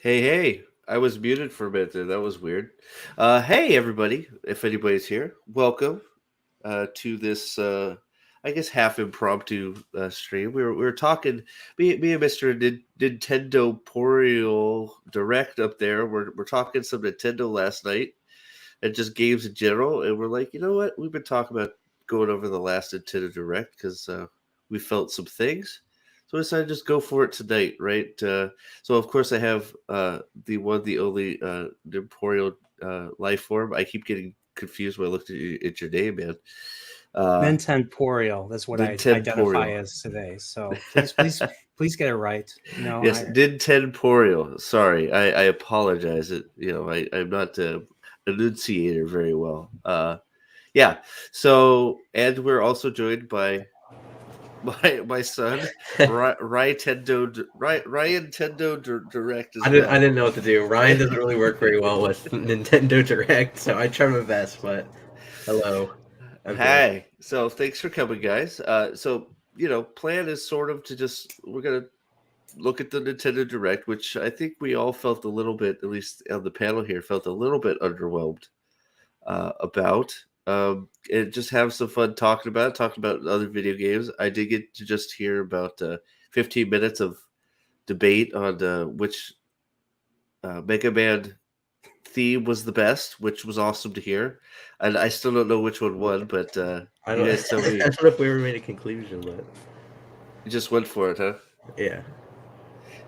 Hey, I was muted for a minute there. That was weird. Hey, everybody, if anybody's here, welcome to this, I guess, half impromptu stream. We were talking, me and Mr. Nintendo Direct up there. We're talking some Nintendo last night and just games in general. And we're like, you know what? We've been talking about going over the last Nintendo Direct because we felt some things. So I decided to just go for it tonight, right? So of course I have the one, the only Nerdporeal Lifeform. I keep getting confused when I looked at your name, man. Uh, Nintendporeal. That's what I identify Nintendporeal. as today. So please get it right. Yes, Nintendporeal. Sorry, I apologize. I'm not enunciator very well. Yeah. So, and we're also joined by my son, Ryan Tendo Direct I as didn't I well. didn't know what to do. Ryan doesn't really work very well with Nintendo Direct, so I try my best. But hello, I'm here. Hi. So thanks for coming, guys. Plan is sort of to just we're gonna look at the Nintendo Direct, which I think we all felt a little bit, at least on the panel here, felt a little bit underwhelmed about. And just have some fun talking about other video games. I did get to just hear about 15 minutes of debate on which Mega Man theme was the best, which was awesome to hear. And I still don't know which one won, but I you don't guys tell I me. don't know if we ever made a conclusion, but You just went for it, huh? yeah.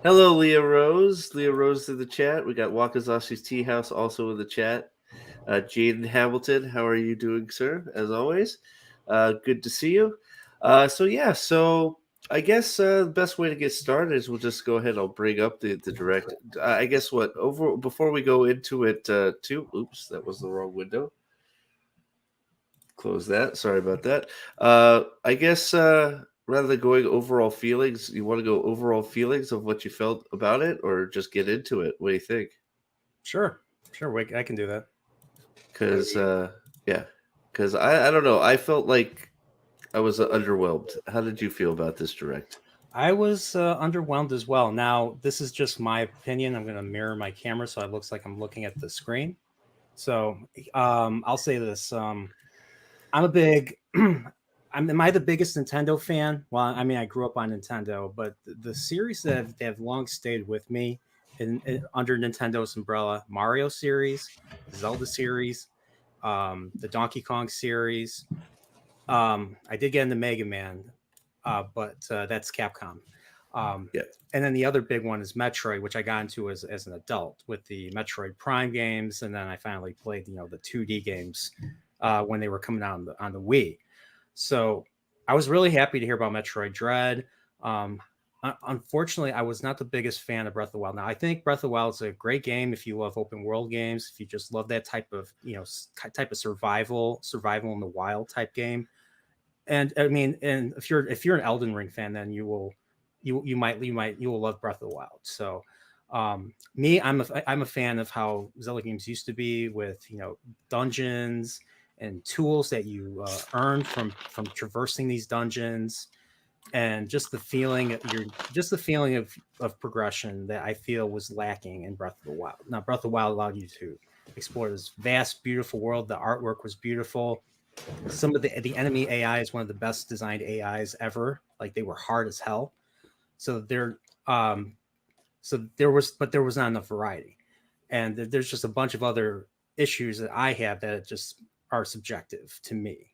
Hello, Leah Rose. Leah Rose in the chat. We got Wakazashi's Tea House also in the chat. Jaden Hamilton, how are you doing, sir? As always, good to see you. So I guess the best way to get started is we'll just go ahead. I'll bring up the direct. I guess what over before we go into it, too. Oops, that was the wrong window. Close that. Sorry about that. I guess rather than going overall feelings, you want to go overall feelings of what you felt about it, or just get into it. What do you think? Sure, sure. I can do that. Because yeah, because I don't know. I felt like I was underwhelmed. How did you feel about this direct? I was underwhelmed as well. Now, this is just my opinion. I'm going to mirror my camera so it looks like I'm looking at the screen. So I'll say this: I'm a big. Am I the biggest Nintendo fan? Well, I mean, I grew up on Nintendo, but the series that have long stayed with me under Nintendo's umbrella: Mario series, Zelda series, the Donkey Kong series. I did get into Mega Man, but that's Capcom. Um, Yeah, and then the other big one is Metroid, which I got into as an adult with the Metroid Prime games, and then I finally played the 2D games when they were coming out on the Wii. So I was really happy to hear about Metroid Dread. Um, Unfortunately, I was not the biggest fan of Breath of the Wild. Now, I think Breath of the Wild is a great game if you love open world games, if you just love that type of type of survival in the wild type game. And I mean, and if you're an Elden Ring fan, then you will love Breath of the Wild. So me, I'm a fan of how Zelda games used to be with dungeons and tools that you earn from traversing these dungeons, and just the feeling of progression that I feel was lacking in Breath of the Wild. Now, Breath of the Wild allowed you to explore this vast, beautiful world. The artwork was beautiful. Some of the enemy AI is one of the best designed AIs ever. Like, they were hard as hell. So um there was not enough variety, and there's just a bunch of other issues that I have that just are subjective to me.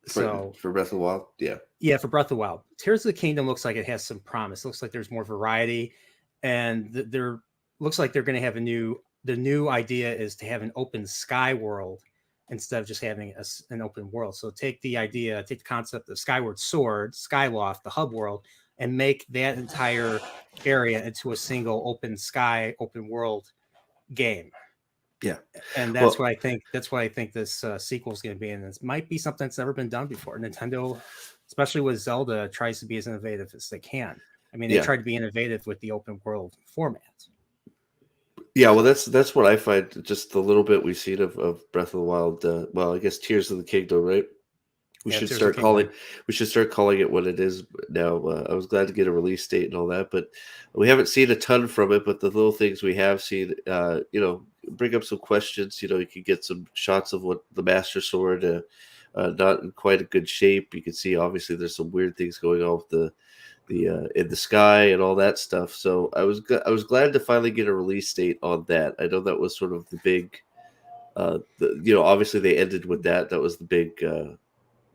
for So for Breath of the Wild. Yeah, yeah, for Breath of the Wild, Tears of the Kingdom looks like it has some promise. Looks like there's more variety, and there looks like they're going to have a new. The new idea is to have an open sky world instead of just having an open world. So take the concept of Skyward Sword, Skyloft, the hub world, and make that entire area into a single open sky, open world game. yeah. And that's Well, what I think. That's what I think this sequel is going to be, and it might be something that's never been done before. Nintendo, especially with Zelda, tries to be as innovative as they can. I mean, they yeah, tried to be innovative with the open world format. yeah. Well, that's what I find. Just the little bit we've seen of Breath of the Wild. Well, I guess Tears of the Kingdom, right? We Yeah, should Tears of start the calling. Kingdom. We should start calling it what it is now. I was glad to get a release date and all that, but we haven't seen a ton from it. But the little things we have seen, bring up some questions. You can get some shots of what the Master Sword, not in quite a good shape. You can see obviously there's some weird things going on with the in the sky and all that stuff. So I was glad to finally get a release date on that. I know that was sort of the big, obviously they ended with that. That was the big.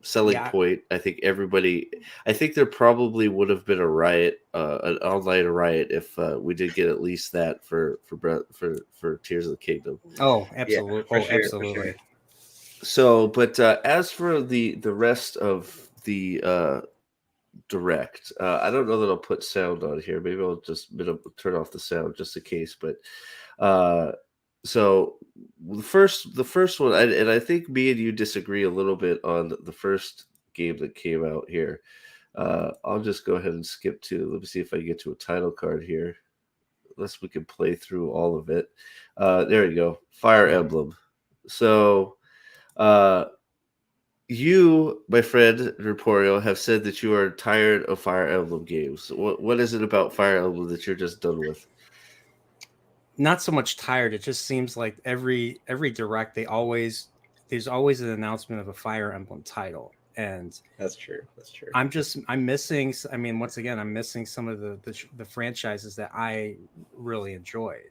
Selling Yeah, point. I think there probably would have been a riot, an online riot, if we did get at least that for Tears of the Kingdom. oh, Yeah, absolutely. for Oh, sure, for absolutely. sure. So, but as for the rest of the direct, I don't know that I'll put sound on here. Maybe I'll just turn off the sound just in case. But uh, so the first one, and I think me and you disagree a little bit on the first game that came out here. I'll just go ahead and skip to. Let me see if I get to a title card here. Unless we can play through all of it. There you go. Fire Emblem. So, uh, you, my friend Nerdporeal, have said that you are tired of Fire Emblem games. What is it about Fire Emblem that you're just done with? Not so much tired. It just seems like every direct there's always an announcement of a Fire Emblem title, and That's true. That's true. I'm missing. I mean, once again, I'm missing some of the franchises that I really enjoyed,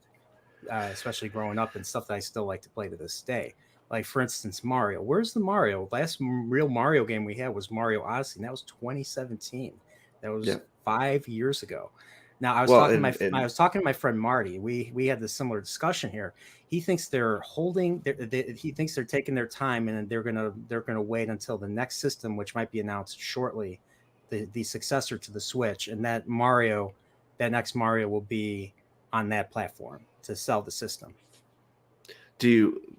especially growing up, and stuff that I still like to play to this day. Like for instance, Mario. Where's the Mario? Last real Mario game we had was Mario Odyssey, and that was 2017. That Yeah. was 5 years ago. Now Well, I was talking to my friend Marty. We had this similar discussion here. He thinks he thinks they're taking their time, and they're gonna wait until the next system, which might be announced shortly, the successor to the Switch, and that next Mario will be on that platform to sell the system.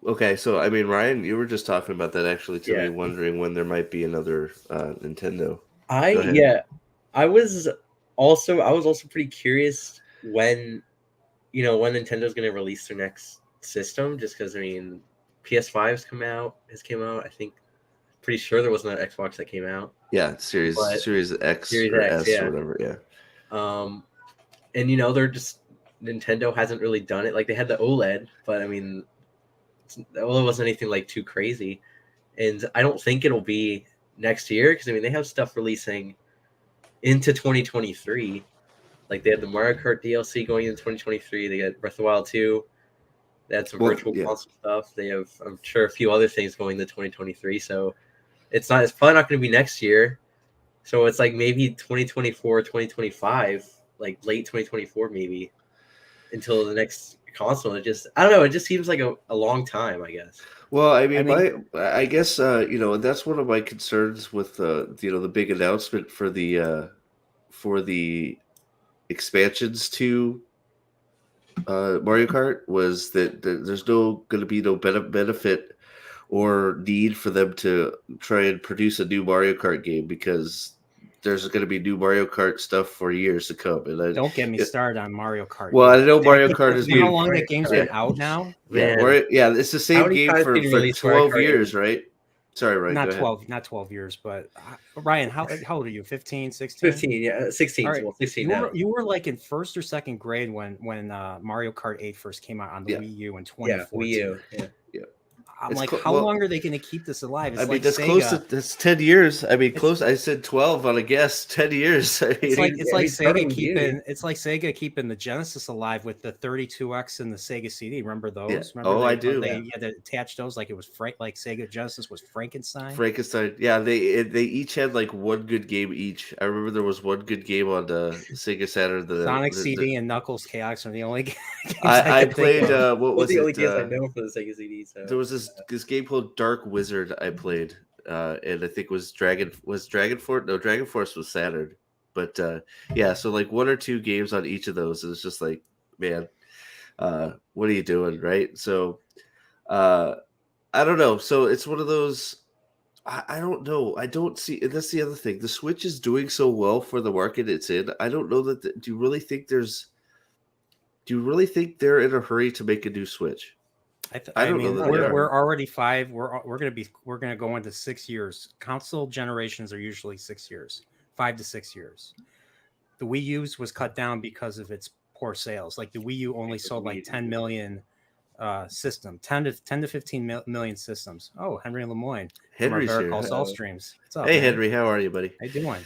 okay, so I mean, Ryan, you were just talking about that actually to me, Yeah. wondering when there might be another Nintendo. I Go ahead. yeah, I was also pretty curious when when Nintendo's gonna release their next system, just because I mean PS5's came out. I think pretty sure there wasn't an Xbox that came out, Yeah, but Series X Series or X, S or yeah. whatever. Yeah. Um, and they're just Nintendo hasn't really done it. Like they had the OLED, but I mean, the OLED wasn't anything like too crazy, and I don't think it'll be next year because I mean they have stuff releasing into 2023. Like they had the Mario Kart DLC going into 2023. They got Breath of the Wild 2. They had some Well, virtual yeah. console stuff. They have, I'm sure, a few other things going into 2023. So it's probably not going to be next year. So it's like maybe 2024, 2025, like late 2024 maybe, until the next console. I don't know. It just seems like a long time, I guess. Well, I I mean, mean, I guess and that's one of my concerns with the big announcement for the expansions to Mario Kart was that there's no going to be no benefit or need for them to try and produce a new Mario Kart game because there's going to be new Mario Kart stuff for years to come. And don't get me started on Mario Kart well, I 8. know Mario Kart is You know how being long Mario that game's Kart. been out now? yeah, Man, it's the how same many game times can you for release Mario 12 Kart 8? years, right? Sorry, Ryan, go Not ahead. 12, not 12 years, but Ryan, how old are you? 15, 16? 15, yeah, 16. All right. Well, 16 now. You were like in first or second grade when Mario Kart 8 first came out on the Yeah. Wii U in Yeah, 2014. Wii U. Yeah. I'm It's like, clo- how well, long are they going to keep this alive? It's I mean, like that's close to Sega. that's 10 years. I mean, It's close. I said 12 on a guess. 10 years. I it's mean, like it's like starting Sega with you. keeping the Genesis alive with the 32X and the Sega CD. Remember yeah. those? Remember Oh, I they do. they had to attach those like it was like Sega Genesis was Frankenstein. Frankenstein. Yeah, they each had like one good game each. I remember there was one good game on the Sega Saturn. Sonic CD and Knuckles Chaos are the only games I I can think played. of. What Those are was the only it? games I know for the Sega CD. So There was this game called Dark Wizard I played, and I think Dragon Force. No, Dragon Force was Saturn. But yeah, so like one or two games on each of those. It was just like, man, what are you doing, right? So uh, I don't know. So it's one of those. I don't know. I don't see. And that's the other thing. The Switch is doing so well for the market it's in. I don't know that. Do you really think there's? Do you really think they're in a hurry to make a new Switch? I don't know mean, that they are. we're already 5. We're gonna go into 6 years. Console generations are usually 6 years, 5 to 6 years. The Wii U's was cut down because of its poor sales. Like the Wii U only sold like 10 million system, 10 to 15 million systems. Oh, Henry Lemoyne from our Henry's Better here. Call Saul streams. What's up, Hey, man? Henry, how are you, buddy? How you doing?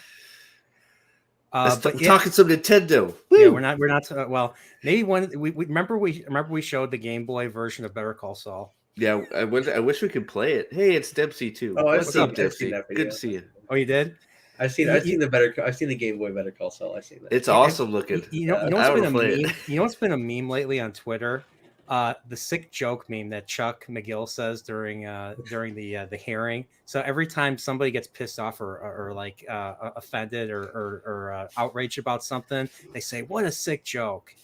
We're talking some Nintendo. Woo! Yeah, we're not. Well, maybe one. We remember we showed the Game Boy version of Better Call Saul. Yeah, I wish we could play it. Hey, it's Dempsey too. Oh, What's up, I've Dempsey? seen that video. Good to see you. Oh, you did? I've seen the Game Boy Better Call Saul. I've seen that. It's awesome looking. You know Yeah, what's I been wanna a play meme? it. You know what's been a meme lately on Twitter? The sick joke meme that Chuck McGill says during the hearing. So every time somebody gets pissed off or like offended or outraged about something, they say, "What a sick joke,"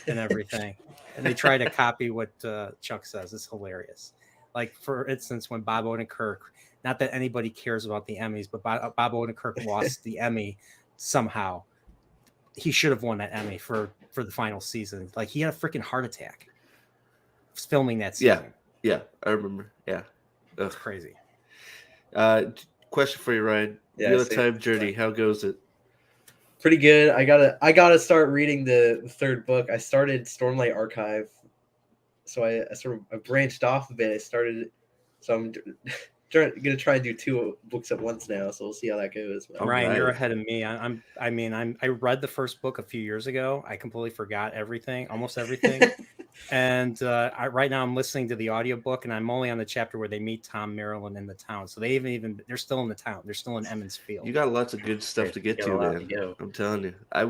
and everything, and they try to copy what Chuck says. It's hilarious. Like for instance, when Bob Odenkirk, not that anybody cares about the Emmys, but Bob Odenkirk lost the Emmy somehow. He should have won that Emmy for the final season. Like he had a freaking heart attack filming that season. Yeah, I remember. Yeah. It's crazy. Question for you, Ryan. Yeah, Real same. Time Journey. How goes it? Pretty good. I gotta start reading the third book. I started Stormlight Archive, so I branched off a bit. So I'm gonna try and do 2 books at once now. So we'll see how that goes. All Ryan, you're right. ahead of me. I read the first book a few years ago. I completely forgot everything, almost everything. And right now I'm listening to the audiobook, and I'm only on the chapter where they meet Tom Maryland in the town. So they're still in the town. They're still in Emmons Field. You got lots of good stuff to get Got to, a lot man. to go. I'm telling you. I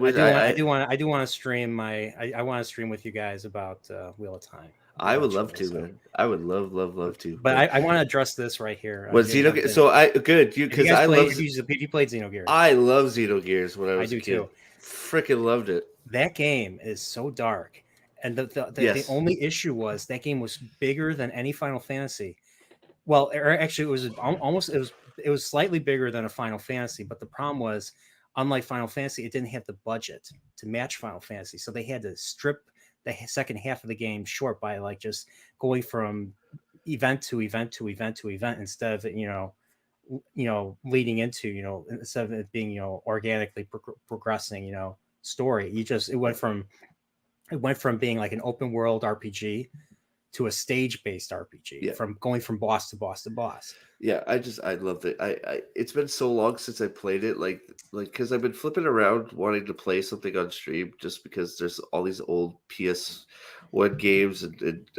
do want to stream I want to stream with you guys about Wheel of Time. I would love to, man. I would love to. But I want to address this right here. What Xenogears? So because I love. If you played Xenogears. I love Xenogears when I was I do a kid. too. Freaking loved it. That game is so dark, and the Yes. only issue was that game was bigger than any Final Fantasy. Well, actually, it was slightly bigger than a Final Fantasy, but the problem was, unlike Final Fantasy, it didn't have the budget to match Final Fantasy, so they had to strip the second half of the game short by like just going from event to event to event to event instead of leading into instead of it being organically progressing story. It went from being like an open world RPG to a stage based RPG. Yeah. From going from boss to boss to boss. Yeah, I loved it. I it's been so long since I played it, like because I've been flipping around wanting to play something on stream, just because there's all these old PS1 games and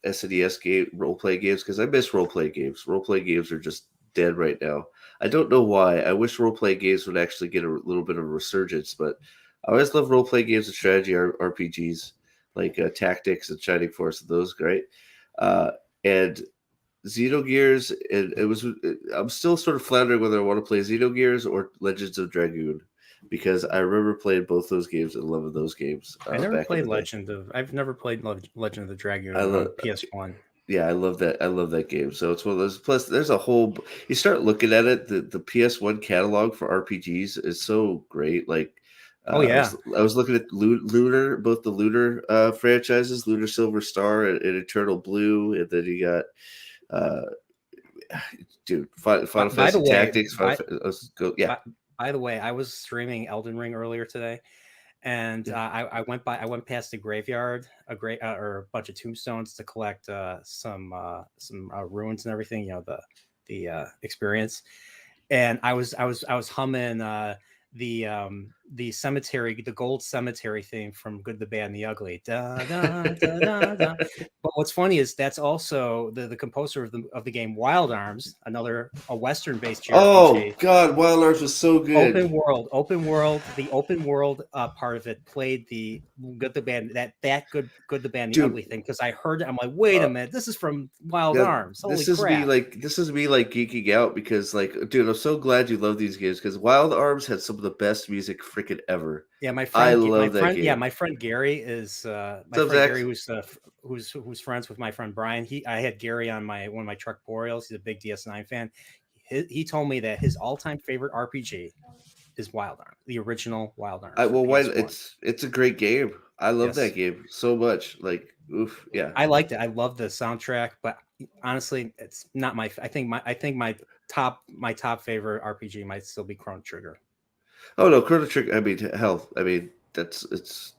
SNES game role play games, because I miss role play games. Role play games are just dead right now. I don't know why. I wish role play games would actually get a little bit of a resurgence, but I always love role play games and strategy RPGs like Tactics and Shining Force. Those great. And Xenogears, and I'm still sort of floundering whether I want to play Xenogears or Legends of Dragoon, because I remember playing both those games and loving those games. I've never played Legend of the Dragoon on PS1. Yeah, I love that. I love that game. So it's one of those. Plus, there's a whole. You start looking at it. The PS1 catalog for RPGs is so great. Like, oh yeah, I was looking at Lunar, both the Lunar franchises, Lunar Silver Star and Eternal Blue, and then you got. Dude, Final Fantasy Tactics. By the way, I was streaming Elden Ring earlier today, and I went past the graveyard, or a bunch of tombstones to collect some ruins and everything. The experience, and I was humming the cemetery, the gold cemetery theme from Good, the Bad, and the Ugly. Da, da, da, da, da. But what's funny is that's also the composer of the game Wild Arms, a Western based JRPG. Oh God, Wild Arms was so good. Open world. The open world part of it played the Good, the Bad, that good, the Bad, and the Ugly thing, because I heard it. I'm like, wait a minute, this is from Wild Arms. Holy this is crap. This is me geeking out, because dude, I'm so glad you love these games, because Wild Arms had some of the best music freaking ever. Yeah, my friend game. Yeah, my friend Gary is Gary, who's friends with my friend Brian. I had Gary on one of my Nerdporeals. He's a big DS9 fan. He told me that his all-time favorite RPG is Wild Arms, the original Wild Arms. Well, why PS1. it's a great game. I love Yes. that game so much. Like, oof, yeah. I liked it. I love the soundtrack, but honestly, it's not my. I think my top favorite RPG might still be Chrono Trigger. Oh no, Chrono Trigger. I mean, hell, I mean it's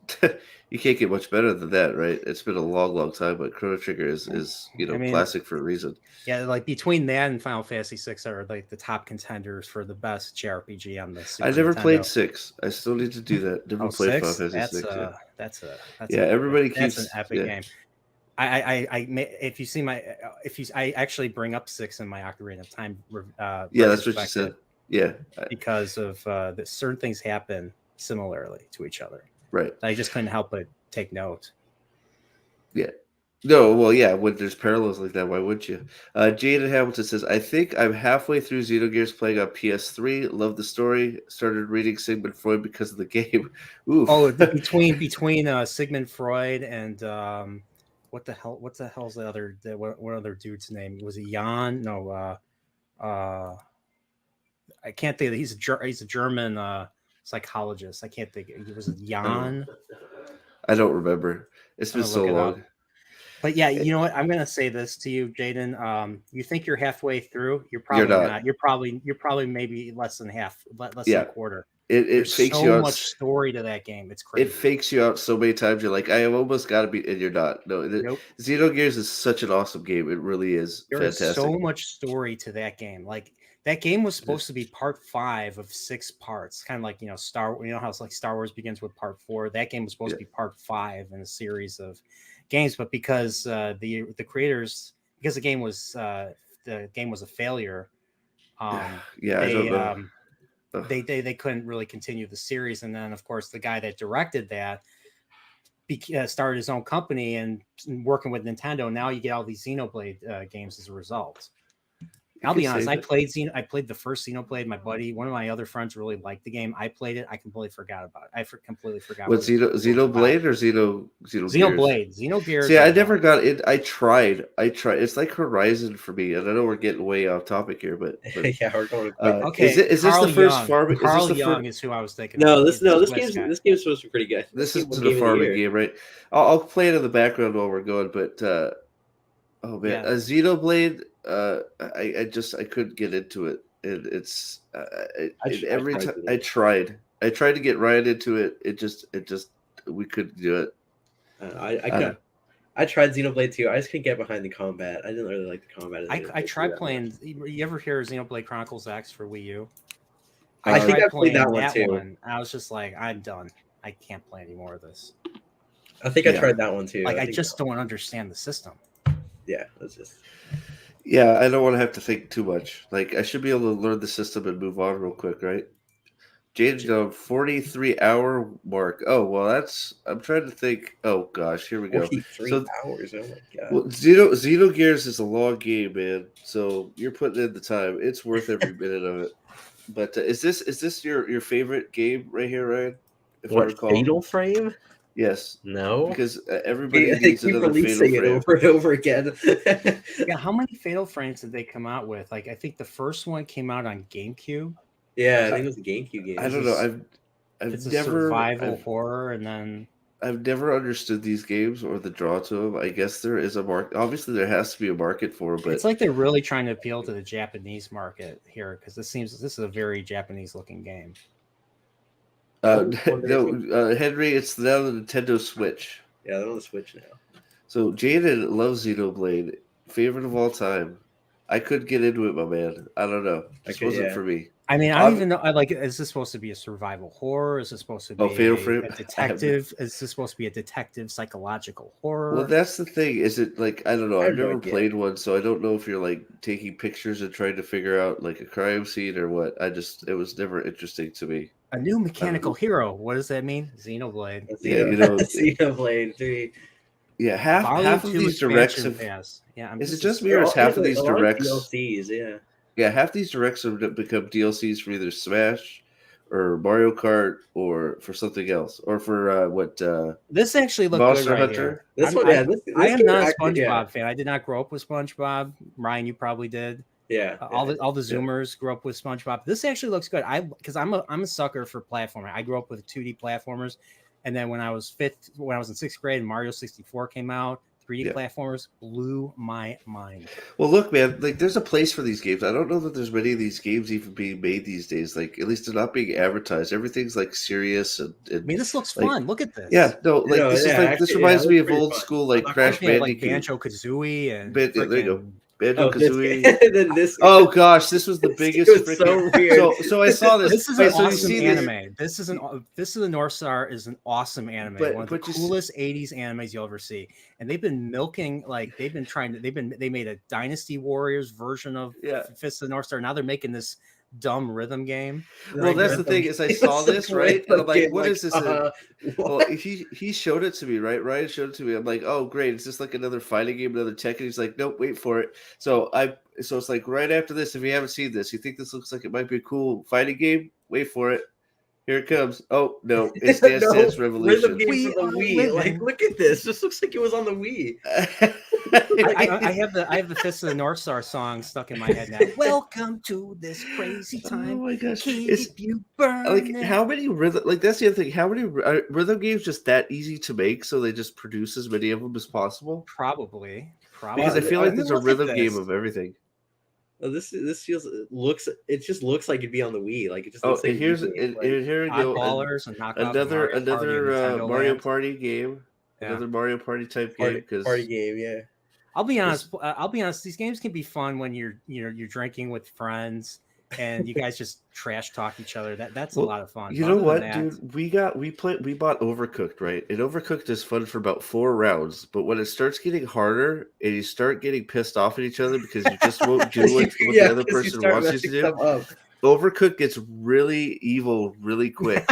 you can't get much better than that, right? It's been a long time, but Chrono Trigger is I mean, classic for a reason. Yeah, like between that and Final Fantasy VI are like the top contenders for the best JRPG on the Super I never Nintendo. played 6. I still need to do that. Never played Final Fantasy 6. That's Everybody that's keeps an epic game. If you see I actually bring up 6 in my Ocarina of Time. That's what you said. Yeah, because of that certain things happen similarly to each other. Right. I just couldn't help but take note. Yeah. No, well, yeah, when there's parallels like that, why wouldn't you? Jaden Hamilton says, I think I'm halfway through Xenogears playing on PS3. Love the story. Started reading Sigmund Freud because of the game. Oof. Oh, between Sigmund Freud and what the hell's the other what other dude's name? Was it Jan? No, I can't think of it. He's a German psychologist. I can't think. Was it Jan? I don't remember. It's been so long. But yeah, you know what? I'm gonna say this to you, Jaden. You think you're halfway through? You're probably not. You're probably maybe less than half, less than a quarter. It fakes you out. So much story to that game. It's crazy. It fakes you out so many times. You're like, I have almost got to be, and you're not. No, nope. Xenogears is such an awesome game. It really is fantastic. There's so much story to that game. Like that game was supposed to be part 5 of 6 parts. Kind of like Star. You know how it's like Star Wars begins with part 4. That game was supposed to be part 5 in a series of games, but because the creators, because the game was a failure, they couldn't really continue the series. And then of course the guy that directed that started his own company and working with Nintendo. Now you get all these Xenoblade games as a result. I'll be honest. I played the first Xenoblade. My buddy, one of my other friends, really liked the game. I played it. I completely forgot about it. I completely forgot. What Xenoblade or Xenogears? Xenogears. See, I never got it. I tried. It's like Horizon for me, and I know we're getting way off topic here, but yeah, we're going. Okay, is this the first farming? Carl Young is who I was thinking. No, this game's supposed to be pretty good. This is the farming game, right? I'll play it in the background while we're going, but oh man, a Xenoblade. I couldn't get into it. It's every time I tried to get Ryan into it. It just we couldn't do it. I tried Xenoblade 2. I just couldn't get behind the combat. I didn't really like the combat. I tried playing. You ever hear Xenoblade Chronicles X for Wii U? I think I played that one too. I was just like, I'm done. I can't play any more of this. I think I tried that one too. Like I just don't understand the system. Yeah, that's just. Yeah, I don't want to have to think too much. Like I should be able to learn the system and move on real quick, right? Jaden's down 43-hour mark. Oh well, I'm trying to think. Oh gosh, here we go. 43 hours. Oh my god. Well, Xenogears is a long game, man. So you're putting in the time. It's worth every minute of it. But is this your favorite game right here, Ryan? If I recall. Fatal Frame? Yes. No. Because everybody needs another Fatal Frame. Over and over again. Yeah, how many Fatal Frames did they come out with? Like, I think the first one came out on GameCube. Yeah, I think it was a GameCube game. I don't know. I've never survival horror, and then I've never understood these games or the draw to them. I guess there is a market. Obviously, there has to be a market for them, but it's like they're really trying to appeal to the Japanese market here because this is a very Japanese-looking game. Henry, it's now the Nintendo Switch. Yeah, they're on the Switch now. So Jaden loves Xenoblade, favorite of all time. I couldn't get into it, my man. I don't know. This wasn't for me. I mean, I don't even know. Is this supposed to be a survival horror? Is this supposed to be a detective? Is this supposed to be a detective psychological horror? Well, that's the thing. Is it like I don't know. I've never played one, so I don't know if you're like taking pictures and trying to figure out like a crime scene or what. It was never interesting to me. A new mechanical hero. What does that mean? Xenoblade. Yeah, Xenoblade 3. Yeah, half of these directs have. Yeah, is it just me or is half of these directs DLCs? Yeah. Yeah, half these directs have become DLCs for either Smash or Mario Kart or for something else or for this actually looks Monster good right Hunter. Here. I am not a SpongeBob fan. I did not grow up with SpongeBob. Ryan, you probably did. Yeah, all the Zoomers grew up with SpongeBob. This actually looks good. Because I'm a sucker for platforming. I grew up with 2D platformers, and then when I was in sixth grade, and Mario 64 came out. 3D platformers blew my mind. Well, look, man, like there's a place for these games. I don't know that there's many of these games even being made these days. Like at least they're not being advertised. Everything's like serious and I mean, this looks like, fun. Look at this. Yeah, no, like No, this is yeah, like actually, this reminds me of pretty old fun. school like I'm not Crash Like Bandicoot. Banjo Kazooie and There you go. Banjo Oh, this Kazooie. game- then this. Oh gosh, this was the biggest It was so weird. So I saw this. This is Wait, an so you awesome see this- anime. This is the North Star is an awesome anime. But- One of the but you see- coolest 80s animes you'll ever see. And they've been milking they made a Dynasty Warriors version of Fist of the North Star. Now they're making this dumb rhythm game. Well, that's the thing is I saw this, right? And I'm like, what is this? Well, he showed it to me, right? Ryan showed it to me. I'm like, oh great, is this like another fighting game, another Tekken? He's like, nope, wait for it. So it's like right after this, if you haven't seen this, you think this looks like it might be a cool fighting game? Wait for it. Here it comes. Oh no, it's Dance Dance Revolution. Rhythm game for the Wii. Like, look at this. This looks like it was on the Wii. I have the Fist of the North Star song stuck in my head now. Welcome to this crazy time. Oh my gosh, keep you burning. Like how many rhythm? Like that's the other thing. How many rhythm games just that easy to make? So they just produce as many of them as possible. Probably. Because I feel like there's a rhythm game of everything. Oh, this feels it just looks like it'd be on the Wii. Like it just. Oh, Looks like here we go. Ballers and Another Mario Party game. Yeah. Another Mario Party type game. Party game, yeah. I'll be honest. These games can be fun when you're drinking with friends and you guys just trash talk each other. That's a lot of fun. You know what, dude? We bought Overcooked, right? And Overcooked is fun for about 4 rounds, but when it starts getting harder and you start getting pissed off at each other because you just won't do what the other person wants you to do, Overcooked gets really evil really quick.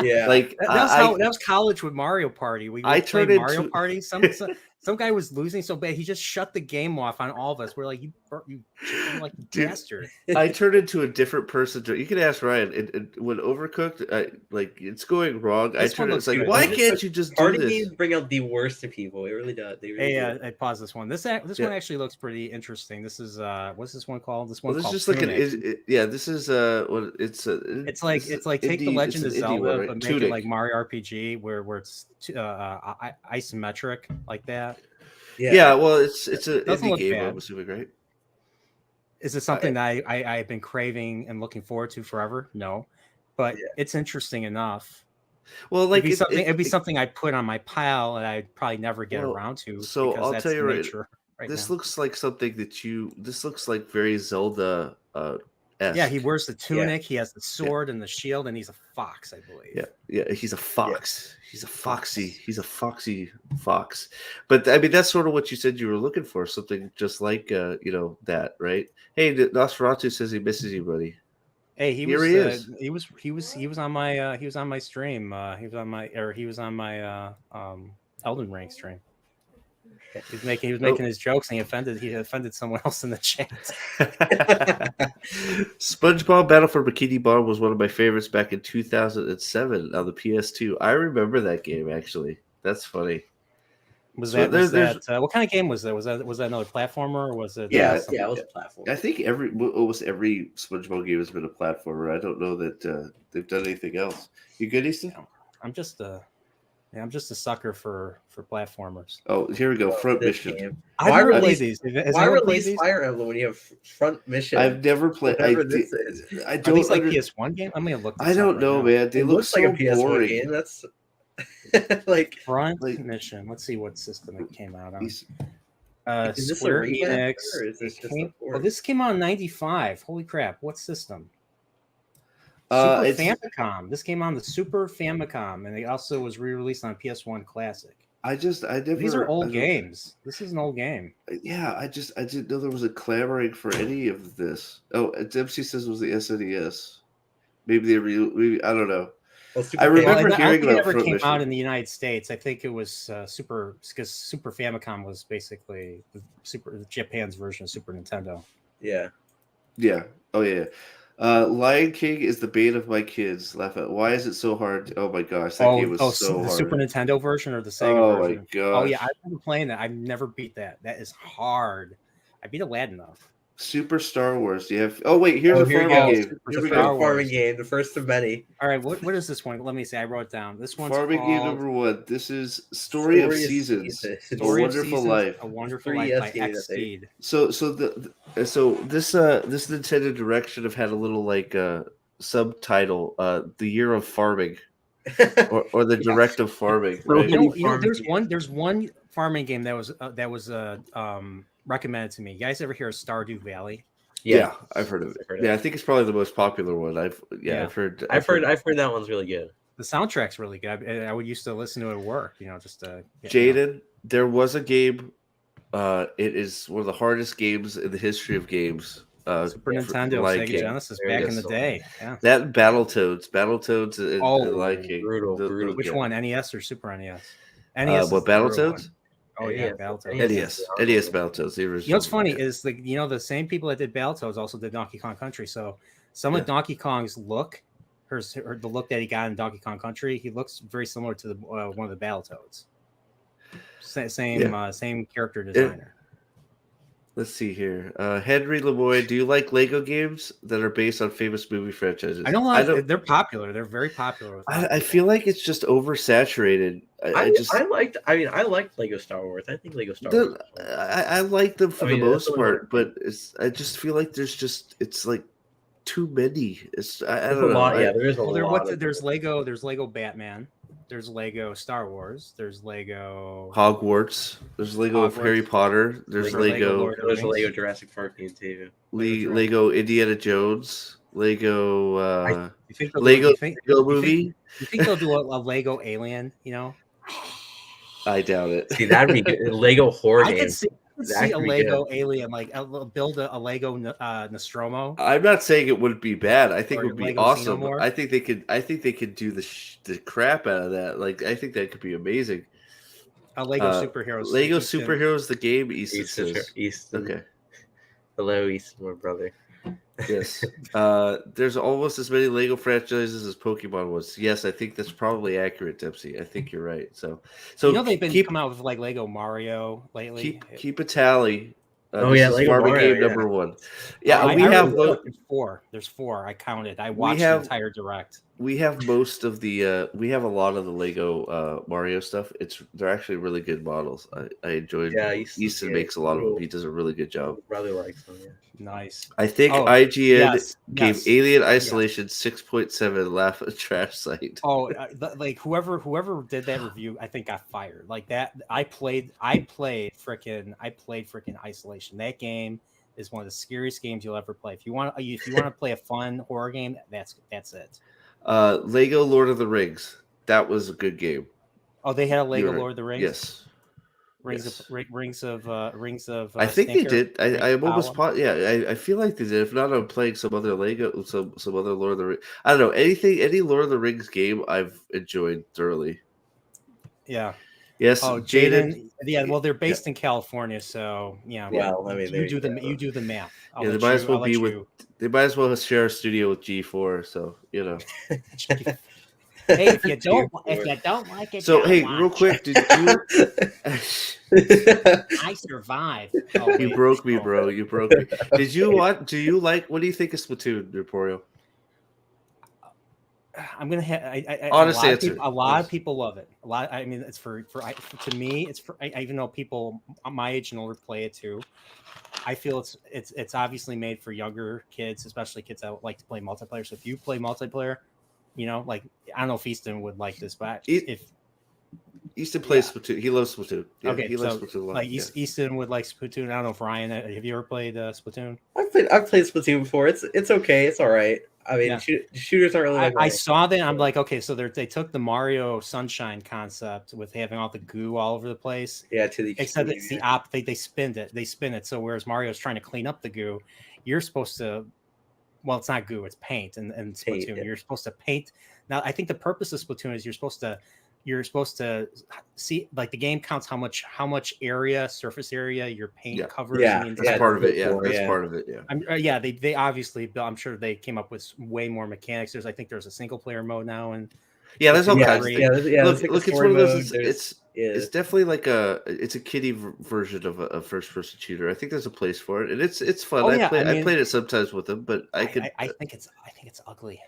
Yeah, like that was college with Mario Party. I played Mario Party. Some guy was losing so bad he just shut the game off on all of us. We're like, you like bastard. I turned into a different person. You can ask Ryan. When Overcooked, like it's going wrong. It's like, why can't you just do Party this? games bring out the worst in people. It really does. They really do. I pause this one. This one actually looks pretty interesting. This is what's this one called? This one this called is just Tunic. This is it's like take The Legend of Zelda but make it like Mario RPG where it's isometric like that. Yeah, well, it's an indie game, I'm assuming, right? Is it something that I've been craving and looking forward to forever? No, but it's interesting enough. Well, like it'd be something I put on my pile and I'd probably never get around to. So I'll tell you right this now. looks like something this looks like very Zelda. Yeah, he wears the tunic. He has the sword and the shield, and he's a fox, I believe. Yeah, he's a fox. He's a foxy fox. But I mean, that's sort of what you said you were looking for, something just like that, right? Hey, Nosferatu says he misses you, buddy. Hey, he was on my stream. He was on my Elden Ring stream. He was making his jokes and he offended someone else in the chat. SpongeBob Battle for Bikini Bottom was one of my favorites back in 2007 on the PS2. I remember that game actually. That's funny. Was that what kind of game was that? Was that another platformer or was it? Yeah, it was a platform. I think almost every SpongeBob game has been a platformer. I don't know that they've done anything else. You good, Easton? I'm just a sucker for platformers. Oh, here we go. Front Mission. Why release these? Why release Fire Emblem when you have Front Mission? I've never played. I don't. Are these like PS1 game? I'm gonna look. I don't know, man. They look so like a PS1 boring. game. That's like Front Mission. Let's see what system it came out on. Is this Square a remake Enix. or is this just a port? This came out in '95. Holy crap! What system? Super Famicom. This came on the Super Famicom, and it also was re-released on PS1 Classic. I never. These are old games. This is an old game. Yeah, I didn't know there was a clamoring for any of this. Oh, Dempsey says it was the SNES. Maybe maybe I don't know. I remember hearing about it. Never came Mission. out in the United States. I think it was because Super Famicom was basically Japan's version of Super Nintendo. Yeah. Yeah. Oh yeah. Lion King is the bane of my kids. Laugh at. Why is it so hard? Oh my gosh, that game was so hard. The Super Nintendo version or the Sega version? Oh my gosh. Oh yeah, I remember playing that. I've never beat that. That is hard. I beat Aladdin though. Super Star Wars. You have. Oh wait, here's a here you farming go. game. Super Here we Star go. Wars. Farming game, the first of many. All right, what is this one? Let me see. I wrote it down. This one's Farming game called number 1. This is Story of Seasons. Story A of Wonderful Seasons, Life. A Wonderful 3DS Life by game, I think. Xseed. So this Nintendo Direct should have had a little like subtitle, The Year of Farming, or the Direct of Farming, So right? many You know, farming there's one farming game that was recommended to me. You guys ever hear of Stardew Valley? Yeah, I've heard of it. I've heard Yeah, I think it's probably the most popular one. I've heard. I've heard that one's really good. The soundtrack's really good. I would used to listen to it at work, just to Jaden, there was a game. It is one of the hardest games in the history of games. Super Nintendo, Sega Genesis, There it back in is. the day. Yeah. That and Battletoads, and Lion King. brutal. Which Yeah. one? NES or Super NES? NES. What, is the brutal Battletoads? one. Oh yeah, NES. Battletoads. NES Battletoads. The original. What's funny yeah. is the same people that did Battletoads also did Donkey Kong Country. So some of Donkey Kong's look, the look that he got in Donkey Kong Country, he looks very similar to the one of the Battletoads. Same character designer. Let's see here. Henry Lemoyne, do you like Lego games that are based on famous movie franchises? I don't. They're popular. They're very popular. I feel like it's just oversaturated. I liked Lego Star Wars. I think Lego Star Wars. I like them for the most part, but I just feel like it's like too many. I don't know. There is a lot. There's Lego Batman. There's Lego Star Wars. There's Lego Hogwarts. There's Lego of Harry Potter. There's Lego Jurassic Park game too. Lego Indiana Jones. Lego Lego movie. You think they'll do a Lego Alien? I doubt it. See, that'd be good. Lego horror game. I could see a Lego Alien, like build a Lego Nostromo. I'm not saying it wouldn't be bad. I think it would be Lego awesome. Xenomorph. I think they could do the crap out of that. Like I think that could be amazing. A Lego Superheroes. Lego Superheroes, the game. Easton. Okay. Hello, Easton, my brother. Yes. There's almost as many Lego franchises as Pokemon was. Yes, I think that's probably accurate, Dempsey. I think you're right. So they've been coming out with like Lego Mario lately. Keep a tally. Lego Farming Mario, game number 1. Yeah, there's 4. There's 4. I counted. I watched the entire direct. We have most of the. We have a lot of the Lego Mario stuff. They're actually really good models. I enjoyed. Yeah, Easton makes a lot of them. He does a really good job. Brother likes them. Yeah. Nice. I think IGN gave Alien Isolation 6.7 laugh at trash site. Oh, like whoever did that review, I think got fired. Like that, I played freaking Isolation. That game is one of the scariest games you'll ever play. If you want to play a fun horror game, that's it. Lego Lord of the Rings. That was a good game. Oh, they had a Lego Lord of the Rings. Yes. Rings of. I think they did. I'm almost I feel like they did. If not, I'm playing some other Lego, some other Lord of the Rings. I don't know any Lord of the Rings game I've enjoyed thoroughly. Yeah. Yes. Oh, Jaden. Yeah. Well, they're based in California, so yeah. Well, I mean, you do the math. They might as well be with. They might as well share a studio with G4. So Hey, if you don't like it, so hey, real quick, did you? I survived. Oh, you broke me, bro. You broke me. Did you want? Do you like? What do you think of Splatoon, Nerdporeal? I'm gonna have. Honest answer. A lot of people love it. A lot. I mean, it's to me. It's for. Even though people my age and older play it too. I feel it's obviously made for younger kids, especially kids that like to play multiplayer. So if you play multiplayer. Like I don't know if Easton would like this, but if Easton plays Splatoon, he loves Splatoon. Yeah, okay, he loves Splatoon a lot. Like Easton would like Splatoon. I don't know if Ryan. Have you ever played Splatoon? I've played Splatoon before. It's okay. It's all right. I mean, shooters aren't really. I saw that. I'm like, okay, so they took the Mario Sunshine concept with having all the goo all over the place. Yeah, except it's the opposite. They spin it. So whereas Mario's trying to clean up the goo, you're supposed to. Well, it's not goo; it's paint. And Splatoon, you're supposed to paint. Now, I think the purpose of Splatoon is you're supposed to see, like the game counts how much surface area your paint covers. Yeah, that's part of it. Yeah, that's part of it. Yeah, they obviously, I'm sure they came up with way more mechanics. I think there's a single player mode now, and there's all kinds of things. Yeah. Look, it's one of those. it's definitely like it's a kiddie version of a first person shooter. I think there's a place for it, and it's fun. Oh I yeah, I played it sometimes with them, but I think it's ugly.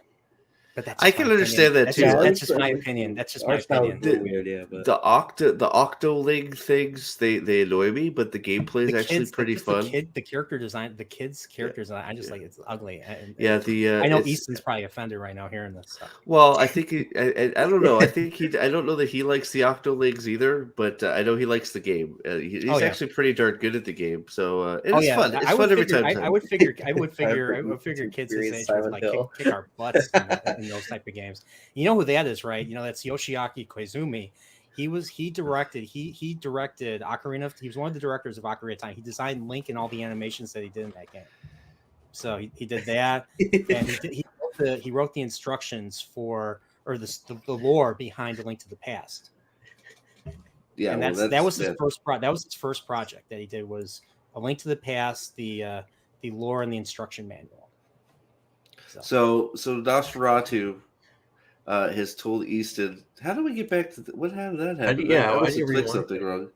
But that's I just can my understand opinion. that too. That's just my opinion. That's just my Art style is opinion. a little weird, yeah, but The Octoling things they annoy me, but the gameplay is actually pretty fun. The character design, the kids' character design. I just like it's ugly. Yeah, I know Easton's probably offended right now hearing this stuff. well, I think I don't know. I think I don't know that he likes the Octolings either, but I know he likes the game. He's actually pretty darn good at the game, so it's fun. It's fun every time. I would figure kids his age would like kick our butts in those type of games. You know who that is, right? You know that's Yoshiaki Koizumi. He directed Ocarina. He was one of the directors of Ocarina of Time. He designed Link and all the animations that he did in that game. So he did that, and he wrote the instructions for the lore behind A Link to the Past. Yeah, and that was his first project that he did was A Link to the Past, the lore and the instruction manual. So Nosferatu has told Easton, how do we get back to how did that happen? Yeah, I must have clicked something wrong.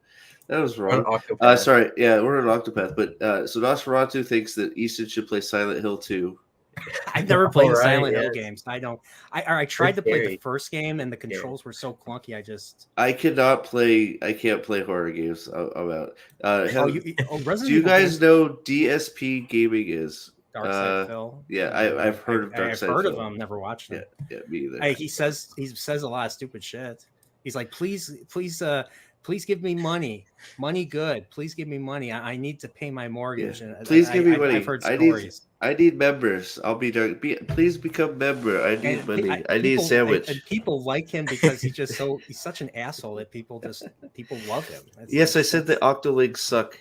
That was wrong. Sorry, yeah, we're an Octopath, but so Nosferatu thinks that Easton should play Silent Hill 2. I've never played the Silent Hill games. I don't. I tried to play the first game, and the controls were so clunky. I can't play horror games. I'm out. Do you guys know DSP Gaming is? Dark Side Phil. Yeah, I've heard of Dark Side Phil. I've heard of him. Never watched him. Yeah, me either. He says a lot of stupid shit. He's like, please give me money. Money good. Please give me money. I need to pay my mortgage. Yeah. Please give me money. I've heard stories. I need members. I'll be there. Please become member. I need money. I need a sandwich. And people like him because he's such an asshole that people love him. Yes, I said the Octolings suck,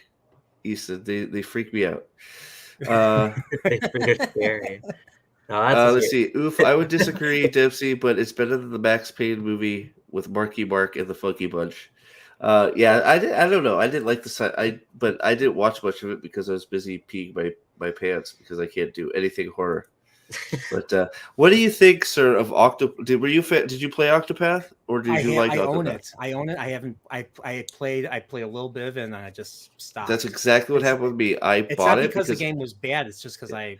Easton. They freak me out. They're scary. Let's see. Oof, I would disagree, Dempsey, but it's better than the Max Payne movie with Marky Mark and the Funky Bunch. I don't know. I didn't like but I didn't watch much of it because I was busy peeing my pants because I can't do anything horror. But what do you think, sir, of Octopath? Did you play Octopath, or did you like Octopath? I own it. I haven't. I played a little bit of it, and I just stopped. That's exactly what happened with me. It's bought not because the game was bad. It's just because I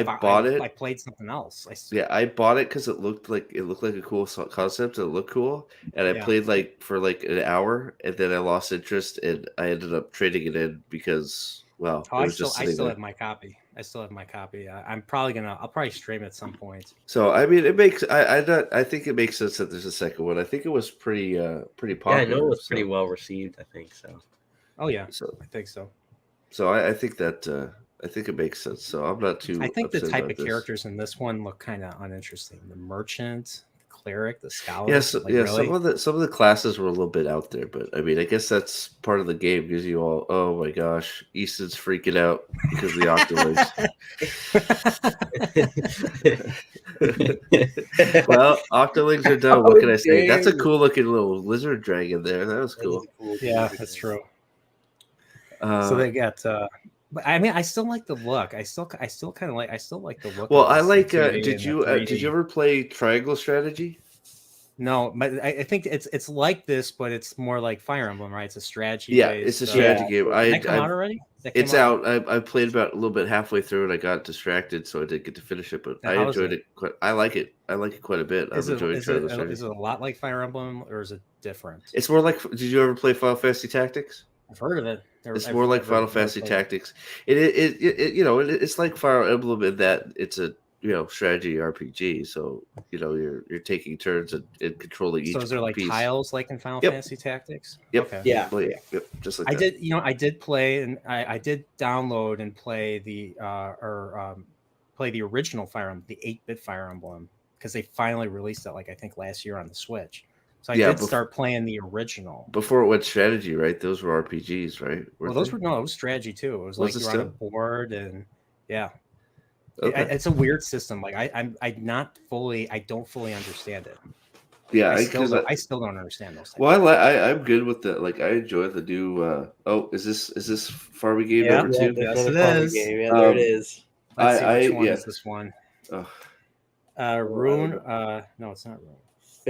bought it. I played something else. I bought it because it looked like a cool concept. It looked cool, and I played for an hour, and then I lost interest, and I ended up trading it in because I still have my copy. I'll probably stream it at some point. So I mean, it makes I think it makes sense that there's a second one. I think it was pretty popular. Yeah, I know it was pretty well received. I think so. Oh yeah, I think so. So I think that. I think it makes sense. So I'm not too. I think the type of characters in this one look kind of uninteresting. The merchant, the cleric, the scholar. Yes, really? Some of the classes were a little bit out there, but I mean, I guess that's part of the game. Gives you all, oh my gosh, Easton's freaking out because of the Octolings. Well, Octolings are done. What can I say? That's a cool looking little lizard dragon there. That was cool. Yeah, that's true. So they got. But I mean, I still like the look. I still kind of like. I still like the look. Well, I like. Did you ever play Triangle Strategy? No, but I think it's like this, but it's more like Fire Emblem, right? It's a strategy. Yeah, it's a strategy game. Did that come out already? It's out. I played about a little bit halfway through, and I got distracted, so I didn't get to finish it. But I enjoyed it. I like it. I like it quite a bit. Is it a lot like Fire Emblem, or is it different? It's more like. Did you ever play Final Fantasy Tactics? I've heard of it. It's more like Final Fantasy Tactics. It's like Fire Emblem in that it's a strategy RPG. So you're taking turns and controlling each. So is there like piece. Tiles like in Final Fantasy Tactics? Yep. Okay. Yeah. Yep. Just like that. I did play and I did download and play the play the original Fire Emblem, the 8-bit Fire Emblem, because they finally released it I think last year on the Switch. So I did start playing the original. Before it went strategy, right? Those were RPGs, right? It was strategy too. It was like you're on a board and yeah. Okay. It's a weird system. Like I don't fully understand it. Yeah, I still don't understand those. Well, I'm good with that. Like I enjoy the new. Is this Farming Game number 2? Yes, it is. Yeah, there it is. Let's see which one is this one. Rune. No, it's not Rune.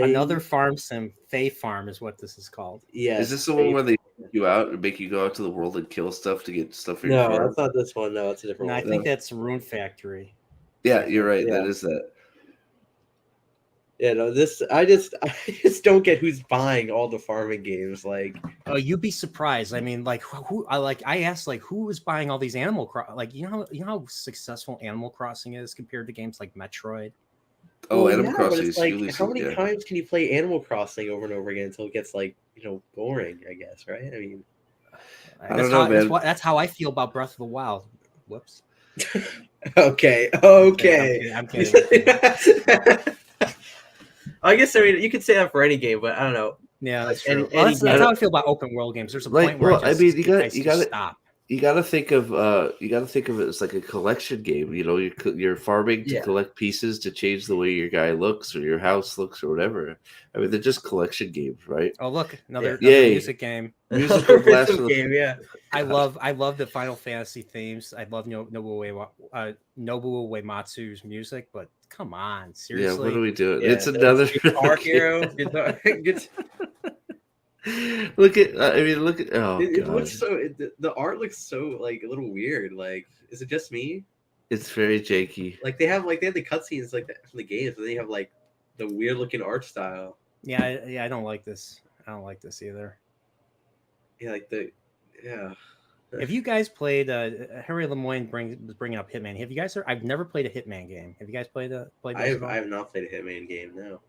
Another farm sim, Fae Farm is what this is called. Yes. Is this the one where they take you out and make you go out to the world and kill stuff to get stuff for your No, farm? that's not this one. No, it's a different No, I one. think that's Rune Factory. Yeah, you're right. Yeah. That is that. Yeah, no, this I just don't get who's buying all the farming games. Like, Oh, you'd be surprised. I mean, like I asked like who is buying all these like you know how successful Animal Crossing is compared to games like Metroid. Oh, well, Animal yeah, Crossing but is it's like really how many yeah. times can you play Animal Crossing over and over again until it gets like boring? I guess, right? I mean, I don't know, man. That's how I feel about Breath of the Wild. Whoops. okay. I'm kidding. I guess you could say that for any game, but I don't know. Yeah, that's Any- true. Well, any that's game- how I feel about open world games. There's a Like, point where well, I mean, you gotta stop. you got to think of it as like a collection game. You're farming to Yeah. collect pieces to change the way your guy looks or your house looks or whatever. I mean, they're just collection games, right? Oh, look, another Yay. music game. Musical blast Rhythm of the game, yeah. I love the Final Fantasy themes. I love Nobuo Uematsu's music, but come on, Yeah, seriously. what are we doing? Yeah, It's another Guitar Hero. Guitar. Look at oh It god. looks so. The art looks so like a little weird. Like, is it just me? It's very janky. Like they have the cutscenes like that from the games, but they have like the weird looking art style. Yeah, I don't like this. I don't like this either. Yeah, yeah. Have you guys played? Harry Lemoyne was bringing up Hitman. Have you guys heard? I've never played a Hitman game. Have you guys played those at all? I have not played a Hitman game. No.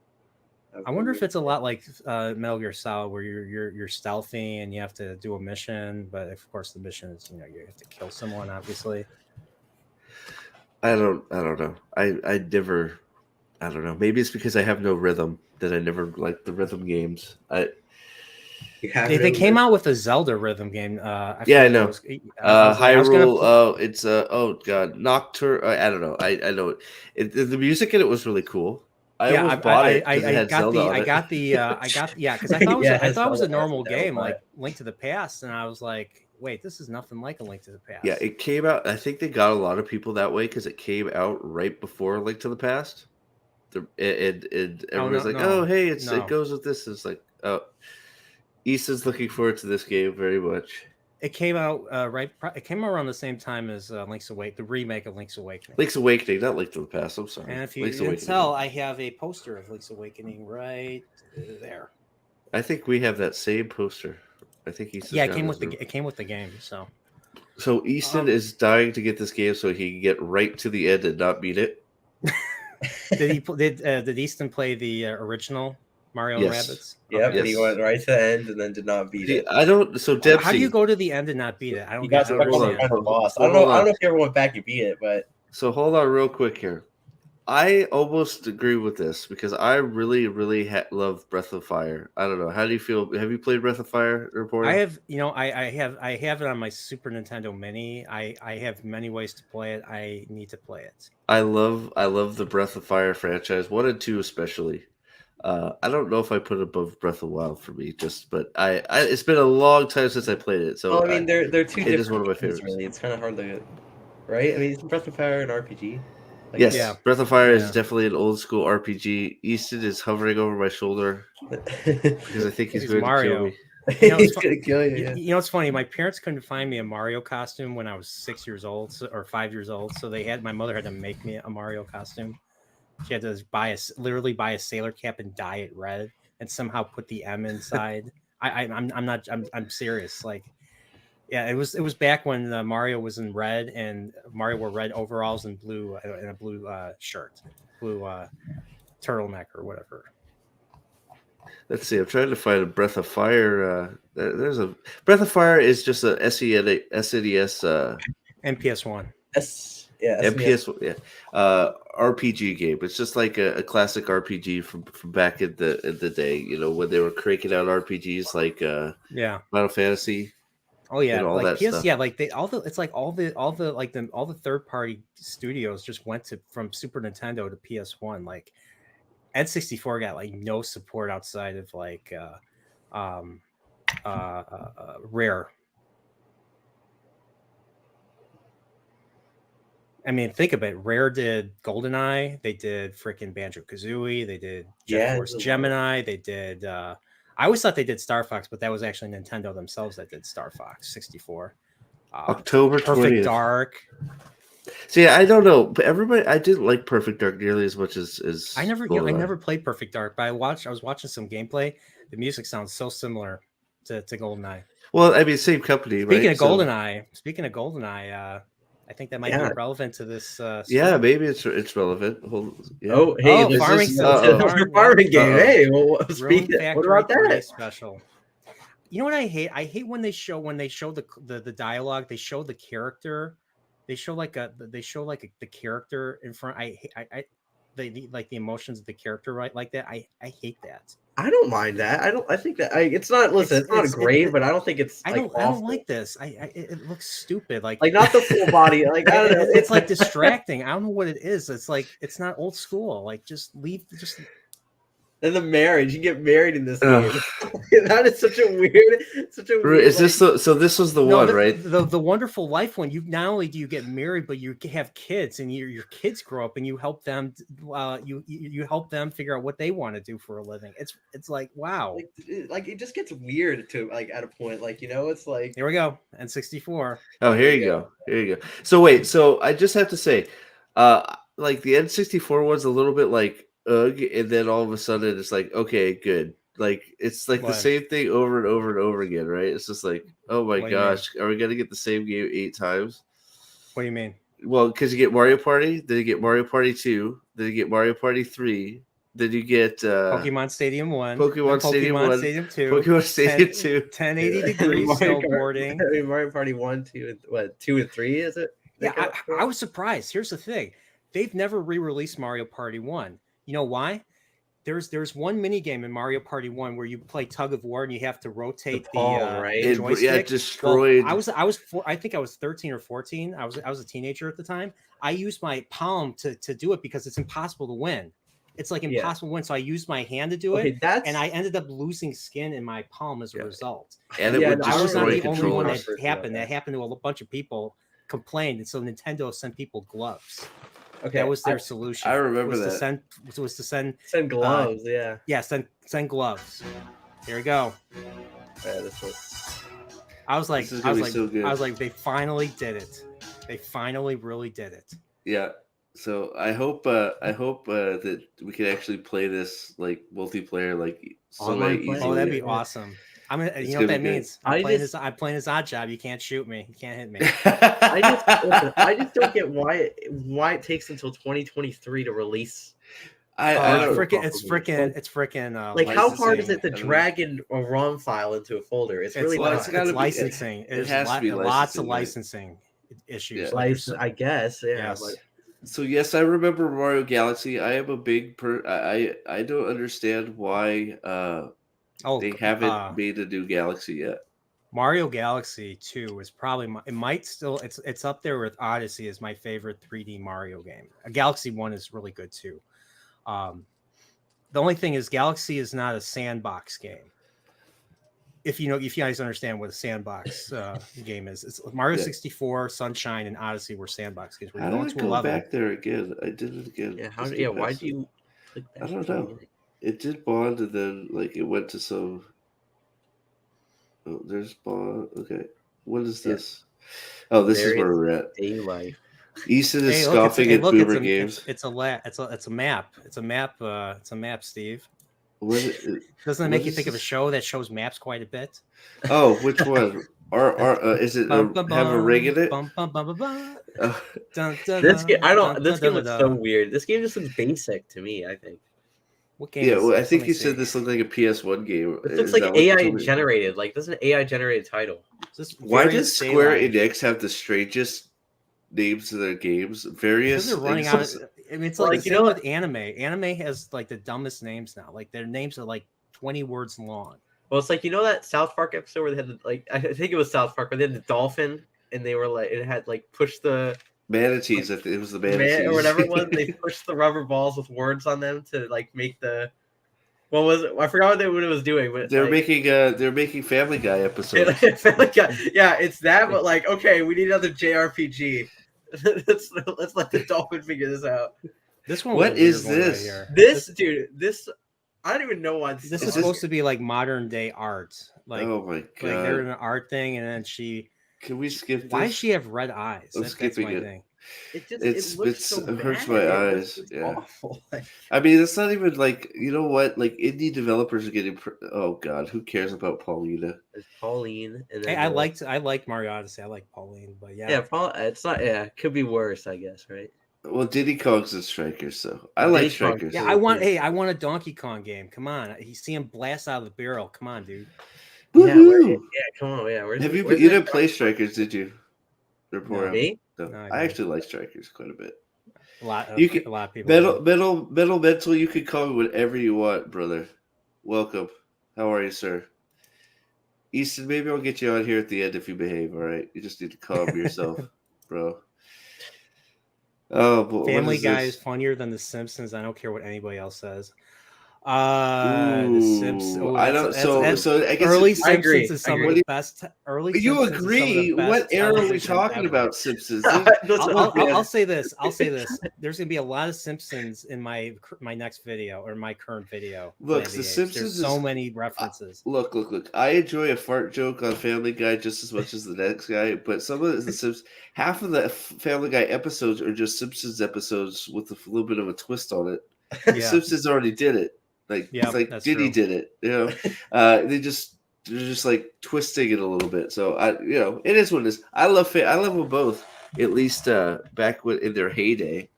I wonder if it's a lot like Metal Gear Solid, where you're stealthy and you have to do a mission, but of course the mission is you have to kill someone, obviously. I don't know. I never. I don't know. Maybe it's because I have no rhythm that I never liked the rhythm games. They came out with a Zelda rhythm game. I know. Hyrule. It's oh god, Nocturne. I don't know. I know it. The music in it was really cool. I almost bought it because it had Zelda on it. Because I thought it was a normal game like Link to the Past, and I was like, wait, this is nothing like a Link to the Past. Yeah, it came out. I think they got a lot of people that way because it came out right before Link to the Past. Everyone's oh, hey, it goes with this. It's like, oh, Issa's looking forward to this game very much. It came out It came out around the same time as Link's Awakening, the remake of Link's Awakening. Link's Awakening, not Link to the Past. I'm sorry. And if you can tell, I have a poster of Link's Awakening right there. I think we have that same poster. I think Easton. Yeah, it came with the game. So Easton is dying to get this game so he can get right to the end and not beat it. Did Easton play the original Mario and Rabbids? Yeah, okay. But he went right to the end and then did not beat it. I don't. So Dempsey, how do you go to the end and not beat it? I don't. You got lost. I don't know if you ever went back and beat it, but so hold on real quick here. I almost agree with this because I really, really love Breath of Fire. I don't know. How do you feel? Have you played Breath of Fire? I have. I have it on my Super Nintendo Mini. I have many ways to play it. I need to play it. I love the Breath of Fire franchise, 1 and 2 especially. I don't know if I put it above Breath of the Wild for me, but I it's been a long time since I played it. So I mean, they're two different. It is one of my favorites. Really, it's kind of hard to, right? I mean, isn't Breath of Fire an RPG? Yes, Breath of Fire is definitely an old school RPG. Easton is hovering over my shoulder because I think he's going Mario. to kill me. He's gonna kill you. Yeah. You know, it's funny. My parents couldn't find me a Mario costume when I was 6 years old or 5 years old, so my mother had to make me a Mario costume. She had to literally buy a sailor cap and dye it red, and somehow put the M inside. I'm serious. Like, yeah, it was back when Mario was in red, and Mario wore red overalls and a blue shirt, blue turtleneck or whatever. Let's see. I'm trying to find a Breath of Fire. There's a Breath of Fire is just a SNES and PS1. MPS, RPG game. It's just like a classic RPG from back in the day. You know, when they were cranking out RPGs like Final Fantasy. Oh yeah, all that stuff. Yeah, like all the third party studios just went from Super Nintendo to PS1. Like N64 got like no support outside of like Rare. I mean, think of it. Rare did GoldenEye. They did freaking Banjo-Kazooie. They did Jet Force Gemini. They did. I always thought they did Star Fox, but that was actually Nintendo themselves that did Star Fox 64. October 20th. Perfect Dark. See, I don't know, but I didn't like Perfect Dark nearly as much as I never GoldenEye. played Perfect Dark, but I was watching some gameplay. The music sounds so similar to GoldenEye. Well, I mean, same company. Speaking right? of GoldenEye, I think that might be relevant to this. Yeah, maybe it's relevant. Yeah. Oh, hey, farming game. Hey, well, speaking. What about that? Special. You know what I hate? I hate when they show the dialogue. They show the character. They show the character in front. The emotions of the character, right? Like that. I hate that. I don't mind that. I think that it's not. Listen, it's not great, but I don't think it's. I don't like this. It looks stupid. Like not the full body. Like I don't know. It's like distracting. I don't know what it is. It's like it's not old school. Like just leave. Just. And the marriage, you get married in this game. That is such a weird. Is this so? This was the one, right? The Wonderful Life one. You not only do you get married, but you have kids, and your kids grow up, and you help them. You help them figure out what they want to do for a living. It's like wow. Like it just gets weird to like at a point. Like it's like here we go. N64. Oh, here you go. Here you go. So wait. So I just have to say, like the N64 was a little bit like. And then all of a sudden it's like, okay, good. Like it's like the same thing over and over and over again, right? It's just like, oh my gosh, are we gonna get the same game 8 times? What do you mean? Well, because you get Mario Party, then you get Mario Party 2, then you get Mario Party 3, then you get Pokemon Stadium 1, Pokemon Stadium 2, Pokemon Stadium 2, 1080 degrees snowboarding. Mario Party 1, 2, and 2 and 3, is it? Yeah, I was surprised. Here's the thing: they've never re-released Mario Party 1. You know why? There's one mini game in Mario Party 1 where you play tug of war and you have to rotate the joystick. Yeah, destroyed. Well, I think I was 13 or 14. I was a teenager at the time. I used my palm to do it because it's impossible to win. It's like impossible to win. So I used my hand to do it, and I ended up losing skin in my palm as a result. And it would I was not the only one controllers. that happened. That happened to a bunch of people. Complained, and so Nintendo sent people gloves. Okay, that was their solution. I remember that. Was to send gloves. Send gloves. Here we go. Yeah, this was. I was like, they finally did it. They finally really did it. Yeah. So I hope that we can actually play this like multiplayer, like online easily. Oh, that'd be awesome. You know what that means? I'm playing his odd job. You can't shoot me. You can't hit me. I just don't get why it takes until 2023 to release. It's freaking. Like, how hard is it to drag in a ROM file into a folder? It's really not. It's licensing. It has to be lots of licensing issues. I guess. Yeah. Yes. So yes, I remember Mario Galaxy. I am a big I don't understand why they haven't made a new Galaxy yet. Mario Galaxy 2 is probably it's up there with Odyssey as my favorite 3D Mario game. Galaxy 1 is really good too. The only thing is Galaxy is not a sandbox game. If you guys understand what a sandbox game is, it's Mario 64, Sunshine, and Odyssey were sandbox games. How did I go back there again? I did it again. Yeah, why do you? I don't know. It did Bond, and then like it went to some. Oh, there's Bond. Okay, what is this? Oh, this is where we're at. Daylight. Easton is scoffing at Boomer Games. It's a map. It's a map. It's a map, Steve. Doesn't it make you think of a show that shows maps quite a bit? Oh, which one? Is it have a ring in it? This game, This game looks so weird. This game just looks basic to me. I think. What game? Yeah, I think you said this looked like a PS1 game. It looks like AI generated. Like, this is an AI generated title. Why does Square Enix have the strangest names to their games? Various. Because they're running out. It's like with anime. Anime has like the dumbest names now. Like their names are like 20 words long. Well, it's like that South Park episode where they had I think it was South Park, where they had the dolphin and they were like it had like pushed the manatees. It was the manatees or whatever it was. They pushed the rubber balls with words on them to like make the. What was it? I forgot what it was doing, but they're making Family Guy episodes. Family Guy. Yeah, it's that, but like, okay, we need another JRPG. let's let the dolphin figure this out. This one. What was a weird is one right this? here. This I don't even know why This Is is this- supposed to be like modern day art. Like, Oh my like they're god! in an art thing, and then Can we skip this? Why does she have red eyes? I'm That's skipping my it. thing. it looks so it hurts bad. my It eyes. looks Yeah. awful. Like, I mean, it's not even like, you know what? Like indie developers are getting. Oh god, who cares about Paulina? there's Pauline, and Hey, then I liked Mario Odyssey. I like Pauline, but yeah, it's not. Yeah, it could be worse, I guess, right? Well, Diddy Kong's in Strikers, so I like Diddy Kong, Strikers. yeah, I want a Donkey Kong game. Come on, you see him blast out of the barrel. Come on, dude. Yeah, Woohoo! come on, yeah. Have you? where's You that didn't play Strikers, did you? No. Me? No, No, I I didn't. actually like Strikers quite a bit. A lot You can- of people. do. Mental. You can call me whatever you want, brother. Welcome. How are you, sir? Easton, maybe I'll get you on here at the end if you behave. All right, you just need to calm yourself, bro. Oh, but Family what is Guy this? is funnier than The Simpsons. I don't care what anybody else says. The Simpsons. Ooh, Oh, I that's, don't. that's, So I guess early it's- I agree, Simpsons is I some agree. of the best. Early You Simpsons is some of agree? the best What era are we television talking ever. about? Simpsons. Listen, I'll say this. I'll say this. There's gonna be a lot of Simpsons in my next video or my current video. Look, Land The of Apes. Simpsons There's so is- many references. Look. I enjoy a fart joke on Family Guy just as much as the next guy, but some of the Simpsons, half of the Family Guy episodes are just Simpsons episodes with a little bit of a twist on it. The Yeah, Simpsons already did it. Like Yeah, it's like that's Diddy true. did it. You know, they're just like twisting it a little bit. So it is what it is. I love them both. At least back in their heyday.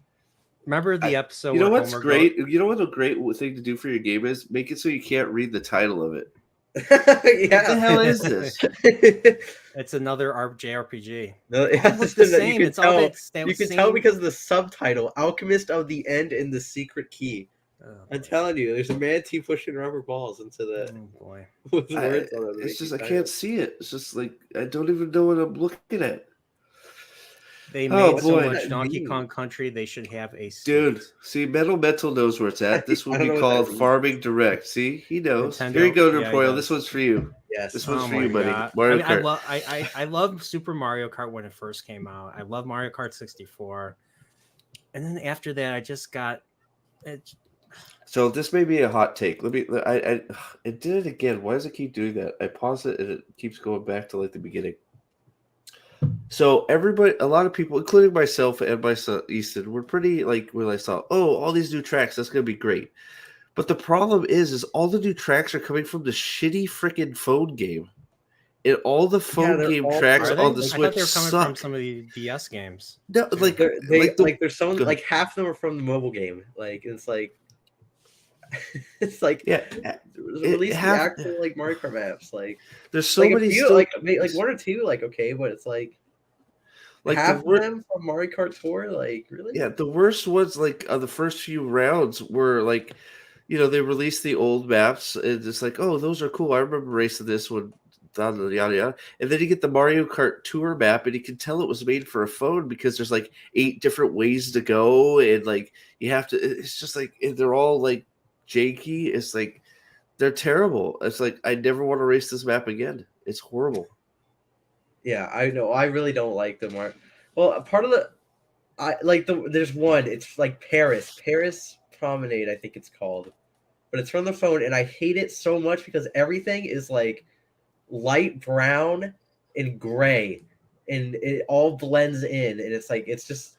remember the episode? You know where what's Homer great? You know what a great thing to do for your game is? Make it so you can't read the title of it. yeah. What the hell is this? It's another JRPG. No, It all looks the same. It's all that you can same... tell because of the subtitle, Alchemist of the End and the Secret Key. Oh, I'm telling you, there's a manatee pushing rubber balls into the boy. with words on it. It's just I can't see it. It's just like I don't even know what I'm looking at. They Oh, made so boy. much Donkey Mean. Kong Country. They should have a Dude, suit. see, Mental knows where it's at. This I would don't be know what that called means. Farming Direct. See, he knows. Nintendo? Here you go, Yeah, he Nerdporeal. does. This one's for you. Yes. This one's Oh for you, my buddy. God. Mario I mean, Kart. I love Super Mario Kart when it first came out. I love Mario Kart 64, and then after that, I just got it. So this may be a hot take. It did it again. Why does it keep doing that? I pause it and it keeps going back to like the beginning. So everybody, a lot of people, including myself and my son Easton, were pretty like when I saw, oh, all these new tracks, that's gonna be great. But the problem is all the new tracks are coming from the shitty freaking phone game, and all the phone they're game all- tracks Are they? on the I Switch thought they were coming suck. from some of the DS games. No, too. like There's some Go ahead. like half of them are from the mobile game. Like it's like it's like yeah, release the half- actual like Mario Kart maps. Like there's so like a many few, still, like one or two, like okay, but it's like like half the wor- of them from Mario Kart 4. Like really? Yeah, the worst ones, like the first few rounds, were like, they released the old maps, and it's like, oh, those are cool. I remember racing this one, yada yada yada. And then you get the Mario Kart Tour map, and you can tell it was made for a phone because there's like 8 different ways to go, and like you have to. It's just like they're all like janky. It's like they're terrible. It's like I never want to race this map again. It's horrible. Yeah, I know. I really don't like the Mario. Well, part of the I like there's one. It's like Paris Promenade, I think it's called, but it's from the phone, and I hate it so much because everything is like light brown and gray, and it all blends in, and it's like it's just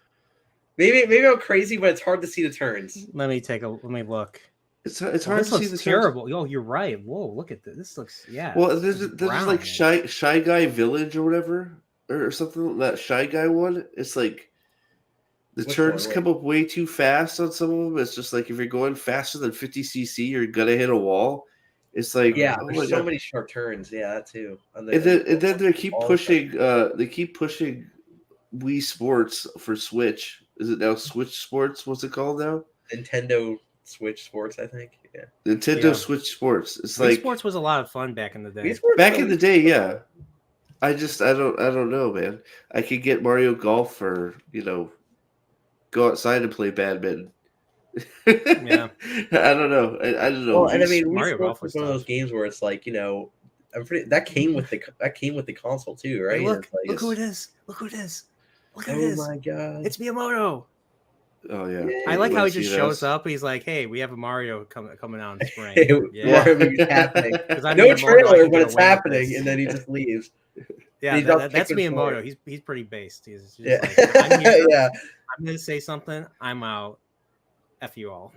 maybe I'm crazy, but it's hard to see the turns. Let me look. It's Oh, hard this to see looks the turns. terrible. Oh, you're right. Whoa, look at this. This looks Well, there's this is like brown. Shy Guy Village or whatever, or something. That Shy Guy one. It's like the Which turns one? come up way too fast on some of them. It's just like if you're going faster than 50cc, you're gonna hit a wall. It's like Yeah, oh my there's so God. many sharp turns. Yeah, that too. And then they keep all- pushing. They keep pushing Wii Sports for Switch. Is it now Switch Sports? What's it called now? Nintendo Switch Sports, I think. Yeah. Nintendo Yeah. Switch Sports. It's Wii like Sports was a lot of fun back in the day. Wii Sports back really- in the day, yeah. I don't know, man. I could get Mario Golf or go outside and play badminton. Yeah. I don't know. I don't know. Well, and I mean, Wii Mario Sports Golf was was one of tough. those games where it's like that came with the console too, right? Hey, look, It's like, look who it is. Look who it is. Look at Oh this. my god! It's Miyamoto. Oh yeah. I like how he Let's just see shows those. up. He's like, "Hey, we have a Mario coming out in spring." Mario movie's happening. Because I'm No Miyamoto, I trailer, can but get it's away with happening, this. and then he just leaves. Yeah, He's not that's Pikmin Miyamoto. 4. He's pretty based. He's just Yeah, like, if I'm here, yeah. I'm gonna say something. I'm out. F you all.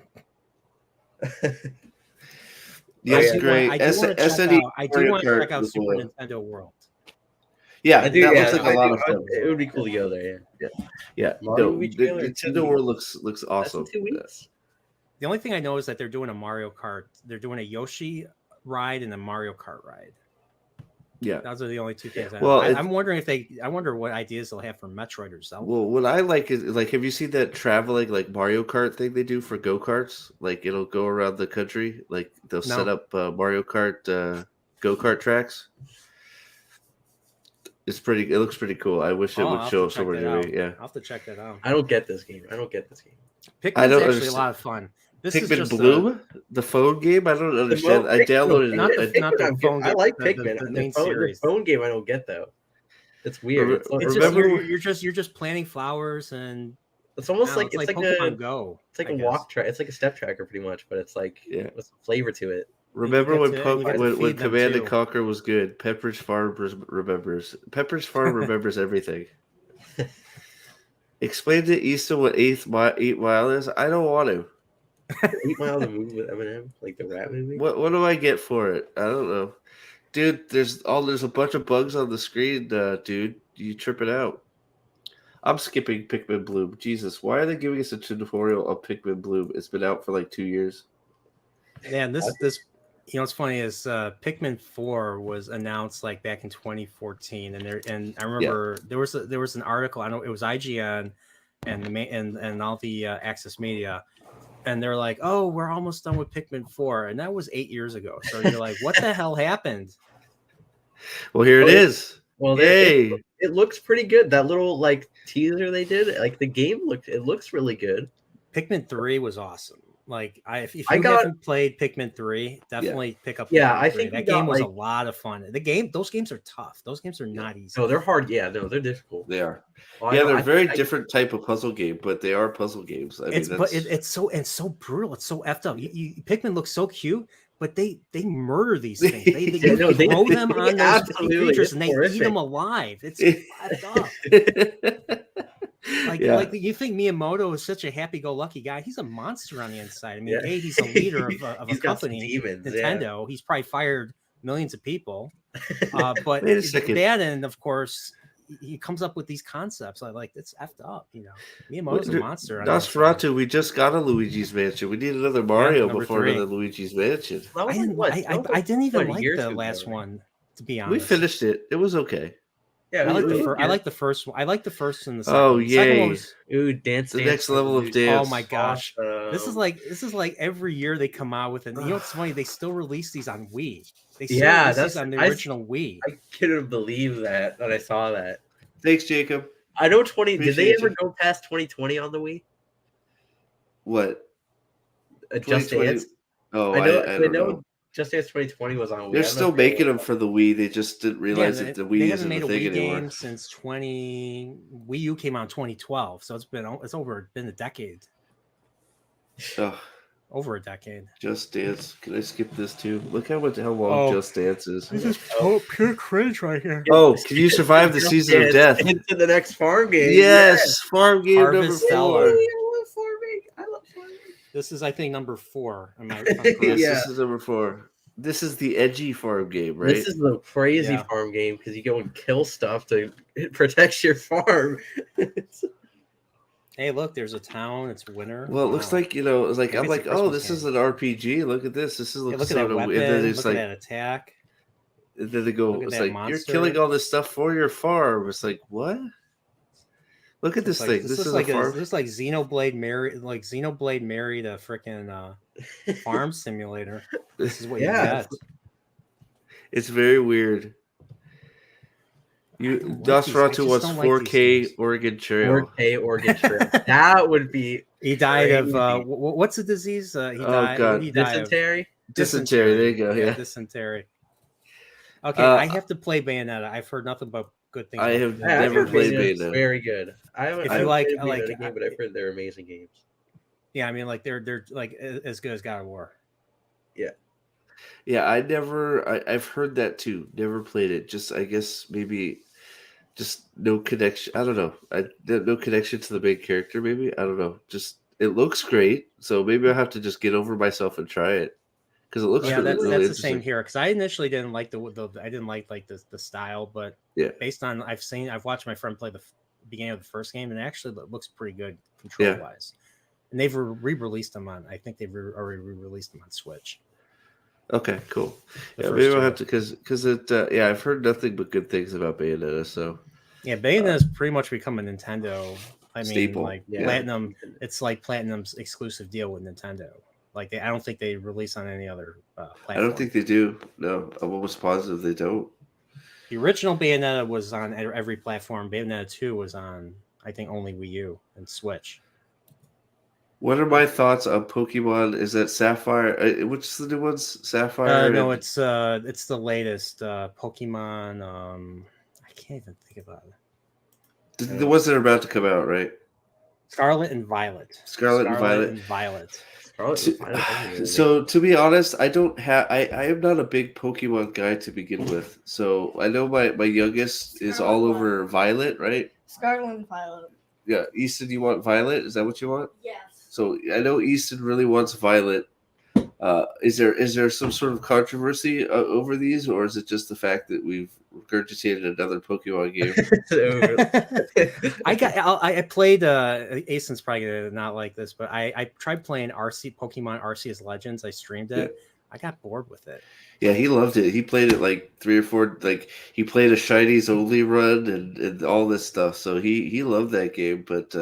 Yeah, I it's do great. want to check SNES out. I do Mario want to Kart check out was Super cool. Nintendo World. Yeah, I do. that Yeah, looks like a lot of fun. It would be cool to go there. Yeah. Yeah, Mario no, movie trailer in 2 Nintendo World weeks. looks That's awesome. in 2 weeks. The only thing I know is that they're doing a Mario Kart. They're doing a Yoshi ride and a Mario Kart ride. Yeah. Those are the only two things. Well, I'm wondering I wonder what ideas they'll have for Metroid or Zelda. Well, what I like is like, have you seen that traveling like Mario Kart thing they do for go karts? Like it'll go around the country. Like they'll set up Mario Kart go kart tracks. It's pretty. It looks pretty cool. I wish it would show up somewhere near me. Yeah, I'll have to check that out. I don't get this game. Pikmin's I don't actually understand. a lot of fun. This Pikmin is just Bloom, the phone game. I don't understand. I downloaded not it. the phone I game, like the Pikmin. main The series. phone game I don't get though. It's weird. It's just you're just planting flowers and it's almost like it's like Pokemon Go. It's like a walk track. It's like a step tracker pretty much, but it's like with some flavor to it. Remember when when Command and too. Conquer was good? Pepperidge Farm remembers. Pepperidge Farm remembers everything. Explain to Easton what 8 Mile is. I don't want to. 8 Mile, the movie with Eminem, like the rap movie. What do I get for it? I don't know, dude. There's a bunch of bugs on the screen, dude. You tripping out? I'm skipping Pikmin Bloom. Jesus, why are they giving us a tutorial on Pikmin Bloom? It's been out for like 2 years. Yeah, and this you know what's funny is Pikmin 4 was announced like back in 2014, and I remember there was an article. I know it was IGN and all the Access Media, and they're like, "Oh, we're almost done with Pikmin 4," and that was 8 years ago. So you're like, "What the hell happened?" Well, here it is. Well, yay! It looks pretty good. That little like teaser they did, like the game looks really good. Pikmin 3 was awesome. Like if you haven't played Pikmin 3, definitely pick up. I 3. think that game was a lot of fun. Those games are tough. Those games are not easy. No, they're hard. Yeah, no, they're difficult. They are. Well, they're very different type of puzzle game, but they are puzzle games. It's so brutal. It's so effed up. Pikmin looks so cute, but they murder these things. They throw them on those creatures and they eat them alive. It's effed up. Like you think Miyamoto is such a happy-go-lucky guy? He's a monster on the inside. I mean, he's a leader of a company, demons, Nintendo. Yeah. He's probably fired millions of people. But Wait a second. that end, of course, he comes up with these concepts. Like it's effed up, you know. Miyamoto's a monster. Nosferatu, we just got a Luigi's Mansion. We need another Mario before 3. another Luigi's Mansion. I didn't even like the last one, to be honest. We finished it. It was okay. Yeah, I like the first one. I like the first and the second. Oh, the second one was, dance! The next level of dance. Oh my gosh, this is like every year they come out with it. You know what's funny? They still release these on Wii. They still release these on the original Wii. I couldn't believe that I saw that. Thanks, Jacob. I know 20. Did they ever go past 2020 on the Wii? What? Just Dance. Oh, I don't know. Just Dance 2020 was on Wii. They're still making them for the Wii. They just didn't realize that the Wii isn't a thing anymore. Game since Wii U came out in 2012, so it's been a decade. Oh, over a decade. Just Dance. Can I skip this too? Look how long Just Dance is. This is pure cringe right here. Oh, can you survive the season of death? Into the next farm game. Yes, farm game Harvest number 4. I love farming. This is, I think, number 4. Yes, this is number 4. This is the edgy farm game, right? This is the crazy farm game because you go and kill stuff to protect your farm. Hey, look, there's a town. It's winter. Well, it looks like, it's like, I'm like, oh, this is an RPG. Look at this. This looks look at that weapon. And then it's look like, at that attack. And then they go, it's like, monster. You're killing all this stuff for your farm. It's like, what? Look at this thing. This is like a farm. This is like Xenoblade married a freaking farm simulator. This is what you get. It's very weird. Nosferatu wants 4K Oregon Trail. 4K Oregon Trail. That would be. He died of what's the disease? Dysentery. Dysentery. There you go. Yeah. Dysentery. Okay, I have to play Bayonetta. I've heard nothing but good things. I about have Bayonetta. I've never heard played Bayonetta's Bayonetta. very good. I haven't, If I you haven't like- played a like, Bayonetta game, but I've heard they're amazing games. Yeah, I mean, like they're like as good as God of War. Yeah, I've heard that too. Never played it. Just I guess maybe just no connection. I don't know. No connection to the main character. Maybe I don't know. Just it looks great, so maybe I'll have to just get over myself and try it because it looks Yeah, really, that's really the interesting. same here. Because I initially didn't like the I didn't like the style, but Yeah. based on I've watched my friend play the beginning of the first game, and it actually looks pretty good control wise. And they've re-released them on. I think they've already re-released them on Switch. Okay, cool. The Yeah, first maybe I'll two. have to because it. Yeah, I've heard nothing but good things about Bayonetta. So Yeah, Bayonetta's pretty much become a Nintendo. I mean, Staple. like Yeah. Platinum. It's like Platinum's exclusive deal with Nintendo. Like I don't think they release on any other platform. I don't think they do. No, I'm almost positive they don't. The original Bayonetta was on every platform. Bayonetta 2 was on, I think, only Wii U and Switch. What are my thoughts on Pokemon? Is that Sapphire? Which is the new ones? Sapphire? No, and- it's the latest Pokemon. I can't even think about it. the ones that are about to come out, right? Scarlet and Violet. Scarlet and Violet. And Violet. So to be honest, I don't have. I am not a big Pokemon guy to begin with. So I know my youngest is all over Violet, right? Scarlet and Violet. Yeah, Easton, you want Violet? Is that what you want? Yes. So I know Easton really wants Violet. Is there some sort of controversy over these, or is it just the fact that we've regurgitated another Pokemon game? I played. Ason's probably gonna not like this, but I tried playing Pokemon Arceus Legends. I streamed it. Yeah. I got bored with it. Yeah, he loved it. He played it like 3 or 4. Like he played a Shinies only run and all this stuff. So he loved that game. But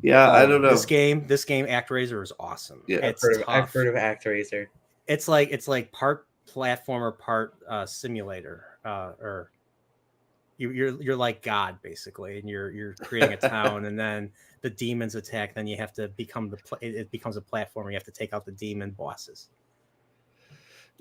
yeah, I don't know. This game, ActRaiser, is awesome. Yeah, It's I've heard tough. of ActRaiser. It's like part platformer, part simulator, or you're like God basically, and you're creating a town, and then the demons attack. Then you have to become it becomes a platformer. You have to take out the demon bosses.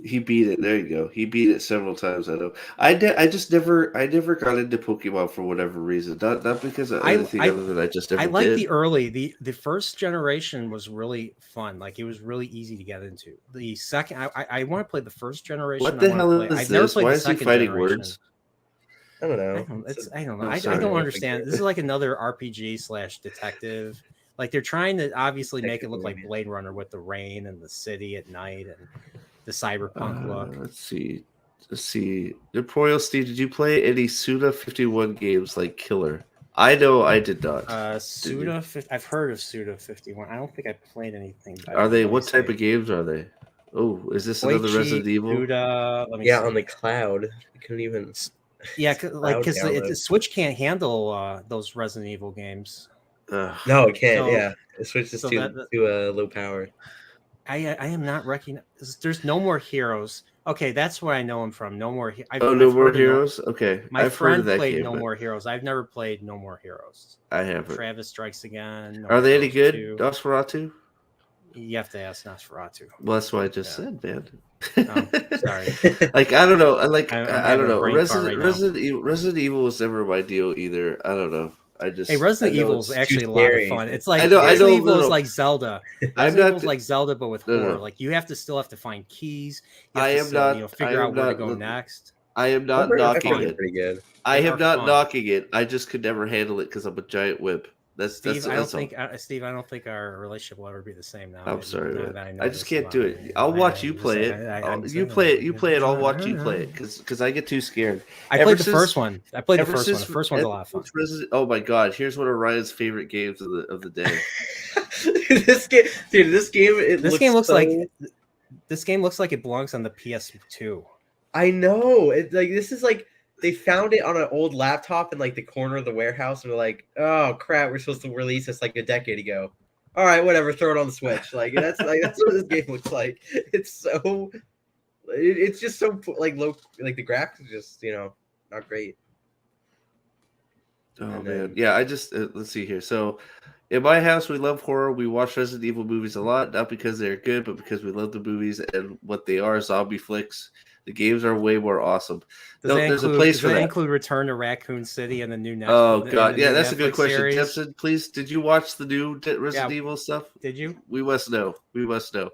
He beat it. There you go. He beat it several times. I know. I never got into Pokemon for whatever reason. Not because of anything other than I just never I like did. the early the first generation was really fun. Like it was really easy to get into. The second, I want to play the first generation. What the hell is I've never this? played Why the is he second fighting generation. words? I don't know. I don't know. I'm I sorry. don't understand. This is like another RPG / detective. Like they're trying to obviously make it look like Blade Runner with the rain and the city at night and the cyberpunk look. Let's see. Nerdporeal Steve, did you play any Suda 51 games like Killer? I know I did not. Suda, I've heard of Suda 51. I don't think I played anything. Are they? What type of games are they? Oh, is this another Resident Evil? Suda, let me Yeah, see. on the cloud. You couldn't even. Yeah, because download. the Switch can't handle those Resident Evil games. No, it can't. So- yeah, it switches so to low power. I am not recognizing. There's No More Heroes. Okay, that's where I know him from. No More. No More Heroes. Okay, My I've heard friend of that played game. No but More Heroes. I've never played No More Heroes. I haven't. Travis Strikes Again. No Are More they any Heroes good? 2. Nosferatu? You have to ask Nosferatu. Well, that's what I just Yeah. said, man. Sorry. Like I don't know. I I'm I don't having a know. brain fart right now. Resident Evil was never my deal either. I don't know. Hey, Resident I know Evil is it's actually a too lot of scary. fun. It's like I know- Resident Evil no, is no. like Zelda. I'm Resident not Evil is like Zelda, but with No, no. horror. Like you still have to find keys. You I have am to not- I figure am out where to not go look- next. I am not I've knocking heard it's it. pretty good. I They am are not fun. knocking it. I just could never handle it because I'm a giant whip. Steve, I that's don't all. think Steve, I don't think our relationship will ever be the same now. I'm sorry, now man. that know I just this can't about do you. it. I'll watch you just- play it. I'm You saying- play it. You play it. I'll watch you play it because I get too scared. I Ever played the since- first one. I played the ever first one. The since- first one's a ever lot of fun. since oh my god! Here's one of Ryan's favorite games of the day. this game, dude. This game. This game looks like it belongs on the PS2. I know. It like this is like they found it on an old laptop in like the corner of the warehouse, and they're like, "Oh crap, we're supposed to release this like a decade ago." All right, whatever. Throw it on the Switch. That's what this game looks like. It's so. It's just so like low. Like the graphics are just not great. Oh And man, then- yeah. I just let's see here. So, in my house, we love horror. We watch Resident Evil movies a lot, not because they're good, but because we love the movies and what they are, zombie flicks. The games are way more awesome. Does that There's a include place does for that that. include Return to Raccoon City and the new Oh and God, the yeah, new that's a good Netflix question. series? Jepson, please, did you watch the new Resident Yeah. Evil stuff? Did you? We must know. We must know.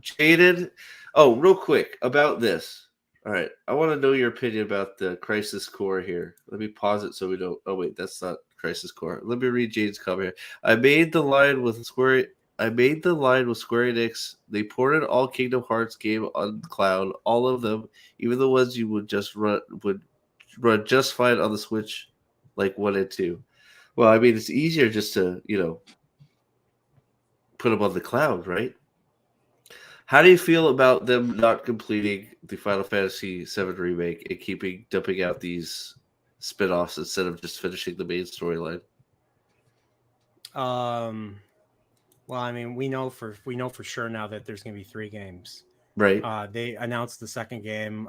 Jaded. Oh, real quick about this. All right, I want to know your opinion about the Crisis Core here. Let me pause it so we don't. Oh wait, that's not Crisis Core. Let me read Jade's comment here. I made the line with Square Enix. They ported all Kingdom Hearts game on cloud, all of them, even the ones you would run just fine on the Switch, like 1 and 2. Well, I mean, it's easier just to put them on the cloud, right? How do you feel about them not completing the Final Fantasy VII remake and dumping out these spin-offs instead of just finishing the main storyline? Well, I mean, we know for sure now that there's going to be 3 games. Right. They announced the second game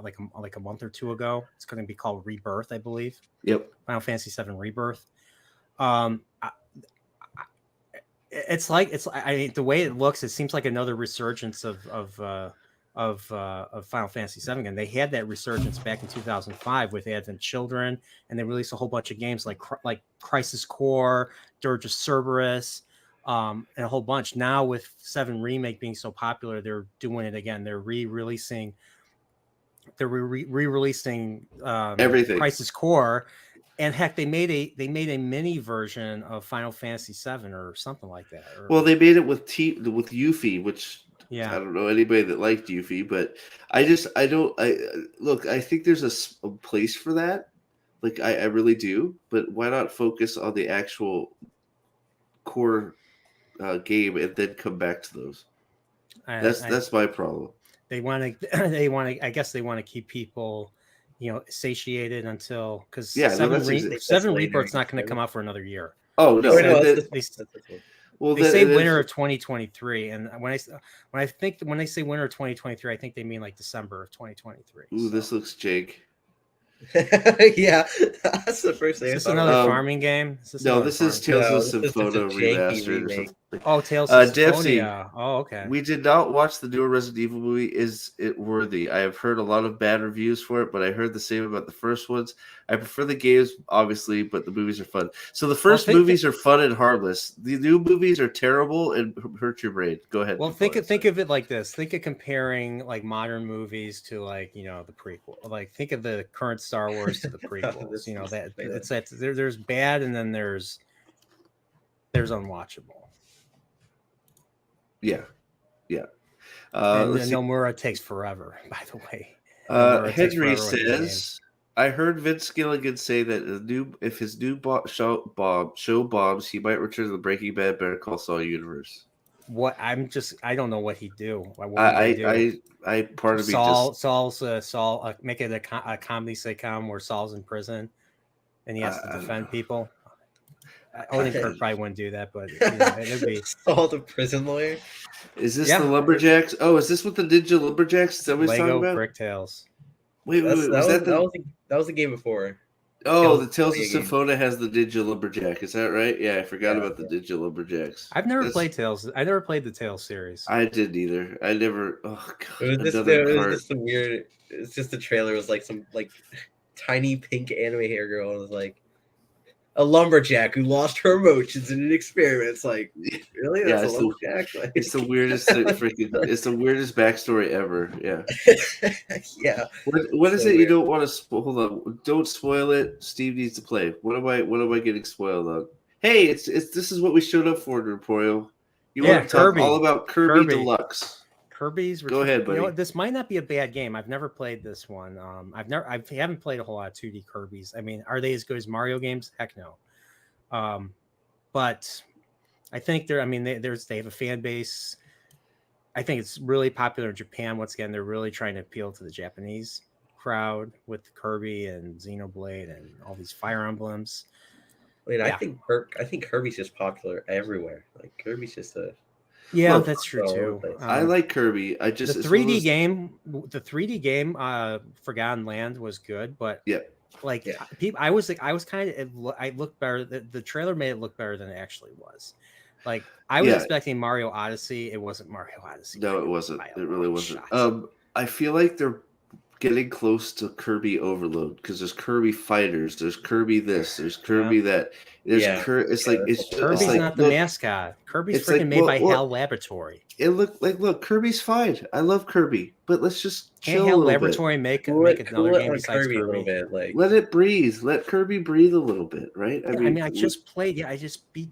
like a month or two ago. It's going to be called Rebirth, I believe. Yep. Final Fantasy VII Rebirth. It's I mean, the way it looks, it seems like another resurgence of Final Fantasy VII again. They had that resurgence back in 2005 with Advent Children, and they released a whole bunch of games like Crisis Core, Dirge of Cerberus, and a whole bunch. Now with 7 Remake being so popular, they're doing it again. They're re-releasing Everything. Crisis Core. And heck, they made a mini version of Final Fantasy VII or something like that. Well, they made it with Yuffie, which I don't know anybody that liked Yuffie, but I think there's a place for that. Like I really do, but why not focus on the actual core game and then come back to those? That's my problem. They want to. I guess they want to keep people, satiated until because 7 Rebirth's not going to come out for another year. Oh no! They say winter of 2023, and when I say winter of 2023, I think they mean like December of 2023. Ooh, this looks jank. Yeah, that's the first thing. Is this another farming game? This is Tales of Symphonia remastered or something. Oh, Tales of Symphonia. Dempsey, oh, okay. We did not watch the newer Resident Evil movie. Is it worthy? I have heard a lot of bad reviews for it, but I heard the same about the first ones. I prefer the games, obviously, but the movies are fun. So the first movies are fun and harmless. The new movies are terrible and hurt your brain. Go ahead. Well, think of it like this. Think of comparing like modern movies to the prequel. Like think of the current Star Wars to the prequels. There's bad and then there's unwatchable. Yeah. And Nomura takes forever, by the way. Henry says, I heard Vince Gilligan say that if his new show bombs, he might return to the Breaking Bad Better Call Saul universe. What I don't know what he'd do. Part of me Saul make it a comedy sitcom where Saul's in prison and he has to defend people. Odenkirk probably wouldn't do that, but it'd be Saul the prison lawyer. Is this the Lumberjacks? Oh, is this what the Ninja Lumberjacks? Is that what he's talking about? Brick Tales. Wait, that was the game before. Oh, the Tales of Symphonia has the Ninja Lumberjack. Is that right? Yeah, I forgot about the Ninja Lumberjacks. I've never played Tales. I never played the Tales series. I didn't either. I never. Oh god. It was just some weird. It's just the trailer was like some tiny pink anime hair girl and was like a lumberjack who lost her emotions in an experiment. It's like, really? That's a lumberjack? It's the weirdest it's the weirdest backstory ever. Yeah. Yeah. What is it weird. You don't want to hold on? Don't spoil it. Steve needs to play. What am I getting spoiled on? Hey, it's this is what we showed up for, Nerdporeal. You want to talk all about Kirby Deluxe. Kirby's. Go ahead, buddy. This might not be a bad game. I've never played this one. I haven't played a whole lot of 2D Kirby's. I mean, are they as good as Mario games? Heck no. But I think they have a fan base. I think it's really popular in Japan. Once again, they're really trying to appeal to the Japanese crowd with Kirby and Xenoblade and all these Fire Emblems. I think Kirby's just popular everywhere. Like Kirby's just a that's true too. I like Kirby. The 3D game, Forgotten Land was good, but people, I was kind of, I looked better. The trailer made it look better than it actually was. Like I was expecting Mario Odyssey. It wasn't Mario Odyssey. No, it wasn't. It really wasn't. I feel like they're getting close to Kirby overload because there's Kirby fighters, there's Kirby this, there's Kirby that. There's Yeah. It's like that's it's a just, it's Kirby's lot. like not the look, mascot. Kirby's it's freaking like made by well, HAL Laboratory. it look Kirby's fine. I love Kirby, but let's just Can't chill a HAL little bit. Laboratory make Cool another it game on besides Kirby a little Kirby? bit. Like, Let it breathe. Let Kirby breathe a little bit, right? I mean, I just played. Yeah, I just played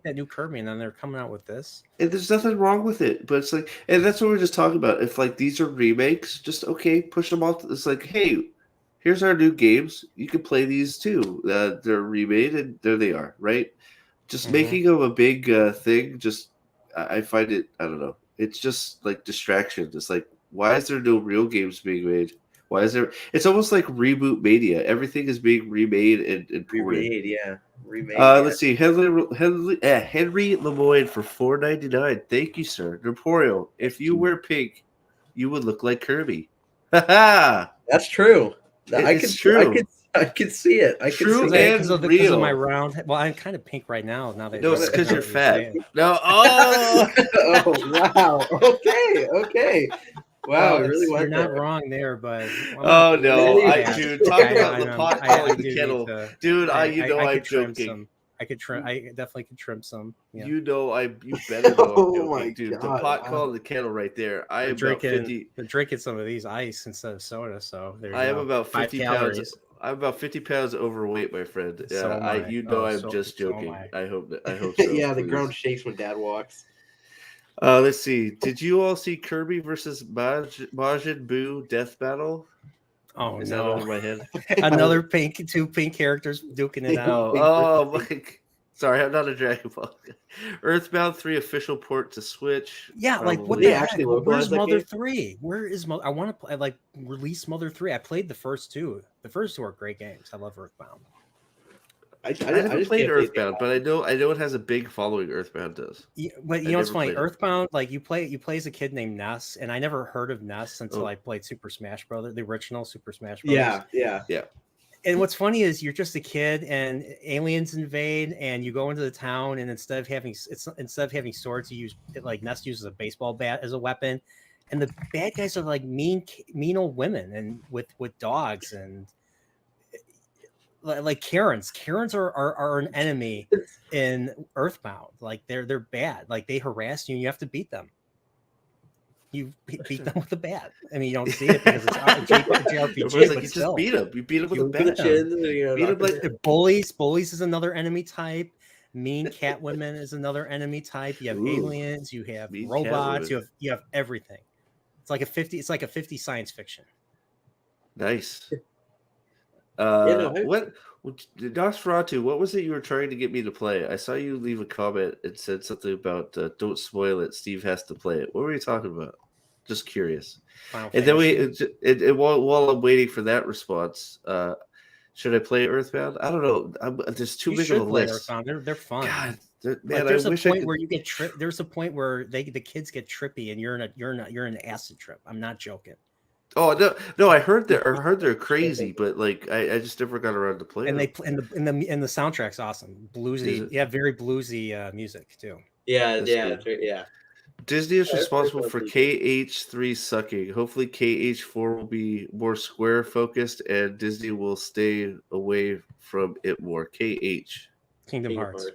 that new Kirby, and then they're coming out with this. And there's nothing wrong with it, but it's like, and that's what we're just talking about. If like these are remakes, just okay, push them off. It's like, hey, here's our new games. You can play these too. They're remade, and there they are, right? Just making them a big thing. Just I find it. I don't know. It's just like distraction. It's like, why is there no real games being made? Why is there? It's almost like reboot mania. Everything is being remade and ported. remade, yeah. Remade. Let's see. Henry Lemoyne for $4.99. Thank you, sir. Nerdporeal, if you wear pink, you would look like Kirby. Ha That's true. It's true. I could see it. I could True see it. and Because of my real. round. Well, I'm kind of pink right now. Now that No, it's because you're you say fat. it. No. Oh. Oh wow. Okay. Wow, Well, it really you're went not there. wrong there, but Oh no, Really? dude, talk about the pot I calling the do need kettle, to- dude. I I'm could trim joking. some. I could trim. I definitely could trim some. Yeah. You better know I'm Oh joking, my dude. The God, pot wow. calling the kettle right there. I am They're about 50. drinking some of these ice instead of soda. So there you I am go. about 5 50 pounds. calories. I'm about 50 pounds overweight, my friend. So am I. I'm just so am joking. I. I hope so. Yeah, the please. ground shakes when Dad walks. Let's see. Did you all see Kirby versus Majin Buu Death Battle? Oh Is that over no! my head? Another two pink characters duking it out. Oh, sorry, I'm not a Dragon Ball guy. Earthbound 3 official port to Switch. Yeah, like what Probably. the They heck? actually Where's localized that Mother game? 3? Where is Mother? I want to play like release Mother 3. I played the first two. The first two are great games. I love Earthbound. I never just played can't believe Earthbound, but I know it has a big following. Earthbound does. Yeah, but I you know what's never funny? played it. Earthbound, like you play as a kid named Ness, and I never heard of Ness until Oh. I played Super Smash Brothers, the original Super Smash Brothers. Yeah. And what's funny is you're just a kid, and aliens invade, and you go into the town, and instead of having swords, you use like Ness uses a baseball bat as a weapon, and the bad guys are like mean old women and with dogs and like Karens. Karens are an enemy in Earthbound. Like they're bad. Like they harass you, and you have to beat them. You beat them with a bat. I mean, you don't see it because it's JRPG. Everyone's like, but you just still. beat him. You beat him with a You bat. beat him like- Bullies is another enemy type. Mean cat women is another enemy type. You have Ooh. aliens. You have Mean robots. Catwoman. You have everything. It's like a 50 science fiction. Nice. no, What Nosferatu? What was it you were trying to get me to play? I saw you leave a comment and said something about "Don't spoil it." Steve has to play it. What were you talking about? Just curious. Final And then Fantasy. while I'm waiting for that response, should I play Earthbound? I don't know. There's too You big should of a play list. Earthbound. They're fun. God, Like, man, there's I a wish I point could. where you get there's a point where the kids get trippy and you're in an acid trip. I'm not joking. Oh no! I heard they're crazy, but like I just never got around to playing. And them. the soundtrack's awesome. Is Bluesy, it? yeah, very bluesy music too. Yeah. That's Disney is Yeah, responsible for Earthbound KH3 sucking. Hopefully, KH4 will be more square focused, and Disney will stay away from it more. KH. Kingdom Hearts.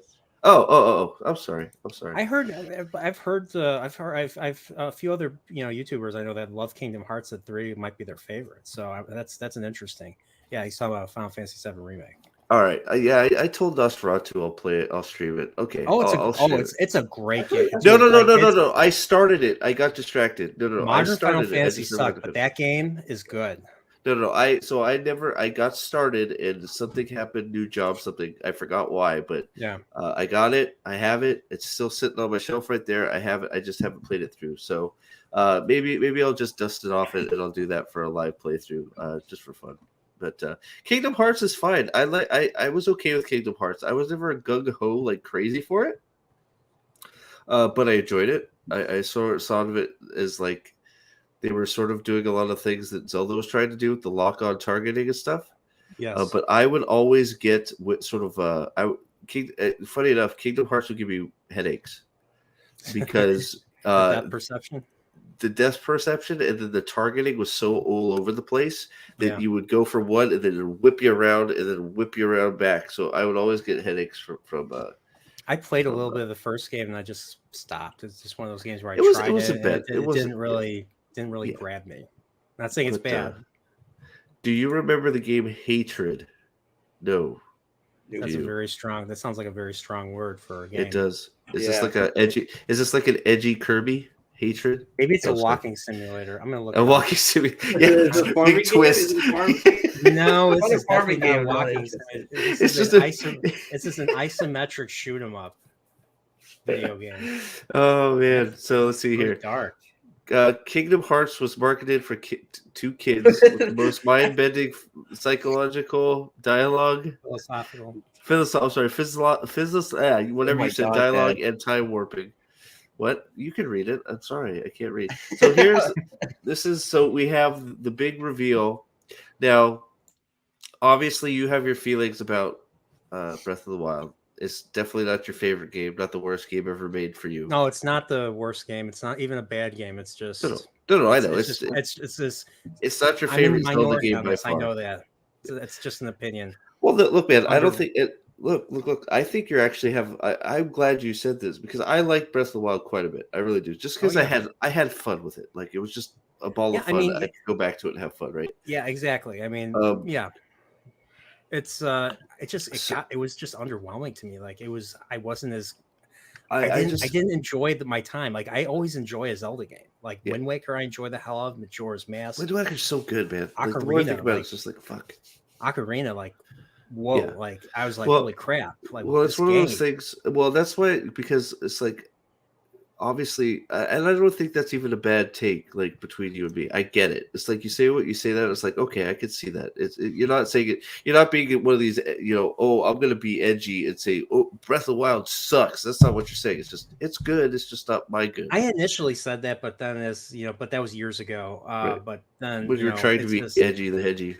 Oh! I'm sorry. I've heard a few other YouTubers I know that love Kingdom Hearts that 3 might be their favorite. So that's an interesting. Yeah, he's talking about Final Fantasy 7 remake. All right. I told Nosferatu I'll play it. I'll stream it. Okay. It's a great game. No. I started it. I got distracted. No. Modern Final I Fantasy just never got sucked, to but finish. that game is good. No. I got started and something happened, new job, something. I forgot why, but Yeah. I got it. I have it. It's still sitting on my shelf right there. I have it. I just haven't played it through. So maybe I'll just dust it off and I'll do that for a live playthrough, just for fun. But Kingdom Hearts is fine. I was okay with Kingdom Hearts. I was never a gung ho like crazy for it, but I enjoyed it. I saw of it as like they were sort of doing a lot of things that Zelda was trying to do with the lock-on targeting and stuff. Yes. But I would always get what sort of funny enough, Kingdom Hearts would give me headaches because that perception. the depth perception and then the targeting was so all over the place that you would go for one and then it would whip you around and then whip you around back. So I would always get headaches from I played a little bit of the first game and I just stopped. It's just one of those games where I it tried wasn't it bad. and it didn't really grab me. I'm not saying it's bad. Do you remember the game Hatred? No. That's a very strong. That sounds like a very strong word for a game. It does. Is this like a edgy? Is this like an edgy Kirby? Hatred? Maybe it's a walking simulator. I'm gonna look. A walking simulator. Yeah, big twist. No, it's a farming game. Walking. It's just an isometric shoot 'em up video game. Oh man! So let's see here. Dark. Kingdom Hearts was marketed for two kids with the most mind-bending psychological dialogue. Whatever you said, dialogue and time warping. What? You can read it. I'm sorry, I can't read. So so we have the big reveal. Now, obviously, you have your feelings about Breath of the Wild. It's definitely not your favorite game, not the worst game ever made for you. No, it's not the worst game. It's not even a bad game. It's just no. I know it's not your favorite Zelda game by far. I know that. It's just an opinion. Well, look, man. I don't think it. Look. I think you actually have. I'm glad you said this because I like Breath of the Wild quite a bit. I really do. Just because I had fun with it. Like it was just a ball of fun. I could go back to it and have fun, right? Yeah, exactly. I mean, It's it was just underwhelming to me. Like I wasn't as I didn't enjoy my time. Like I always enjoy a Zelda game. Like Wind Waker, I enjoy the hell out of Majora's Mask. Wind Waker's so good, man. Ocarina, it's just like fuck. Ocarina, like whoa, like I was like, holy crap! Like, it's one of those things. Well, that's why because it's like obviously, and I don't think that's even a bad take. Like between you and me, I get it. It's like you say what you say that it's like okay, I could see that. You're not saying it. You're not being one of these. Oh, I'm gonna be edgy and say, oh, Breath of the Wild sucks. That's not what you're saying. It's just it's good. It's just not my good. I initially said that, but then but that was years ago. Right. But then when you're trying to be edgy, the hedgy.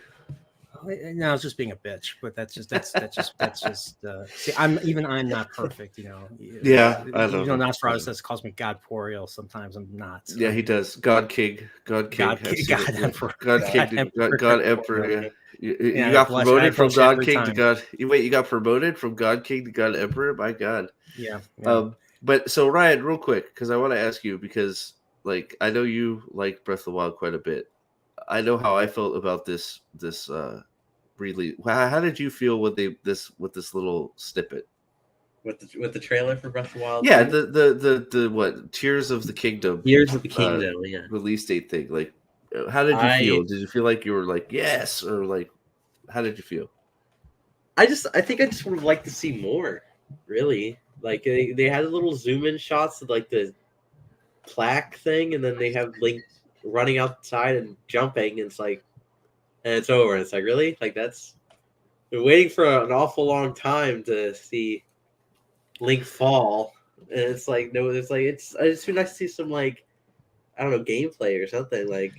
No, I was just being a bitch, but that's just see, I'm not perfect, Yeah, I know. Nosferatu says calls me Godporeal. Sometimes I'm not. Yeah, he does. God King. God Emperor. God King. God Emperor. Yeah. You got promoted from God King to God. Wait, you got promoted from God King to God Emperor? My God. Yeah. But so Ryan, real quick, because I want to ask you because like I know you like Breath of the Wild quite a bit. I know how I felt about this release. How did you feel with this little snippet? With the trailer for Breath of the Wild? Yeah, the what Tears of the Kingdom. Tears of the Kingdom, release date thing. Like, how did you feel? Did you feel like you were like yes, or like how did you feel? I think I just would have liked to see more. Really, like they had little zoom in shots of like the plaque thing, and then they have Link running outside and jumping, and it's like, and it's over. And it's like, really? Like that's been waiting for an awful long time to see Link fall, and it's like no, it's like it's be nice to see some like I don't know gameplay or something like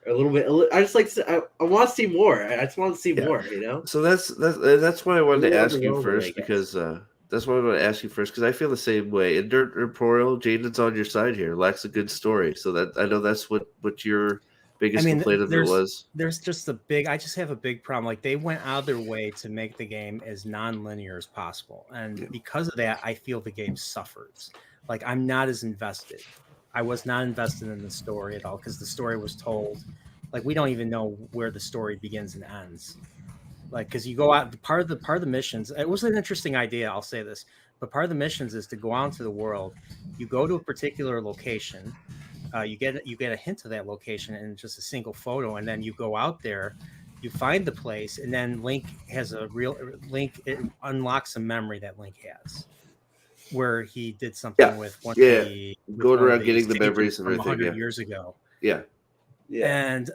a little bit. I just like I want to see more. I just want to see more. So that's why I wanted to ask you first because. That's what I'm going to ask you first because I feel the same way. In Nerdporeal, Jaden's on your side here. Lacks a good story, so that I know that's what your biggest complaint of it was. There's just I just have a big problem. Like they went out of their way to make the game as non-linear as possible, and because of that, I feel the game suffers. Like I'm not as invested. I was not invested in the story at all because the story was told. Like we don't even know where the story begins and ends. Like, because you go out, part of the missions, it was an interesting idea, I'll say this, but part of the missions is to go out into the world. You go to a particular location, you get a hint of that location in just a single photo, and then you go out there, you find the place, and then Link it unlocks a memory that Link has, where he did something with one. Going around getting the memories of everything 100 years ago. Yeah, and.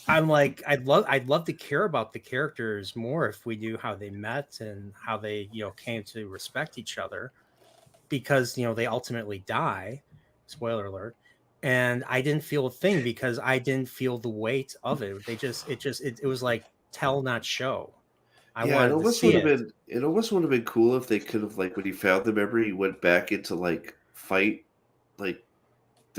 I'm like, I'd love to care about the characters more if we knew how they met and how they, came to respect each other, because they ultimately die. Spoiler alert. And I didn't feel a thing because I didn't feel the weight of it. It was like tell not show. It almost would have been cool if they could have like when he found the memory, he went back into like fight like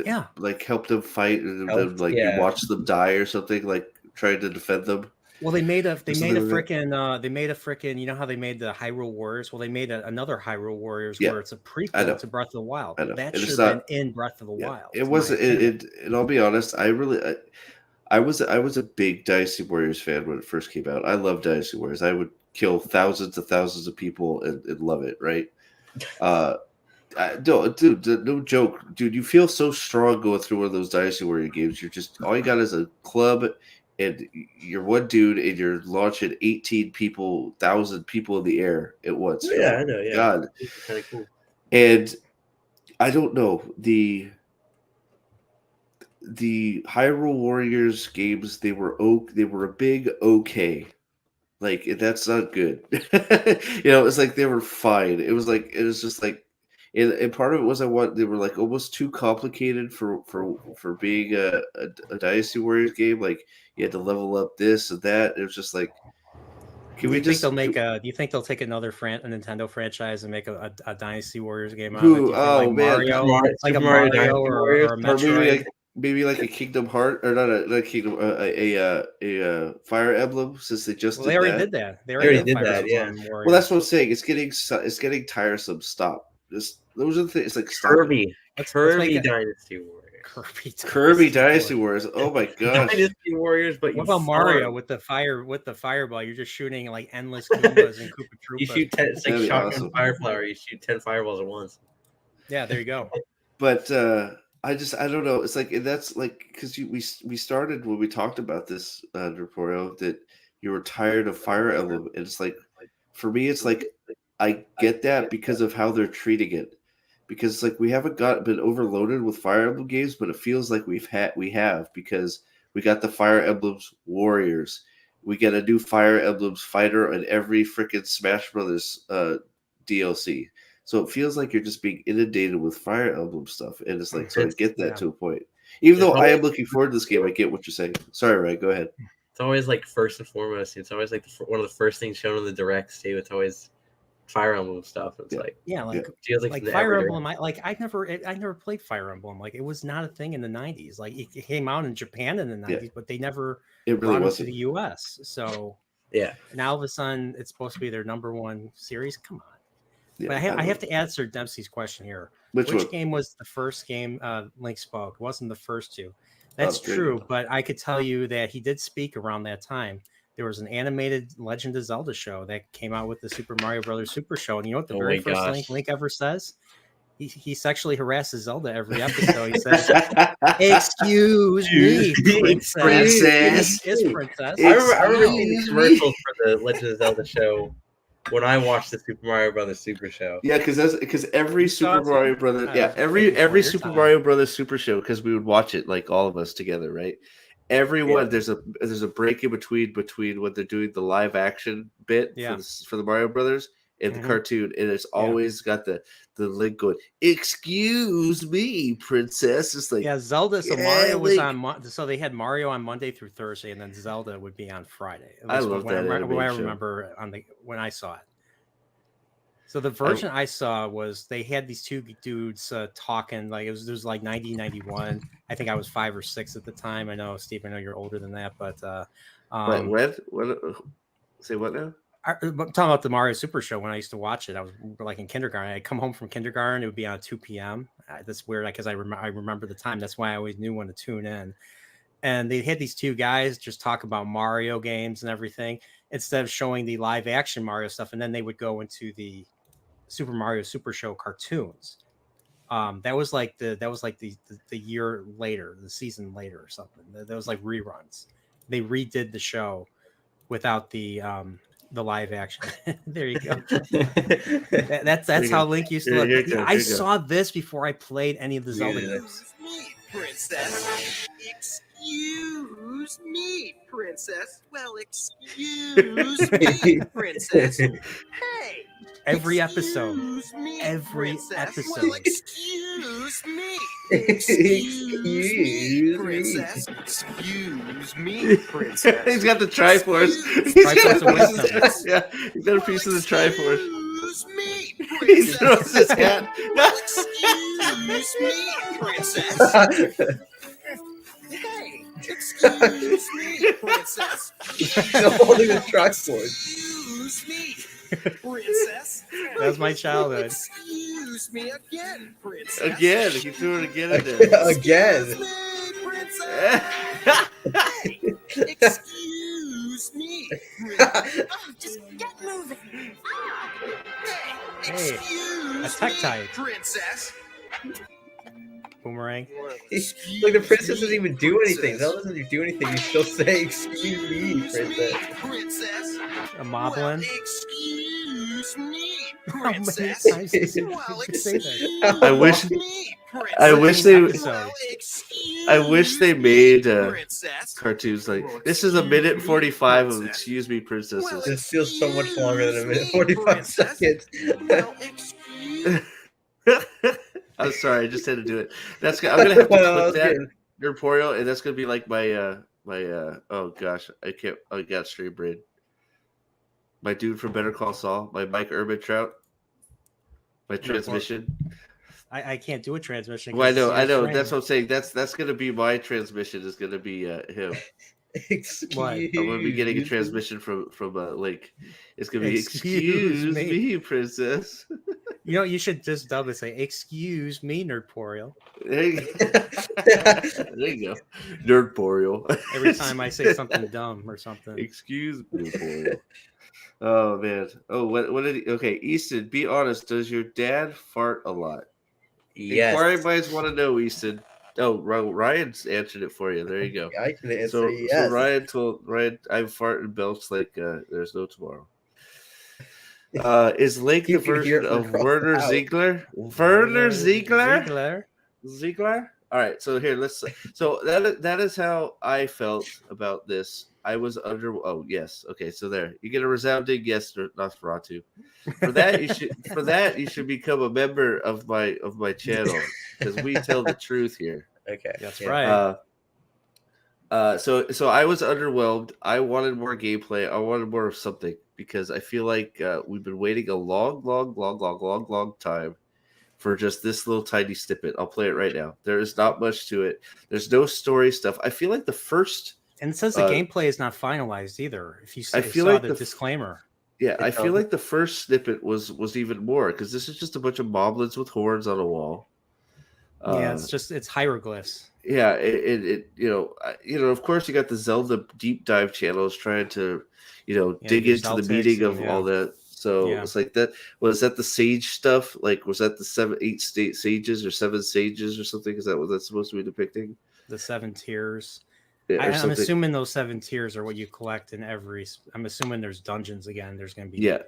Yeah. like help them fight, and then Helped, like yeah. you watch them die or something, like trying to defend them. Well, they made a something like that. frickin' you know how they made the Hyrule Warriors? Well, they made another Hyrule Warriors Yeah, where it's a I know. prequel to Breath of the Wild. I know. That And should it's have been not. in Breath of the Yeah, Wild. it in my wasn't. opinion. And I'll be honest, I was a big Dynasty Warriors fan when it first came out. I love Dynasty Warriors. I would kill thousands of people and love it. Right. No, dude, no joke, dude. You feel so strong going through one of those Dynasty Warrior games. You're just all you got is a club, and you're one dude, and you're launching 1,000 people in the air at once. You're Yeah, like, I know. Yeah, God, it's kind of cool. and I don't know the Hyrule Warriors games. They were a big okay. Like that's not good. It's like they were fine. It was just like, and part of it was they were like almost too complicated for being a Dynasty Warriors game. Like you had to level up this and that. It was just like, Do you think they'll take another a Nintendo franchise and make a Dynasty Warriors game out of it? Do you think Oh man, like a Mario or a Metroid? Maybe like a Kingdom Heart, or not a Kingdom, a Fire Emblem, since they just Well, they already did that. They already did did Fire that, yeah. Emblem Warriors. Well, that's what I'm saying. It's getting tiresome. Stop. Those are the things. Like stop. Kirby make Dynasty Warriors. Kirby Dynasty Warriors. Oh my gosh. Dynasty Warriors, but what about Mario with the fireball? You're just shooting like endless Goombas and Koopa Troopas. You shoot 10. It's like That'd be shotgun awesome. fire flower. You shoot 10 fireballs at once. Yeah, there you go. But I don't know. It's like, and that's like, because we started when we talked about this, Nerdporeal, that you were tired of Fire Emblem, and it's like, for me, it's like I get that because of how they're treating it, because it's like we haven't been overloaded with Fire Emblem games, but it feels like we have, because we got the Fire Emblems Warriors, we get a new Fire Emblems fighter in every freaking Smash Brothers DLC. So it feels like you're just being inundated with Fire Emblem stuff, and it's like, so I get that to a point. Even though I am looking forward to this game, I get what you're saying. Sorry, Ray, go ahead. It's always like first and foremost. It's always like one of the first things shown in the directs too. It's always Fire Emblem stuff. It's feels like Fire Emblem. I never played Fire Emblem. Like it was not a thing in the '90s. Like it came out in Japan in the '90s, but they never brought it to the US. So now all of a sudden it's supposed to be their number one series. Come on. Yeah, but I have to answer Dempsey's question here. Which game was the first game Link spoke? It wasn't the first two. That's true, but I could tell you that he did speak around that time. There was an animated Legend of Zelda show that came out with the Super Mario Brothers Super Show. And you know what the very first thing Link ever says? He sexually harasses Zelda every episode. He says, "Excuse me, princess." Princess. I remember seeing the commercials for the Legend of Zelda show when I watched the Super Mario Brothers Super Show. Yeah, because every Super Mario Brothers, every Super Mario Brothers Super Show, because we would watch it like all of us together, right? Everyone, there's a break in between when they're doing the live action bit for the Mario Brothers and the cartoon, and it's always got the Link going, "Excuse me, princess." It's like Zelda. So Mario was on. So they had Mario on Monday through Thursday, and then Zelda would be on Friday. I love that. I remember when I saw it. So the version I saw was they had these two dudes talking. Like it was like 1991. I think I was 5 or 6 at the time. I know, Steve. I know you're older than that, but what? Say what now? I'm talking about the Mario Super Show. When I used to watch it, I was like in kindergarten. I'd come home from kindergarten. It would be on 2 p.m. That's weird because I remember the time. That's why I always knew when to tune in. And they had these two guys just talk about Mario games and everything instead of showing the live action Mario stuff. And then they would go into the Super Mario Super Show cartoons. That was like the year later, the season later or something. That was like reruns. They redid the show without the live action. There you go. That's how Link used to look. I saw this before I played any of the Zelda games. Princess. Excuse me, princess. Well, excuse me, princess. Hey. Every episode. Well, excuse me. Excuse me, princess. Excuse me, princess. He's got the Triforce. Triforce of Wisdom. Yeah, he's got a piece of the Triforce. Excuse me, He throws his hat. Excuse me, princess. Hey, excuse me, princess. Holding the chalkboard. Excuse me, princess. That was my childhood. Excuse me again, princess. Again, he threw it again and then. Again. Excuse me, princess. Hey, excuse me, princess. Just get moving. Hey, Hey, excuse a tech me, type. princess. Boomerang. Like the princess doesn't even do anything. Zell doesn't do anything. You still say, "Excuse me, princess." Princess. A moblin. Well, excuse me, How many princess. times does it Well, say that? excuse I wish- me, princess. I wish they. Episode. Well, excuse I wish they me, made princess. cartoons like Well, this is a minute excuse me, 45 of princess. "Excuse Me, Princesses." Well, This feels so much longer than a minute Excuse me, 45 princess. seconds. Well, excuse I'm sorry, I just had to do it. That's I'm gonna have to Well, clip that okay. Nerdporeal, and that's gonna be like my oh gosh, I got stream brain. My dude from Better Call Saul, my Mike Trout, my transmission. I can't do a transmission. Well, I 'cause it's know, your That's frame. what I'm saying. That's gonna be my transmission. Is gonna be him. Excuse What? I'm gonna be getting a me. transmission from Link. It's gonna be Excuse excuse me." me, princess. You know, you should just dub it. Say, "Excuse me, Nerdporeal." There you go. There you go. Nerdporeal. Every time I say something dumb or something. Excuse me, Nerdporeal. Oh man. Oh, what did he? Okay, Easton. Be honest. Does your dad fart a lot? Yes. Inquiring minds want to know, Easton. Oh, Ryan's answered it for you. There you go. I can answer So yes. Ryan told Ryan, I fart and belch like there's no tomorrow. Is Link You the can hear version it from of across the Werner house. Ziegler? Werner Ziegler? Ziegler. Ziegler? All right, so here let's. So that is how I felt about this. I was under. Oh yes, okay. So there, you get a resounding yes, Nosferatu. For that you should become a member of my channel because we tell the truth here. Okay. That's yeah. right. So I was underwhelmed. I wanted more gameplay. I wanted more of something because I feel like we've been waiting a long time for just this little tiny snippet. I'll play it right now. There is not much to it. There's no story stuff. I feel like the first. And it says the gameplay is not finalized either. If you I saw feel like the the disclaimer. Yeah, I feel like the first snippet was even more because this is just a bunch of moblins with horns on a wall. Yeah, it's hieroglyphs. Yeah, it of course you got the Zelda deep dive channels trying to dig use into the Celtics meaning of and, all that. So Yeah. it's like that. Was that the sage stuff? Like, was that the 8 sages or 7 sages or something? Is that what that's supposed to be depicting? The 7 tiers. Yeah, or I'm something. assuming those 7 tiers are what you collect in every. I'm assuming there's dungeons again. There's going to be. Yeah,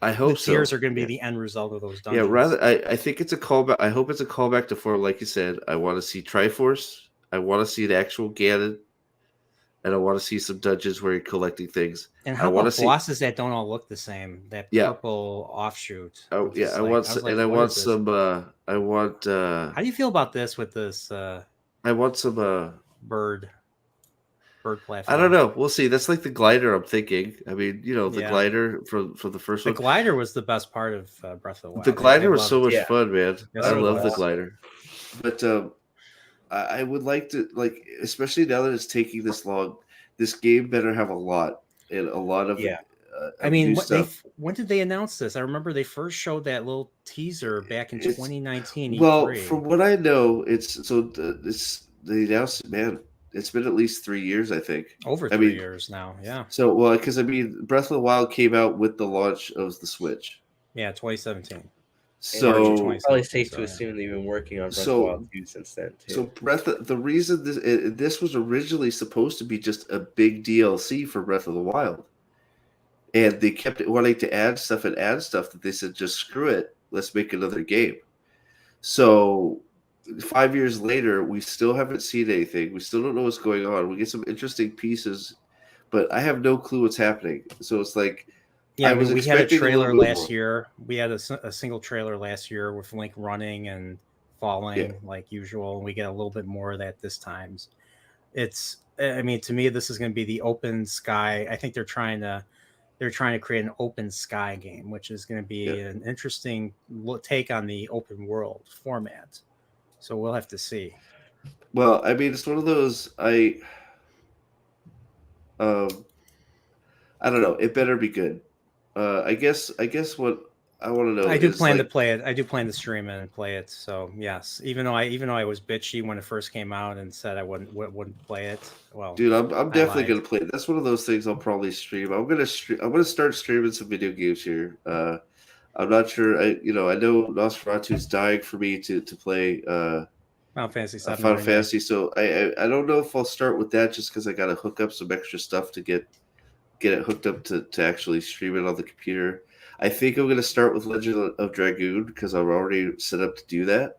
I The hope so. tiers are going to be Yeah. the end result of those Yeah, dungeons. I think it's a callback. I hope it's a callback to 4, like you said. I want to see Triforce. I want to see the actual Ganon. And I want to see some dungeons where you're collecting things. And I how wanna about see- bosses that don't all look the same? That Yeah. purple offshoot. Oh which yeah, is I like- want was some, like, and I what want is this? some. I want. How do you feel about this with this I want some. bird platform? I don't know. We'll see. That's like the glider. I'm thinking. I mean, the Yeah. glider from the first The one. glider was the best part of Breath of the Wild. The glider I was loved so it. much Yeah. fun, man. Yes, I it love the was. glider. But I would like to, especially now that it's taking this long, this game better have a lot and a lot of. Yeah. I mean, new what stuff. when did they announce this? I remember they first showed that little teaser back in It's- 2019. Well, E3. from what I know, they announced. Man, it's been at least 3 years, I think. Over I 3 mean- years now. Yeah, So, well, because Breath of the Wild came out with the launch of the Switch. 2017. So, 2017, Probably safe so, to yeah. assume they've been working on Breath of So- the Wild 2 since then too. so the reason this was originally supposed to be just a big DLC for Breath of the Wild, and they kept wanting to add stuff that they said just screw it, let's make another game. So 5 years later, we still haven't seen anything. We still don't know what's going on. We get some interesting pieces, but I have no clue what's happening. So it's like. Yeah, I was we had a expecting a little trailer bit last more. year. We had a single trailer last year with Link running and falling Yeah. like usual, and we get a little bit more of that this time. I mean, to me, this is going to be the open sky. I think they're trying to they're trying to create an open sky game, which is going to be an interesting take on the open world format. So we'll have to see. Well, I mean, it's one of those. I don't know. It better be good. I guess what I want to know I do is plan to like, play it. I do plan to stream it and play it. So yes, even though I was bitchy when it first came out and said I wouldn't play it. Well, dude, I'm I definitely lied. gonna play it. That's one of those things I'll probably stream. I'm gonna start streaming some video games here. I'm not sure. I know Nosferatu's dying for me to play Final Fantasy VII Final remake. Fantasy. So I don't know if I'll start with that just because I gotta hook up some extra stuff to get it hooked up to actually stream it on the computer. I think I'm gonna start with Legend of Dragoon because I'm already set up to do that.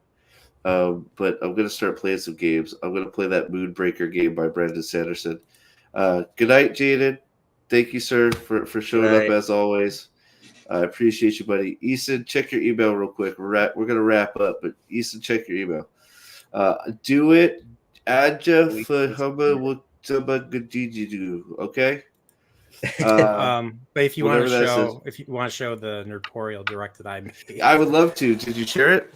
But I'm gonna start playing some games. I'm gonna play that Moonbreaker game by Brandon Sanderson. Good night, Jaden. Thank you, sir, for showing up as always. I appreciate you, buddy. Easton, check your email real quick. We're gonna wrap up, but Easton, check your email. Do it. Aja Fahama Wutabagadiju. Okay. But if you want whatever that says. to show the Nerdporeal Direct that I made, I would love to. Did you share it?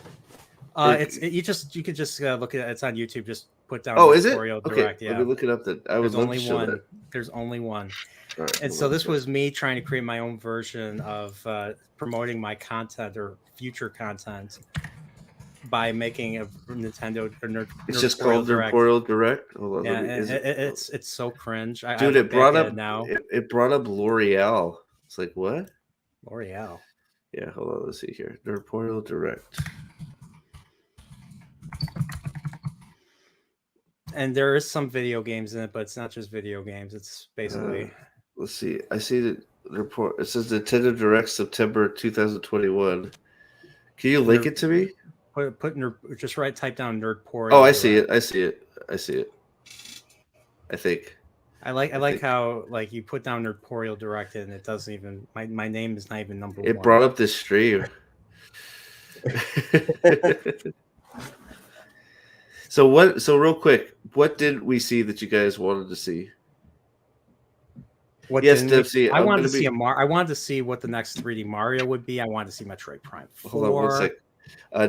You could just look at it. It's on YouTube. Just put down. Oh, is it? Nerdporeal Okay, Direct. Yeah. let me look it up then. I would There's love only to show one. that. There's only one. All right, And so this was me trying to create my own version of promoting my content or future content by making a Nintendo or It's just called Nerdporeal Direct. Hold on, Yeah, it's so cringe. Dude, I it brought up now. It brought up L'Oreal. It's like, what? L'Oreal. Yeah, hold on. Let's see here. Nerdporeal Direct. And there is some video games in it, but it's not just video games. It's basically. Let's see. I see the report. It says Nintendo Direct September 2021. Can you link it to me? Type down Nerdporeal. Oh, I see it. I see it. I see it. I think. I like how like you put down Nerdporeal Direct and it doesn't even my name is not even number one. It brought up this stream. So real quick, what did we see that you guys wanted to see? Yes, Dempsey. I wanted to see I wanted to see what the next 3D Mario would be. I wanted to see Metroid Prime 4. Hold on one sec.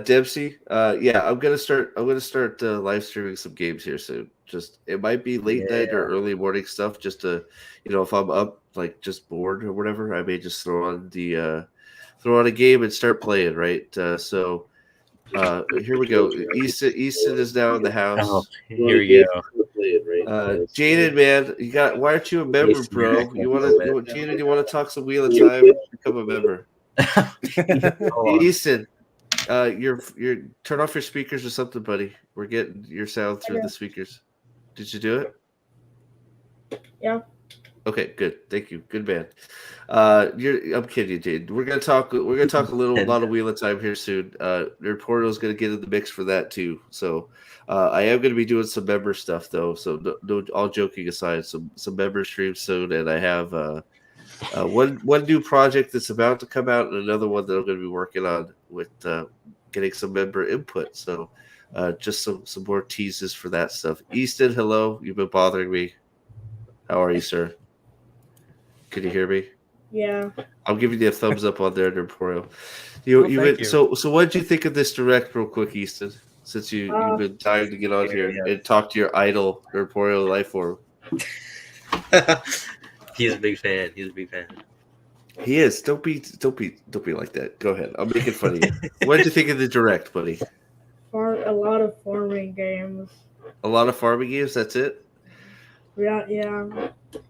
Dempsey, yeah, I'm gonna start live streaming some games here soon. Just it might be late night or early morning stuff. Just to, if I'm up like just bored or whatever, I may just throw on a game and start playing. Right. So here we go. Easton is now in the house. Oh, here we go. Jaden, man, why aren't you a member, bro? Jaden, you want to talk some Wheel of Time? Become a member. Easton, you're turn off your speakers or something, buddy. We're getting your sound through the speakers. Did you do it? Yeah. Okay, good. Thank you. Good man. I'm kidding you, Jaden. We're gonna talk a lot of Wheel of Time here soon. Nerdporeal is gonna get in the mix for that too. So I am gonna be doing some member stuff though. So no, all joking aside, some member streams soon, and I have one new project that's about to come out, and another one that I'm going to be working on with getting some member input. So just some more teases for that stuff. Easton, hello. You've been bothering me. How are you, sir? Can you hear me? Yeah. I'll give you a thumbs up on there, Nerdporeal. Thank you. So what did you think of this direct, real quick, Easton? Since you've been dying to get on here and talk to your idol, Nerdporeal Lifeform. He's a big fan. He is. Don't be like that. Go ahead. I'm making fun of you. What did you think of the direct, buddy? A lot of farming games. A lot of farming games. That's it. Yeah.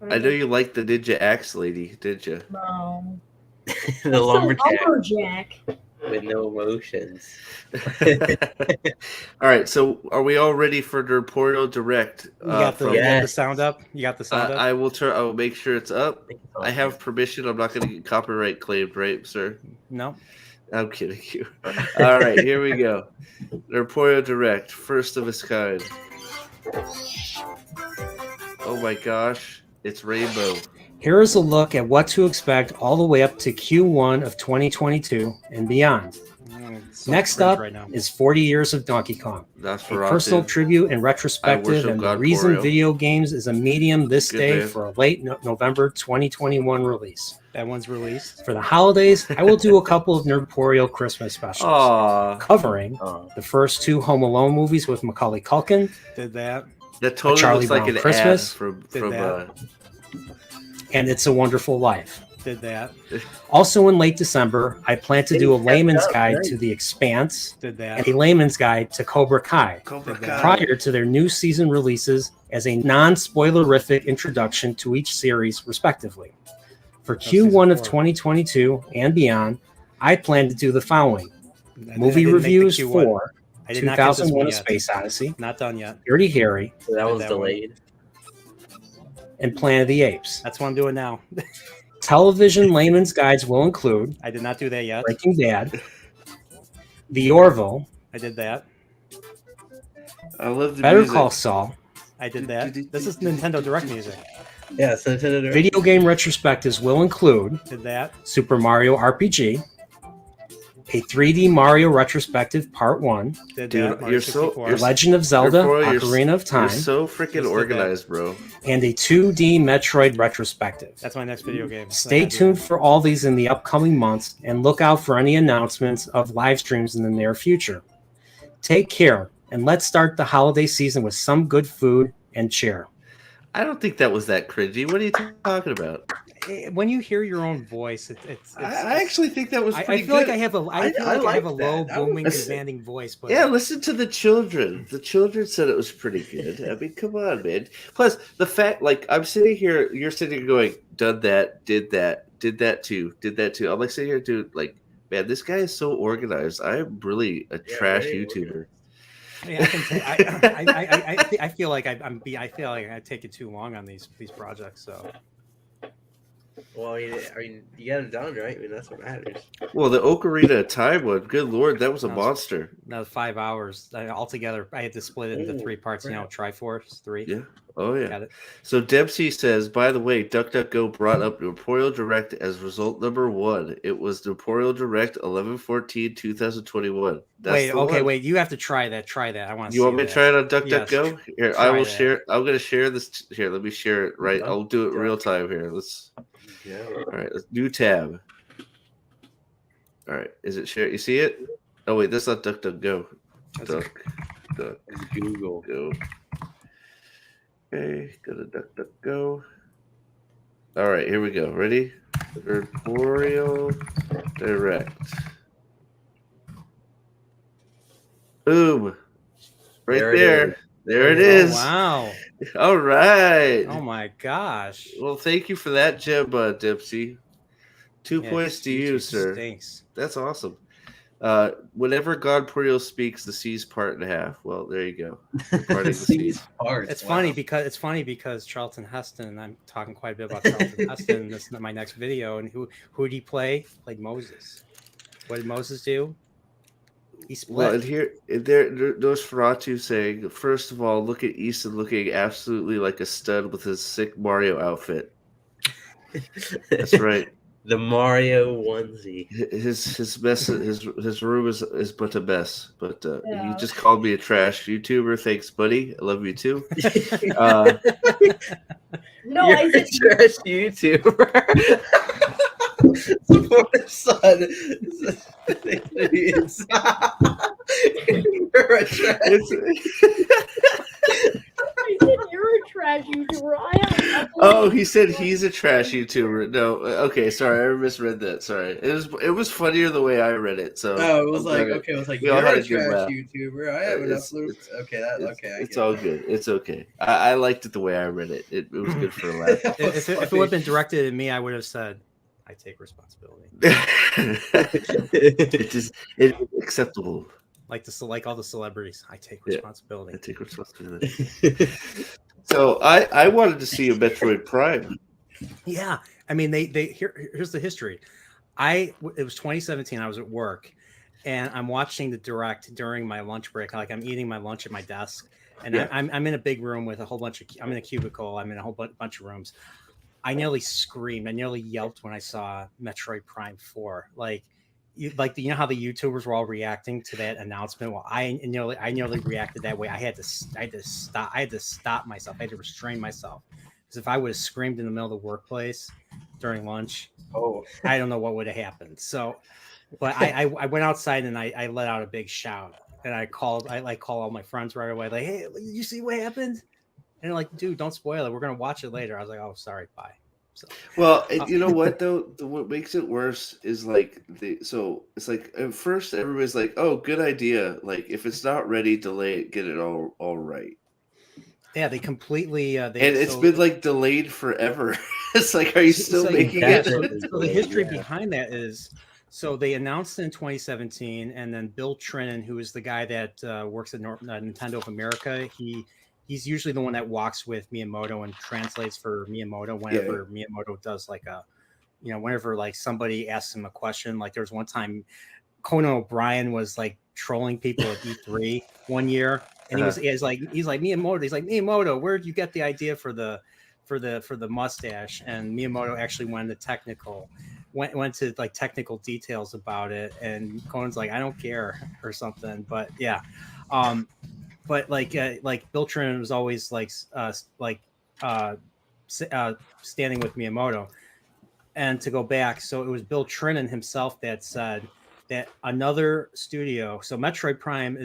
I know you liked the Ninja Axe lady, did you? No. The lumberjack with no emotions. All right. So, are we all ready for Nerdporeal Direct? You got the sound up. You got the sound up. I will make sure it's up. I have permission. I'm not going to get copyright claimed, right, sir? No. I'm kidding you. All right, here we go. Nerdporeal Direct, first of its kind. Oh my gosh, it's Rainbow. Here is a look at what to expect all the way up to Q1 of 2022 and beyond. So Next cringe up right now. is 40 Years of Donkey Kong, a Nosferatu. personal tribute and retrospective, worship and the God reason Boreal. video games is a medium this Good day man. for a late November 2021 release. That one's released. For the holidays, I will do a couple of Nerdporeal Christmas specials, Aw, covering Oh. the first 2 Home Alone movies with Macaulay Culkin, Did that. that totally Charlie looks like Brown an Christmas. ad from Did that. and It's a Wonderful Life. Did that. Also in late December, I plan to do a Hey, layman's kept up, guide right? to The Expanse Did that. and a layman's guide to Cobra Kai, Cobra Did Kai. prior to their new season releases as a non-spoilerific introduction to each series, respectively. For season Q1 of 4. 2022 and beyond, I plan to do the following: I movie didn't make the reviews Q1. for I did not get this 2001: one A yet. Space Odyssey, Not done yet. Dirty Harry, So that Did one's that one. delayed. and Planet of the Apes. That's what I'm doing now. Television layman's guides will include I did not do that yet. Breaking Bad, The Orville, I did that. I love the Better music. Call Saul, I did that. This is Nintendo Direct music. Yeah, so Nintendo Direct. video game retrospectives will include Did that. Super Mario RPG, a 3D Mario retrospective Part 1, Did Dude, that. Mario you're so- 64. The Legend of Zelda Nerdporeal, Ocarina of You're Time, so freaking Just did organized, bro. and a 2D Metroid retrospective. That's my next video game. Stay tuned for all these in the upcoming months and look out for any announcements of live streams in the near future. Take care, and let's start the holiday season with some good food and cheer. I don't think that was that cringy. What are you talking about? When you hear your own voice, it's I actually think that was I pretty feel good. like I have a I feel I like I have a liked that. low, That was- booming, commanding voice. But Yeah, listen to the children. The children said it was pretty good. I mean, come on, man. Plus, the fact, like, I'm sitting here, you're sitting here going, done that, did that too, did that too. I'm like sitting here, dude, like, man, this guy is so organized. I'm really a trash very YouTuber. I mean, I can say I feel like I feel like I take it too long on these projects. So Well, I mean, you got it done, right? I mean, that's what matters. Well, the Ocarina of Time one, good lord, that was a That was- monster. now 5 hours altogether. I had to split it into 3 parts. You know, Triforce 3. Yeah. Oh, yeah. Got it. So Dempsey says, by the way, DuckDuckGo brought up Nerdporeal Direct as result number 1. It was Nerdporeal Direct 11/14/2021. That's Wait, the okay, one. wait. You have to try that. Try that. I want to. You want me to try it on DuckDuckGo? Here, I try will that. share. I'm going to share this. Here, let me share it. Right, I'll do it real time here. Let's. Yeah. All right, let's new tab. All right, is it share? You see it? Oh wait, that's not DuckDuckGo. DuckDuckGo. Google. Okay, go to DuckDuckGo. All right, here we go. Ready? Nerdporeal Direct. Boom! Right There it there. is. There it Oh, is. wow. All right. Oh my gosh. Well, thank you for that, Jim Dempsey. 2 Yeah, points to you, YouTube sir. Stinks. That's awesome. Whenever God Puriel speaks, the seas part in half. Well, there you go. Parting the seas. Parts. It's wow. funny because Charlton Heston, and I'm talking quite a bit about Charlton Heston in this my next video. And who did he play? Played Moses. What did Moses do? He split. Well, and here, there's Ferratu saying, first of all, look at Easton looking absolutely like a stud with his sick Mario outfit. That's right. The Mario onesie. His mess, his room is but a mess. But Yeah. he just called me a trash YouTuber. Thanks, buddy. I love you too. No, You're I a said trash YouTuber. Support his son. You're a trash. I said you're a trash YouTuber. I have Oh, he said he's a trash YouTuber. No, okay, sorry, I misread that. Sorry, it was funnier the way I read it. So Oh, it was I'm like glad okay. It was like we all you're had a a good trash laugh. YouTuber. I have enough It's- loops. it's- Okay, okay. It's all good. It's okay. I liked it the way I read it. It was good for a laugh. if it would have been directed at me, I would have said, "I take responsibility." It is acceptable. Like all the celebrities, I take Yeah. responsibility. I take responsibility. So I wanted to see a Metroid Prime. Yeah, I mean, here's the history. It was 2017. I was at work, and I'm watching the direct during my lunch break. Like I'm eating my lunch at my desk, and Yeah. I'm in a big room with a whole bunch of. I'm in a cubicle. I'm in a whole bunch of rooms. I nearly screamed. I nearly yelped when I saw Metroid Prime 4. Like you know how the YouTubers were all reacting to that announcement. Well, I nearly reacted that way. I had to stop myself. I had to restrain myself because if I would have screamed in the middle of the workplace during lunch, Oh, I don't know what would have happened. So, but I went outside and I let out a big shout and I called all my friends right away. Like, hey, you see what happened? And they're like, dude, don't spoil it. We're gonna watch it later. I was like, oh, sorry, bye. So, Well, and you know what though? What makes it worse is like so it's like at first everybody's like, "Oh, good idea." Like if it's not ready, delay it, get it all right. yeah, they completely And it's been like delayed forever. It's like, are you still so, making yeah, it? so Definitely the history delayed, yeah. behind that is so they announced it in 2017, and then Bill Trinan, who is the guy that works at Nintendo of America, he's usually the one that walks with Miyamoto and translates for Miyamoto whenever Miyamoto does like a, whenever like somebody asks him a question. Like there was one time Conan O'Brien was like trolling people at E3 one year, and he's like Miyamoto. He's like, Miyamoto, where did you get the idea for the mustache? And Miyamoto actually went to like technical details about it, and Conan's like, I don't care or something. But yeah, but like Bill Trinan was always standing with Miyamoto. And to go back, so it was Bill Trinan himself that said that another studio, so Metroid Prime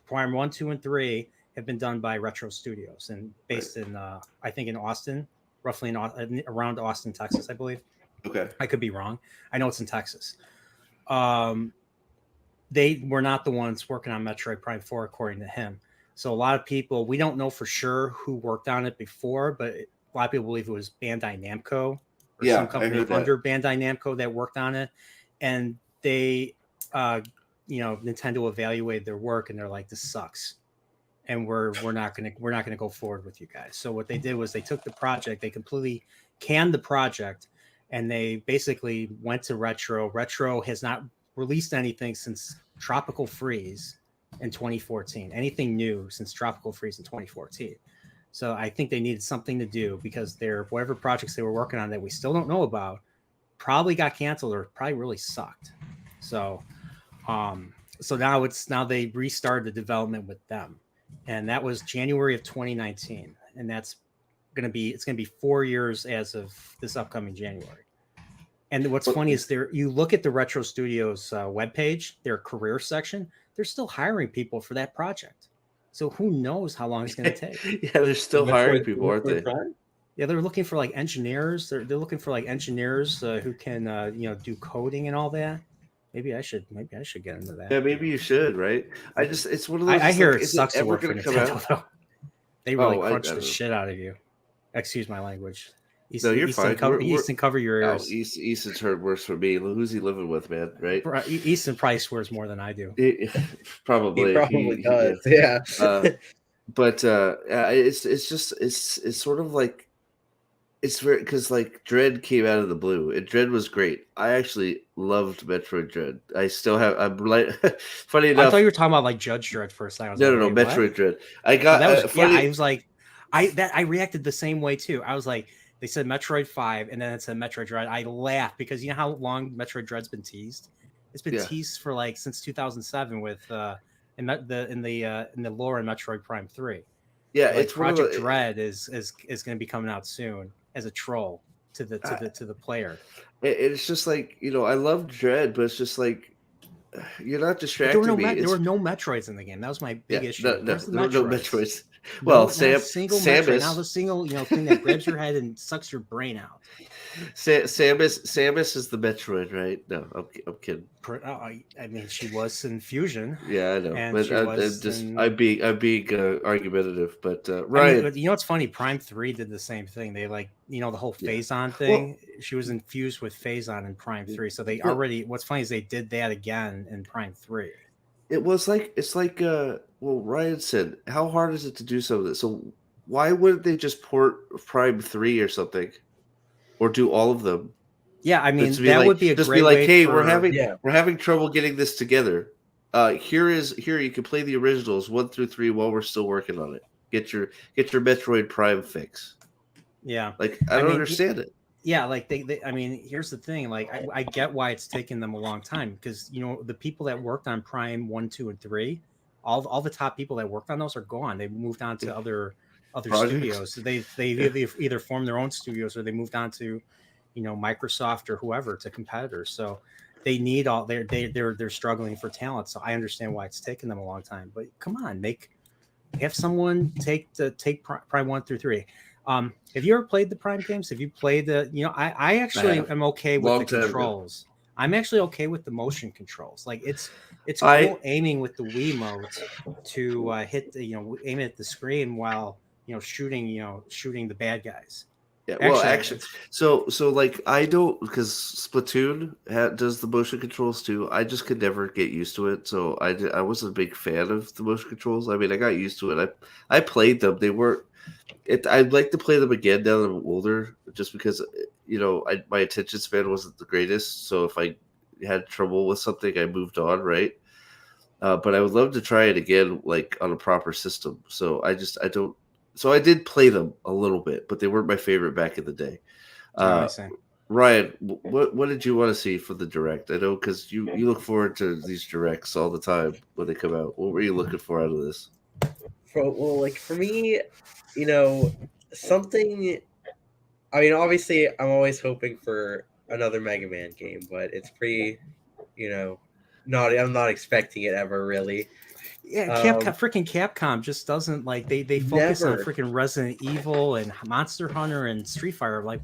1, 2, and 3 have been done by Retro Studios and based in I think in Austin, roughly around Austin, Texas, I believe. Okay. I could be wrong. I know it's in Texas. They were not the ones working on Metroid Prime 4, according to him. So a lot of people, we don't know for sure who worked on it before, but a lot of people believe it was Bandai Namco or some company under Bandai Namco that worked on it. And they, Nintendo evaluated their work and they're like, this sucks. And we're not gonna go forward with you guys. So what they did was they took the project, they completely canned the project, and they basically went to Retro. Retro has not released anything since Tropical Freeze in 2014. Anything new since Tropical Freeze in 2014. So I think they needed something to do because their whatever projects they were working on that we still don't know about probably got canceled or probably really sucked. So now they restarted the development with them. And that was January of 2019. And it's going to be 4 years as of this upcoming January. And what's funny is you look at the Retro Studios webpage, their career section, they're still hiring people for that project. So who knows how long it's going to take? Yeah, they're still hiring people, aren't they? Yeah, they're looking for like engineers. They're looking for like engineers who can do coding and all that. Maybe I should get into that. Yeah, maybe you should, right? It's one of those. I hear like, it sucks to work for Nintendo though. They really crunch the shit out of you. Excuse my language. No, you're fine. Easton, cover your ears. Oh, Easton's heard worse for me. Who's he living with, man? Right? Easton probably swears more than I do. Probably. He probably does. Yeah. But it's sort of like it's very because like Dread came out of the blue and Dread was great. I actually loved Metroid Dread. I still have. I'm like funny enough. I thought you were talking about like Judge Dread for a second. No, Metroid Dread. I got that was funny. Yeah, I was like, I reacted the same way too. I was like, they said Metroid 5 and then it said Metroid Dread. I laughed because you know how long Metroid Dread's been teased. It's been teased for like since 2007 with in the lore in Metroid Prime 3. Yeah, like it's Project Dread is going to be coming out soon as a troll to the player. It's just like I love Dread, but it's just like you're not distracting me. There were no Metroids in the game. That was my big issue. There were no Metroids. Well, Samus. Metroid, now the single thing that grabs your head and sucks your brain out. Samus is the Metroid, right? No, I'm kidding. I mean, she was in Fusion. Yeah, I know. But I'm being argumentative. But Ryan, I mean, but you know what's funny? Prime 3 did the same thing. They the whole Phazon thing. Well, she was infused with Phazon in Prime 3. So they already. What's funny is they did that again in Prime 3. It's like Ryan said, how hard is it to do some of this? So why wouldn't they just port Prime 3 or something? Or do all of them? Yeah, I mean that would be a great way. Hey, we're having trouble getting this together. Here you can play the originals 1 through 3 while we're still working on it. Get your Metroid Prime fix. Yeah, I don't understand it. yeah, like they I mean, here's the thing, like I get why it's taken them a long time, because the people that worked on Prime 1, 2, and 3, all the top people that worked on those are gone. They moved on to other Projects. studios. So they've either formed their own studios, or they moved on to Microsoft or whoever, to competitors. So they need all they're struggling for talent. So I understand why it's taken them a long time. But come on, have someone take Prime 1 through 3. Have you ever played the Prime games? Have you played the? I actually am okay with Long the time ago. controls. I'm actually okay with the motion controls. Like it's cool I- aiming with the Wiimote to hit aim at the screen while shooting the bad guys. Yeah, well, Actually, actually, so like I don't, because Splatoon does the motion controls too. I just could never get used to it, so I wasn't a big fan of the motion controls. I mean, I got used to it. I played them. They weren't. I'd like to play them again now that I'm older, just because my attention span wasn't the greatest. So if I had trouble with something, I moved on, right? But I would love to try it again, like on a proper system. So I don't. So I did play them a little bit, but they weren't my favorite back in the day. I see. Ryan, what did you want to see for the direct? I know, because you look forward to these directs all the time when they come out. What were you looking for out of this? For me, something. I mean, obviously, I'm always hoping for another Mega Man game, but it's pretty, not. I'm not expecting it ever, really. Yeah, freaking Capcom just doesn't, like, they focus on Never. freaking Resident Evil and Monster Hunter and Street Fighter, like,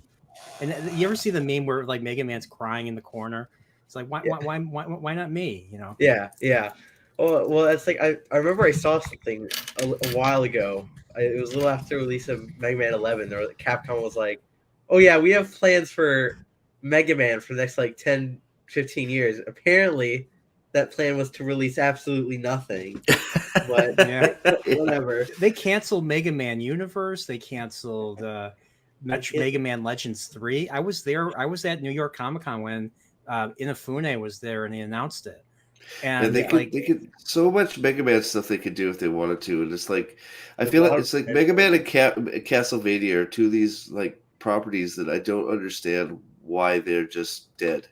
and you ever see the meme where like Mega Man's crying in the corner? It's like, why not me? Yeah. Well, that's like I remember I saw something a while ago. It was a little after the release of Mega Man 11. Capcom was like, "Oh yeah, we have plans for Mega Man for the next like 10, 15 years." Apparently, that plan was to release absolutely nothing. But Yeah. whatever. They canceled Mega Man Universe. They canceled Mega Man Legends 3. I was there. I was at New York Comic Con when Inafune was there and he announced it. And they could so much Mega Man stuff they could do if they wanted to, and it's like I feel like it's like Mega Man and Castlevania are two of these like properties that I don't understand why they're just dead.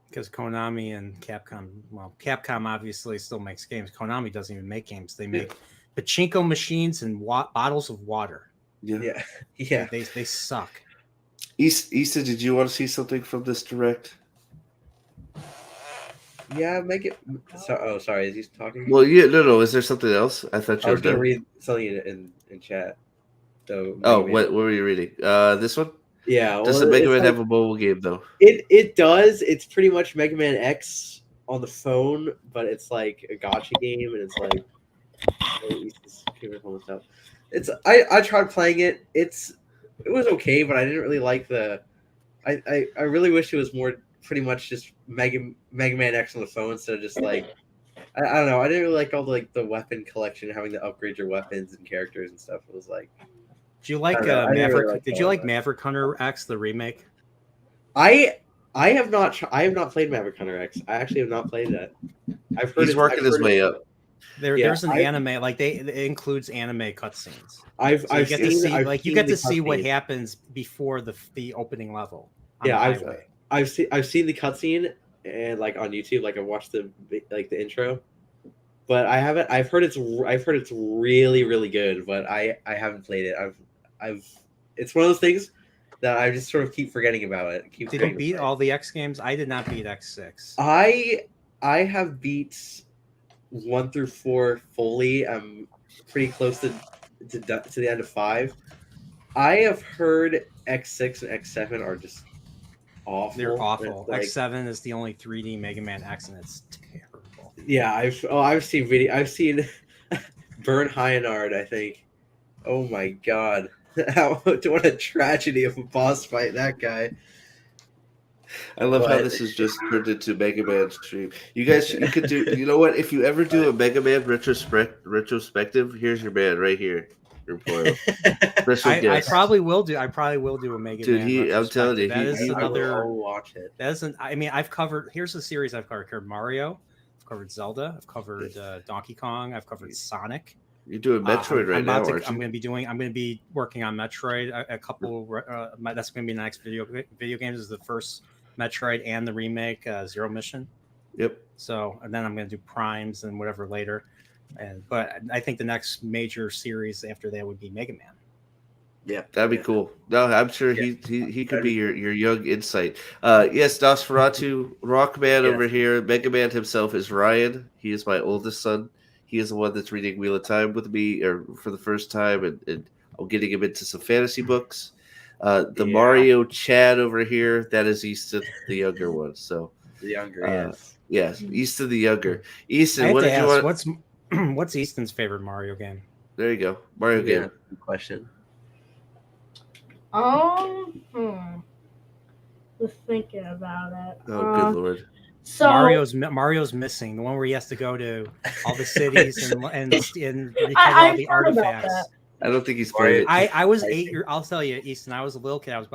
Because Konami and Capcom, Capcom obviously still makes games. Konami doesn't even make games. They make pachinko machines and bottles of water. Yeah. They suck. Issa, did you want to see something from this direct? Yeah, sorry, is he talking? Well, yeah, no. Is there something else? I thought you I were was gonna done. read something in chat. So What were you reading? This one? Yeah. Does the Mega Man have a mobile game though? It does. It's pretty much Mega Man X on the phone, but it's like a gacha game, and it's like It's I tried playing it. It was okay, but I didn't really like the. I really wish it was more pretty much just Mega Man X on the phone instead of just like I don't know. I didn't really like all the weapon collection, having to upgrade your weapons and characters and stuff. It was like. Do you like Maverick? Really did you like Maverick Hunter X, the remake? I have not played Maverick Hunter X. I actually have not played that. I've heard he's working his way up. There's an anime, like it includes anime cutscenes. You get to see what happens before the opening level. Yeah, I've seen the cutscene and like on YouTube, like I watched the intro, but I haven't. I've heard it's really really good, but I haven't played it. It's one of those things that I just sort of keep forgetting about it. Did you beat all the X games? I did not beat X6. I have beat 1 through 4 fully. I'm pretty close to the end of 5. I have heard X6 and X7 are just awful. They're awful. X7 is the only 3D Mega Man X, and it's terrible. Yeah, I've seen video. I've seen Burn Hyanard, I think. Oh my god. What a tragedy of a boss fight, that guy. I love how this is just turned into Mega Man stream. You guys, you could do. You know what? If you ever do a Mega Man retrospective, here's your man right here. I probably will do. I probably will do a Mega Man. Dude, I'm telling you, that is another. I'll watch it. That isn't. I mean, I've covered. Here's a series I've covered: Mario. I've covered Zelda. I've covered Donkey Kong. I've covered Sonic. You're doing Metroid right now, aren't I'm you? going to be working on Metroid. A couple. That's going to be the next video games. Is the first Metroid and the remake Zero Mission. Yep. So, and then I'm going to do Primes and whatever later. But I think the next major series after that would be Mega Man. Yeah, That'd be cool. No, I'm sure he could be your young insight. Yes, Nosferatu, Rockman Yes. over here. Mega Man himself is Ryan. He is my oldest son. He is the one that's reading Wheel of Time with me for the first time, and I'm getting him into some fantasy books. The Yeah. Mario Chad over here, that is Easton, the younger one. So The younger, yes, Easton the younger. Easton, I have what to did you ask, want? what's Easton's favorite Mario game? There you go, Mario Yeah, game. good question. Just thinking about it. Oh, good lord. So Mario's missing, the one where he has to go to all the cities and recover I've all the heard about artifacts. that. I don't think he's played it. I was 8 years. I'll tell you, Easton. I was a little kid. I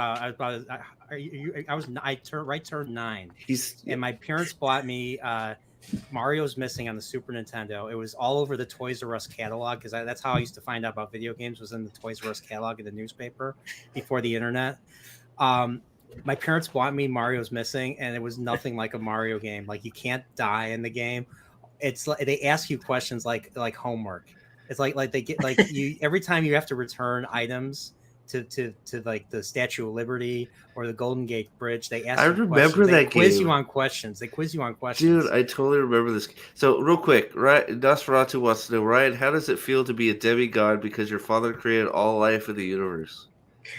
turned 9. And my parents bought me Mario's Missing on the Super Nintendo. It was all over the Toys R Us catalog because that's how I used to find out about video games, was in the Toys R Us catalog in the newspaper before the internet. My parents bought me Mario's Missing, and it was nothing like a Mario game. Like, you can't die in the game. It's like they ask you questions like homework. It's like they get like you every time you have to return items to like the Statue of Liberty or the Golden Gate Bridge. They ask. I you remember questions. that They quiz game. you on questions. They quiz you on questions. Dude, I totally remember this. So, real quick, right? Nosferatu wants to know, Ryan, how does it feel to be a demigod because your father created all life in the universe?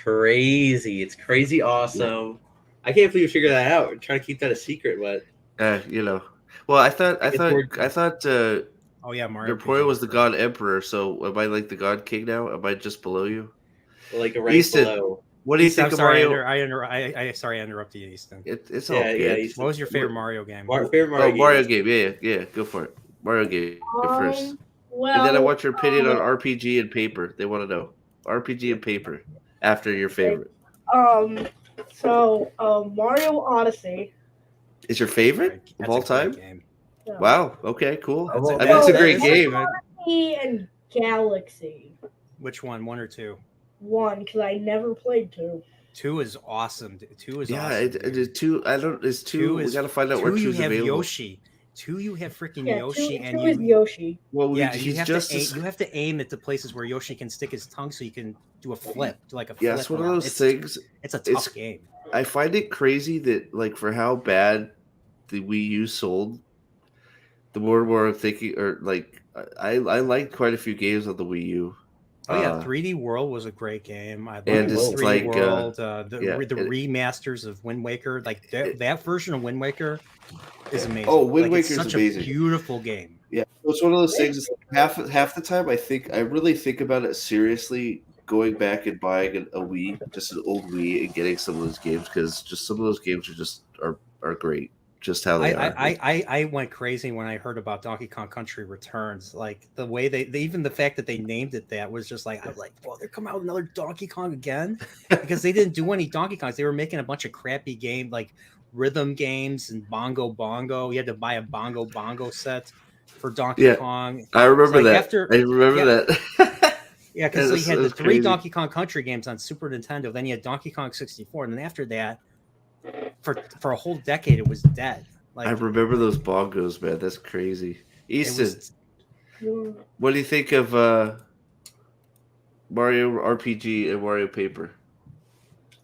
Crazy. It's crazy awesome. I can't believe you figured that out. I'm trying to keep that a secret, but You know. Well, I thought Oh yeah, Mario. Nerdporeal was the god emperor. So, am I like the god king now? Am I just below you? like a right Easton, below. What do you Easton, think I'm of sorry, Mario? I interrupted you, Easton. It's all Yeah, good. Easton. What was your favorite Mario game? Favorite Mario Mario game. game. Yeah. Go for it. Mario game first. Well, And then I want your opinion on RPG and paper. They want to know RPG and paper after your favorite. So Mario Odyssey. Is your favorite That's of all a great time? game. Yeah. Wow. Okay. Cool. That's a- I mean, it's a No, great that's game. Odyssey and Galaxy. Which one? 1 or 2? 1, because I never played 2. 2 is awesome. 2 is Yeah, awesome. it is two. I don't. It's two. Two We is got to find out where 2. You two's have available. Yoshi. 2, you have freaking Yeah, Yoshi, 2 and is Yoshi. Well, yeah, he's you have just to aim, you have to aim at the places where Yoshi can stick his tongue, so you can do a flip, do like a flip. yeah, it's one of around. those things. It's a tough it's- game. I find it crazy that, like, for how bad the Wii U sold, the more and more I'm thinking, or like, I liked quite a few games on the Wii U. Oh yeah, 3D World was a great game. I and love just 3D like, World, yeah, the remasters of Wind Waker, like that version of Wind Waker is amazing. Oh, Wind Like, it's Waker's such amazing. a beautiful game. Yeah, it's one of those things. Half the time, I really think about it seriously, going back and buying a Wii, just an old Wii, and getting some of those games, because just some of those games are just are great, just how they are. I went crazy when I heard about Donkey Kong Country Returns. Like the way they even the fact that they named it that was just like, I was like, well, they're coming out with another Donkey Kong again, because they didn't do any Donkey Kongs. They were making a bunch of crappy game like rhythm games and Bongo. You had to buy a Bongo set for Donkey Kong. I remember like that. I remember that. Yeah, because you had the 3 crazy. Donkey Kong Country games on Super Nintendo. Then you had Donkey Kong 64, and then after that, for a whole decade, it was dead. Like, I remember those bongos, man. That's crazy. Easton, what do you think of Mario RPG and Mario Paper?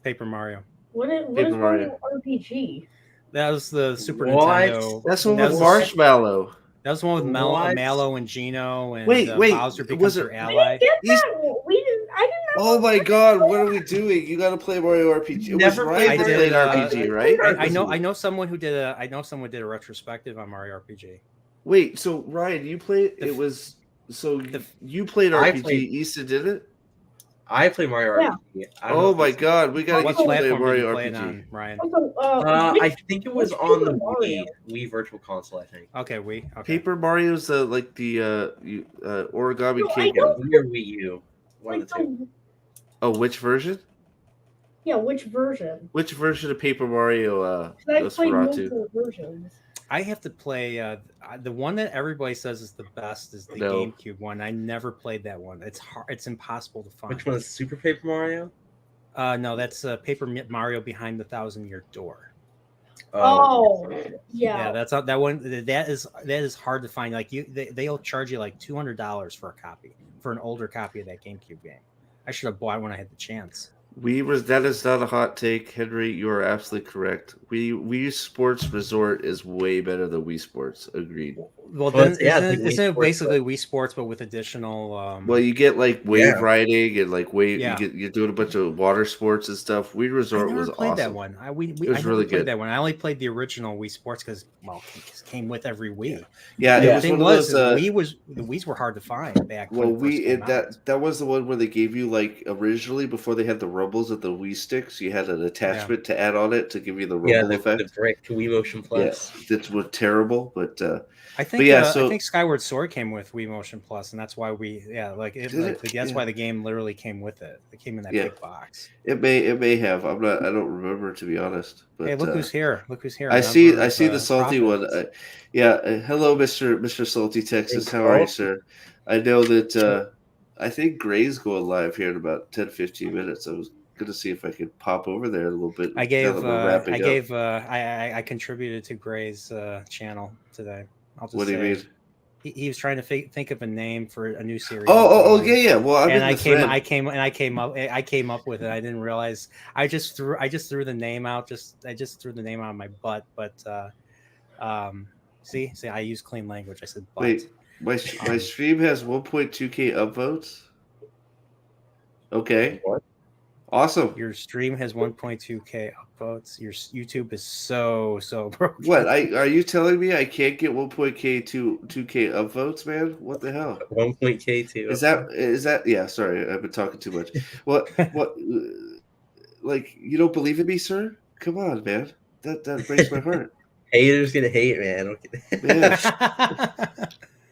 Paper Mario. What is Paper Mario. Mario RPG? That was the Super What? Nintendo. That's one That with was- Marshmallow. That was the one with What? Mallow and Gino, and Wait, Bowser was becomes it- your We ally. didn't get that. We didn't. I didn't know. Oh my God! What are we doing? You got to play Mario RPG. It was Never Ryan played that Mario played RPG. RPG, right? I know someone who did a retrospective on Mario RPG. Wait, so Ryan, you played? The- It was so the- you played I RPG. played- Easton did it. I play Mario Yeah. RPG. I don't know Oh if my it's- God, we gotta What get you to play platform did you Mario play it RPG. on, Ryan? Also, I think it was which on the Paper Mario? Wii Virtual Console. I think. Okay, okay. Paper Mario's like the Origami No, I King. know. Wii or Wii U. One of like the two. Oh, which version? Yeah, which version? Which version of Paper Mario? Because I played Nosferatu? multiple versions. I have to play the one that everybody says is the best is the No. GameCube one. I never played that one. It's hard. It's impossible to find. Which one is Super Paper Mario? No, that's Paper Mario Behind the Thousand-Year Door. Oh, Yeah, yeah. that's that one. That is hard to find. Like they'll charge you like $200 for a copy for an older copy of that GameCube game. I should have bought when I had the chance. That is not a hot take, Henry. You are absolutely correct. Wii Sports Resort is way better than Wii Sports. Agreed. Well, Well, then it's- yeah, it's isn't, like Wii isn't it Sports, basically Wii Sports but with additional? Well, you get like wave Yeah. riding and like wave. Yeah. You're doing a bunch of water sports and stuff. Wii I Resort never was played awesome. that one. I was never really played good. that one. I only played the original Wii Sports because it came with every Wii. Yeah, The it was thing one of was, those. the Wii's were hard to find back Well, when it first came out. that was the one where they gave you like originally before they had the rumbles of the Wii sticks, you had an attachment to add on it to give you the rumble Yeah, the effect. brick Wii Motion Plus. Yeah, that was terrible, but I think yeah, I so- think Skyward Sword came with Wii Motion Plus, and that's why that's Yeah. why the game literally came with it. It came in that Yeah. big box. it may have. I don't remember, to be honest. But Hey, look who's here! Look who's here! I see Member of, the salty one. Profits. Hello, Mr. Salty Texas. Thanks, How are you, Carl. sir? I know that I think Gray's going live here in about 10-15 minutes. I was going to see if I could pop over there a little bit. I contributed to Gray's channel today. I'll just What do you say, mean? He was trying to think of a name for a new series. Yeah. Well, I'm and in the thread. I came up with it. I didn't realize I just threw the name out. I just threw the name out of my butt. But see, I use clean language. I said butt. Wait, my stream has 1.2k upvotes. Okay. What? Awesome. Your stream has 1.2k upvotes. Your YouTube is so broken. What? Are you telling me I can't get 1.2k upvotes, man? What the hell? 1.K2. Is that? Yeah. Sorry, I've been talking too much. What? Like, you don't believe in me, sir? Come on, man. That breaks my heart. Haters gonna hate, man. Man.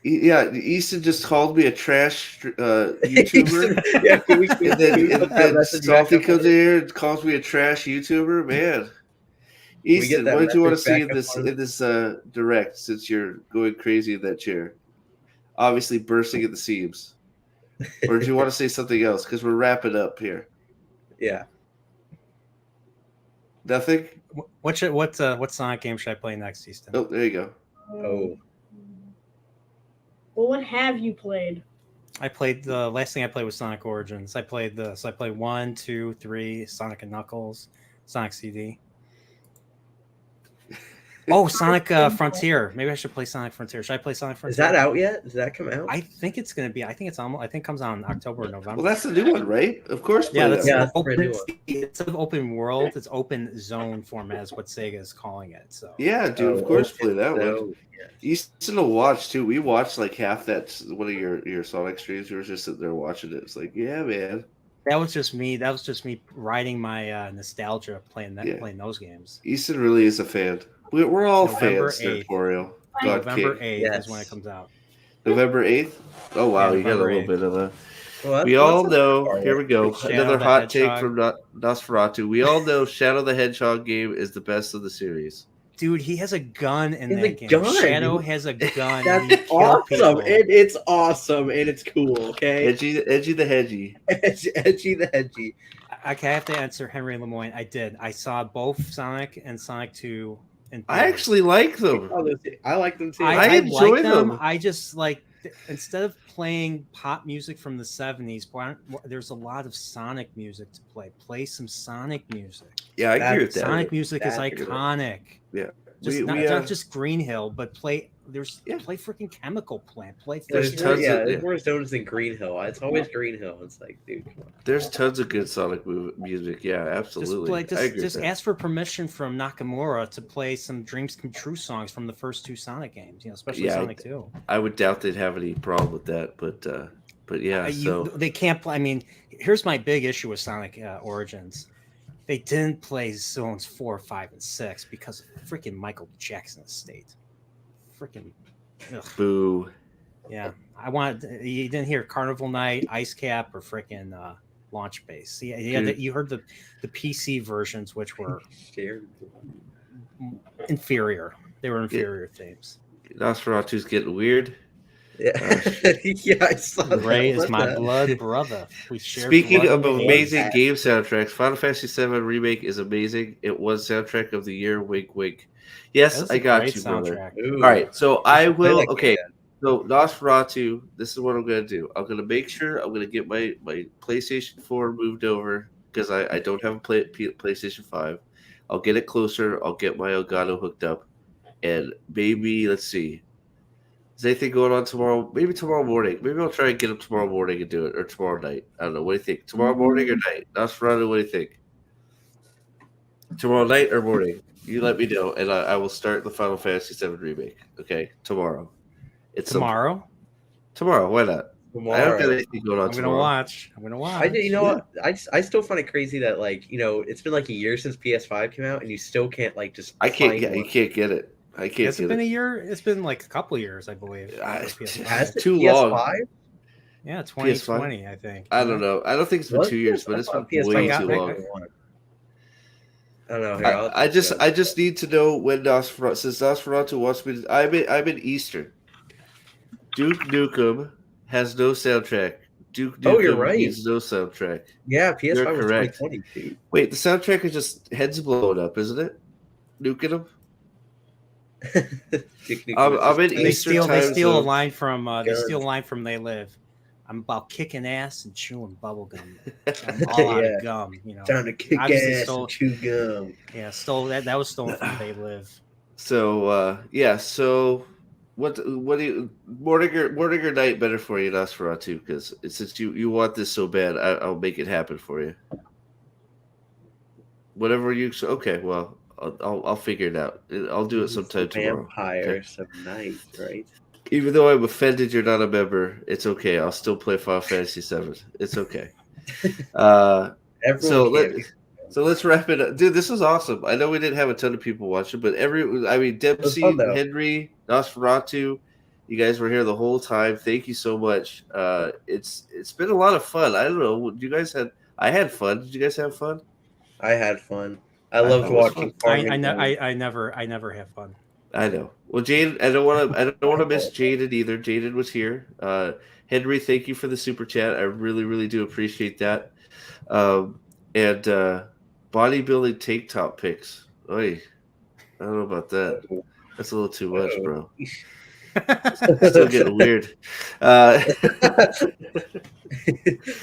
Yeah, Easton just called me a trash YouTuber. Yeah, can we And put that then message back Salty up comes on in here and calls me a trash YouTuber. Man, we get Easton, that what did you want to message see back in this direct? Since you're going crazy in that chair, obviously bursting at the seams, or do you want to say something else? Because we're wrapping up here. Yeah. Nothing. What Sonic game should I play next, Easton? Oh, there you go. Oh. Well, what have you played? I played the last thing I played was Sonic Origins. I played 1, 2, 3, Sonic and Knuckles, Sonic CD. Oh, Sonic Frontier. Maybe I should play Sonic Frontier. Should I play Sonic Frontier? Is that out yet? Does that come out? I think it's gonna be. I think it comes out in October or November. Well, that's the new one, right? Of course. Yeah, play that's that Yeah, one. that's the brand new one. It's an open world. It's open zone format is what Sega is calling it. So Yeah, dude. Oh, Of course, okay, play that one. so, yeah. Easton will watch too. We watched like half that one of your Sonic streams. We were just sitting there watching it. It's like, yeah, man. that was just me. That was just me riding my nostalgia playing Yeah. playing those games. Easton really is a fan. We're all November fans. 8th. Nerdporeal. God November King. 8th is Yes. when it comes out. November 8th. Oh wow, Yeah, you got a November little 8th. bit of a. Well, We all that's know. far Here we go. Shadow Another the hot take Hedgehog. from Nosferatu. We all know Shadow the Hedgehog game is the best of the series. Dude, he has a gun in He has that a game. gun. Shadow has a gun. and he That's kills awesome. people. It's awesome and it's cool. Okay, Edgy the Hedgy. edgy the hedgy. Okay, I have to answer Henry Lemoyne. I did. I saw both Sonic and Sonic 2. I actually like them. I like them too. I enjoy like them. I just like instead of playing pop music from the 70s, there's a lot of Sonic music to play. Play some Sonic music. Yeah, I agree with that. Sonic music is That's good. iconic. Yeah. Just not just Green Hill, but play freaking Chemical Plant. Play There's There's tons of- there's more zones than Green Hill. It's always Green Hill. It's like, dude, come on. There's tons of good Sonic music. Yeah, absolutely. I agree with just that. ask for permission from Nakamura to play some Dreams Come True songs from the first two Sonic games, especially Yeah, Sonic 2. I would doubt they'd have any problem with that, but yeah. So They can't play. I mean, here's my big issue with Sonic Origins. They didn't play zones 4, 5, and 6 because of freaking Michael Jackson estate. Freaking, ugh. boo. Yeah. You didn't hear Carnival Night, Ice Cap, or freaking Launch Base. You heard the PC versions, which were Scared. inferior. They were inferior themes. Nosferatu's getting weird. Yeah, yeah, I saw that. Ray is What my the- blood brother. We share Speaking blood of and hate. amazing game soundtracks, Final Fantasy VII Remake is amazing. It was soundtrack of the year. Wink, wink. Yes, That's I a got great you, brother. soundtrack. Ooh. All right, so I should play will. that game Okay, so Nosferatu. This is what I'm gonna do. I'm gonna make sure I'm gonna get my PlayStation 4 moved over because I don't have a PlayStation 5. I'll get it closer. I'll get my Elgato hooked up, and maybe let's see. Is anything going on tomorrow? Maybe tomorrow morning. Maybe I'll try and get up tomorrow morning and do it, or tomorrow night. I don't know. What do you think? Tomorrow morning or night? Nosferatu, what do you think? Tomorrow night or morning? You let me know, and I will start the Final Fantasy VII remake. Okay, tomorrow. It's Tomorrow, tomorrow. Why not? I don't got tomorrow. anything going on I'm gonna tomorrow. watch. I'm gonna watch. You know what? I still find it crazy that like it's been like a year since PS5 came out and you still can't like just I can't find get. one. You can't get it. I can't Has it get been a it. year? It's been like a couple years, I believe. I- for PS5. Has it Too PS5? long. Yeah, 2020, I think. I don't know. I don't think it's been What? 2 years, but it's been PS5 way got too big. long. I don't know. Here, I'll I just check. I just need to know when Nosferatu, since Nosferatu wants me to, I'm in Eastern. Duke Nukem has no soundtrack. Duke Nukem Oh, you're right. needs no soundtrack. Yeah, PS5 You're was correct. 2020, dude. Wait, the soundtrack is just heads blowing up, isn't it? Nuking them. Duke Nukem I'm was in just- They Eastern steal. They time steal a zone. line from. They Guns. steal a line from They Live. I'm about kicking ass and chewing bubble gum. I'm all out Yeah. of gum. You know. Time to kick Obviously ass stole- and chew gum. Yeah, stole that. That was stolen from They Live. So yeah, so what do you morning or night better for you, Nosferatu? Because since you want this so bad, I'll make it happen for you. Whatever you okay, well I'll figure it out. I'll do it sometime tomorrow. Vampires of Night, right? Even though I'm offended you're not a member, it's okay. I'll still play Final Fantasy VII. It's okay. Everyone So can so let's wrap it up, dude. This was awesome. I know we didn't have a ton of people watching, but Dempsey, fun, though. Henry, Nosferatu, you guys were here the whole time. Thank you so much. It's been a lot of fun. I don't know. You guys had I had fun. Did you guys have fun? I had fun. I thought loved it was watching. I Farmington. never have fun. I know. Well, Jade, I don't want to miss Jaden either. Jaden was here. Henry, thank you for the super chat. I really, really do appreciate that. And bodybuilding tank top picks. Oy, I don't know about that. That's a little too much, bro. Still getting weird. You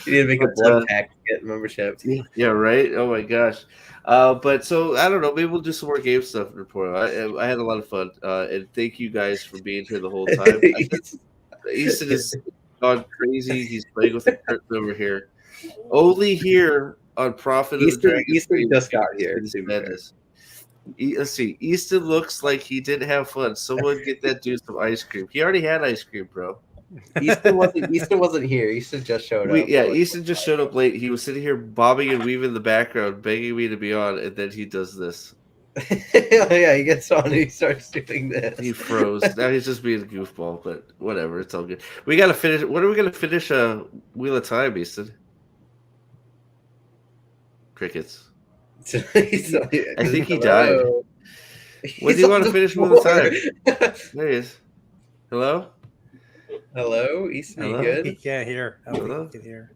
need to make a But, blood pack to get membership. Yeah, right. Oh my gosh. But so I don't know. Maybe we'll do some more game stuff in Nerdporeal. I had a lot of fun, and thank you guys for being here the whole time. Easton has gone crazy. He's playing with the curtain over here. Only here on Prophet of the Dragon. Easton just got here. It's to be fair. madness. Let's see. Easton looks like he didn't have fun. Someone get that dude some ice cream. He already had ice cream, bro. Easton wasn't here. Easton just showed up. Easton just showed up late. He was sitting here bobbing and weaving in the background, begging me to be on, and then he does this. Yeah, he gets on and he starts doing this. He froze. Now he's just being a goofball, but whatever. It's all good. We got to finish. When are we going to finish Wheel of Time, Easton? Crickets. I think he died. When do you want to finish Wheel of Time? There he is. Hello? Hello, Easton, Hello? you He good? can't hear. I don't Hello? think he can hear.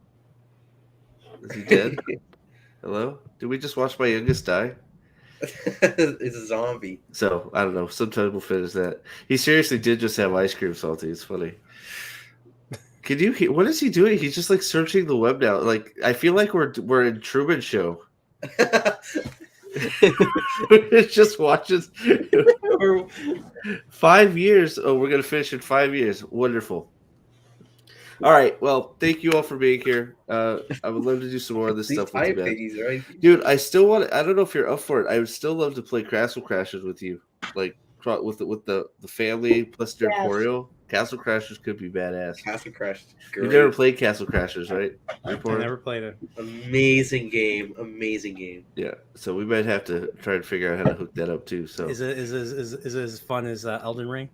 Is he dead? Hello? Did we just watch my youngest die? It's a zombie. So, I don't know. Sometime we'll finish that. He seriously did just have ice cream, Salty. It's funny. Can you hear? What is he doing? He's just like searching the web now. Like, I feel like we're in Truman Show. It just watches 5 years. Oh, we're gonna finish in 5 years. Wonderful. All right. Well, thank you all for being here. I would love to do some more of this These stuff with you, five man. piggies, right? Dude, I still want. I don't know if you're up for it. I would still love to play Castle Crashers with you, like with the family plus Nerdporeal. Castle Crashers could be badass. Castle Crash. You've never played Castle Crashers, right? I Nerdporeal? never played it. Amazing game. Amazing game. Yeah. So we might have to try and figure out how to hook that up too. So Is it as fun as Elden Ring?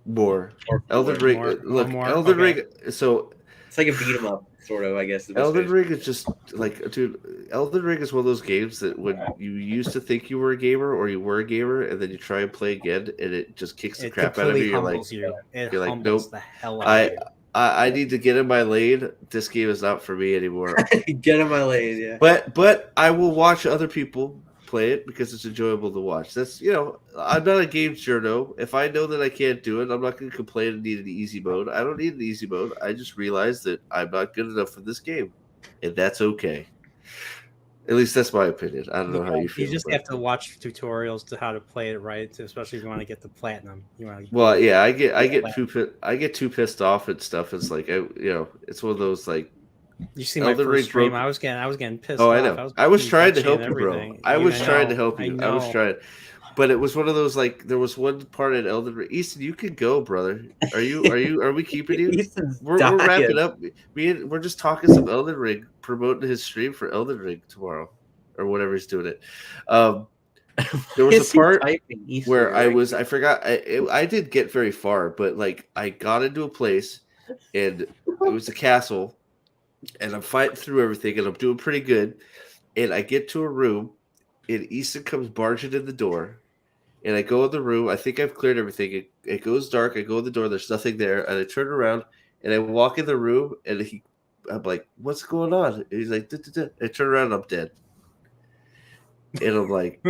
more Elden Ring. More? Look, More? Elden Okay. Ring. So It's like a beat 'em up, sort of. I guess. The best way Elden to- Ring is just like, dude. Elden Ring is one of those games that when you used to think you were a gamer or you were a gamer, and then you try and play again, and it just kicks the It crap out of you. completely You're like, humbles you. It you're like, humbles nope. the hell out of you. I need to get in my lane. This game is not for me anymore. Get in my lane, yeah. But I will watch other people play it because it's enjoyable to watch. That's I'm not a game journo. If I know that I can't do it, I'm not going to complain and need an easy mode. I don't need an easy mode. I just realized that I'm not good enough for this game, and that's okay. At least that's my opinion. I don't know how you feel. You just but- have to watch tutorials to how to play it right, especially if you want to get the platinum. You want to Well, yeah, I get too pissed off at stuff. It's like it's one of those like. You see my Elden Ring first stream. broke- I was getting pissed Oh, off. I know. I was trying to help and you, bro. everything. I was I trying to know, help you. I was know. trying, but it was one of those like there was one part in Elden Ring. Easton, you could go, brother. Are we keeping you? Easton's We're dying. wrapping up. We're just talking some Elden Ring, promoting his stream for Elden Ring tomorrow, or whatever he's doing it. There was Is a he part typing Easton, where right? I forgot. I did get very far, but like I got into a place, and it was a castle, and I'm fighting through everything, and I'm doing pretty good. And I get to a room, and Easton comes barging in the door, and I go in the room. I think I've cleared everything. It goes dark. I go in the door. There's nothing there, and I turn around, and I walk in the room, and I'm like, "What's going on?" And he's like, "Duh, duh, duh." I turn around, and I'm dead. And I'm like,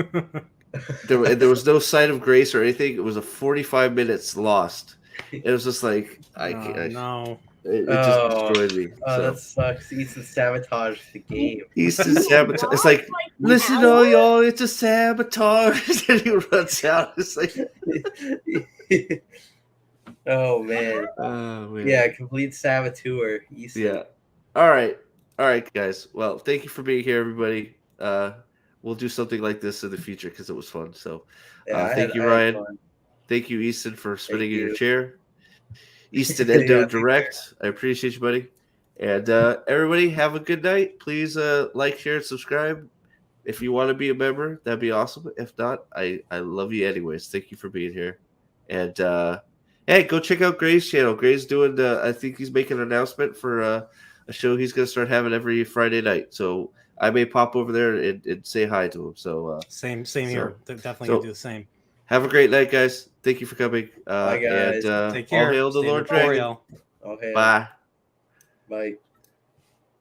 there was no sign of grace or anything. It was a 45 minutes lost. It was just like No. it just destroyed me. Oh, So. that sucks. Easton sabotaged the game. Easton sabotage. It's like, listen, all y'all, it's a sabotage. And he runs out. It's like, Oh man. oh man. Yeah, complete saboteur. Easton. Yeah. All right, guys. Well, thank you for being here, everybody. We'll do something like this in the future because it was fun. So, Yeah, thank you, I had Ryan. fun. Thank you, Easton, for spinning in your you. chair. Easton Endo Yeah, take Direct. I appreciate you, buddy. And everybody, have a good night. Please like, share, and subscribe. If you want to be a member, that'd be awesome. If not, I love you anyways. Thank you for being here. And hey, go check out Gray's channel. Gray's doing, I think he's making an announcement for a show he's going to start having every Friday night. So I may pop over there and say hi to him. So Same here. They're definitely so- gonna do the same. have a great night, guys. Thank you for coming. Bye, guys. And Take care. all hail the Stay Lord Dragon. Nerdporeal. Okay. Bye. Bye.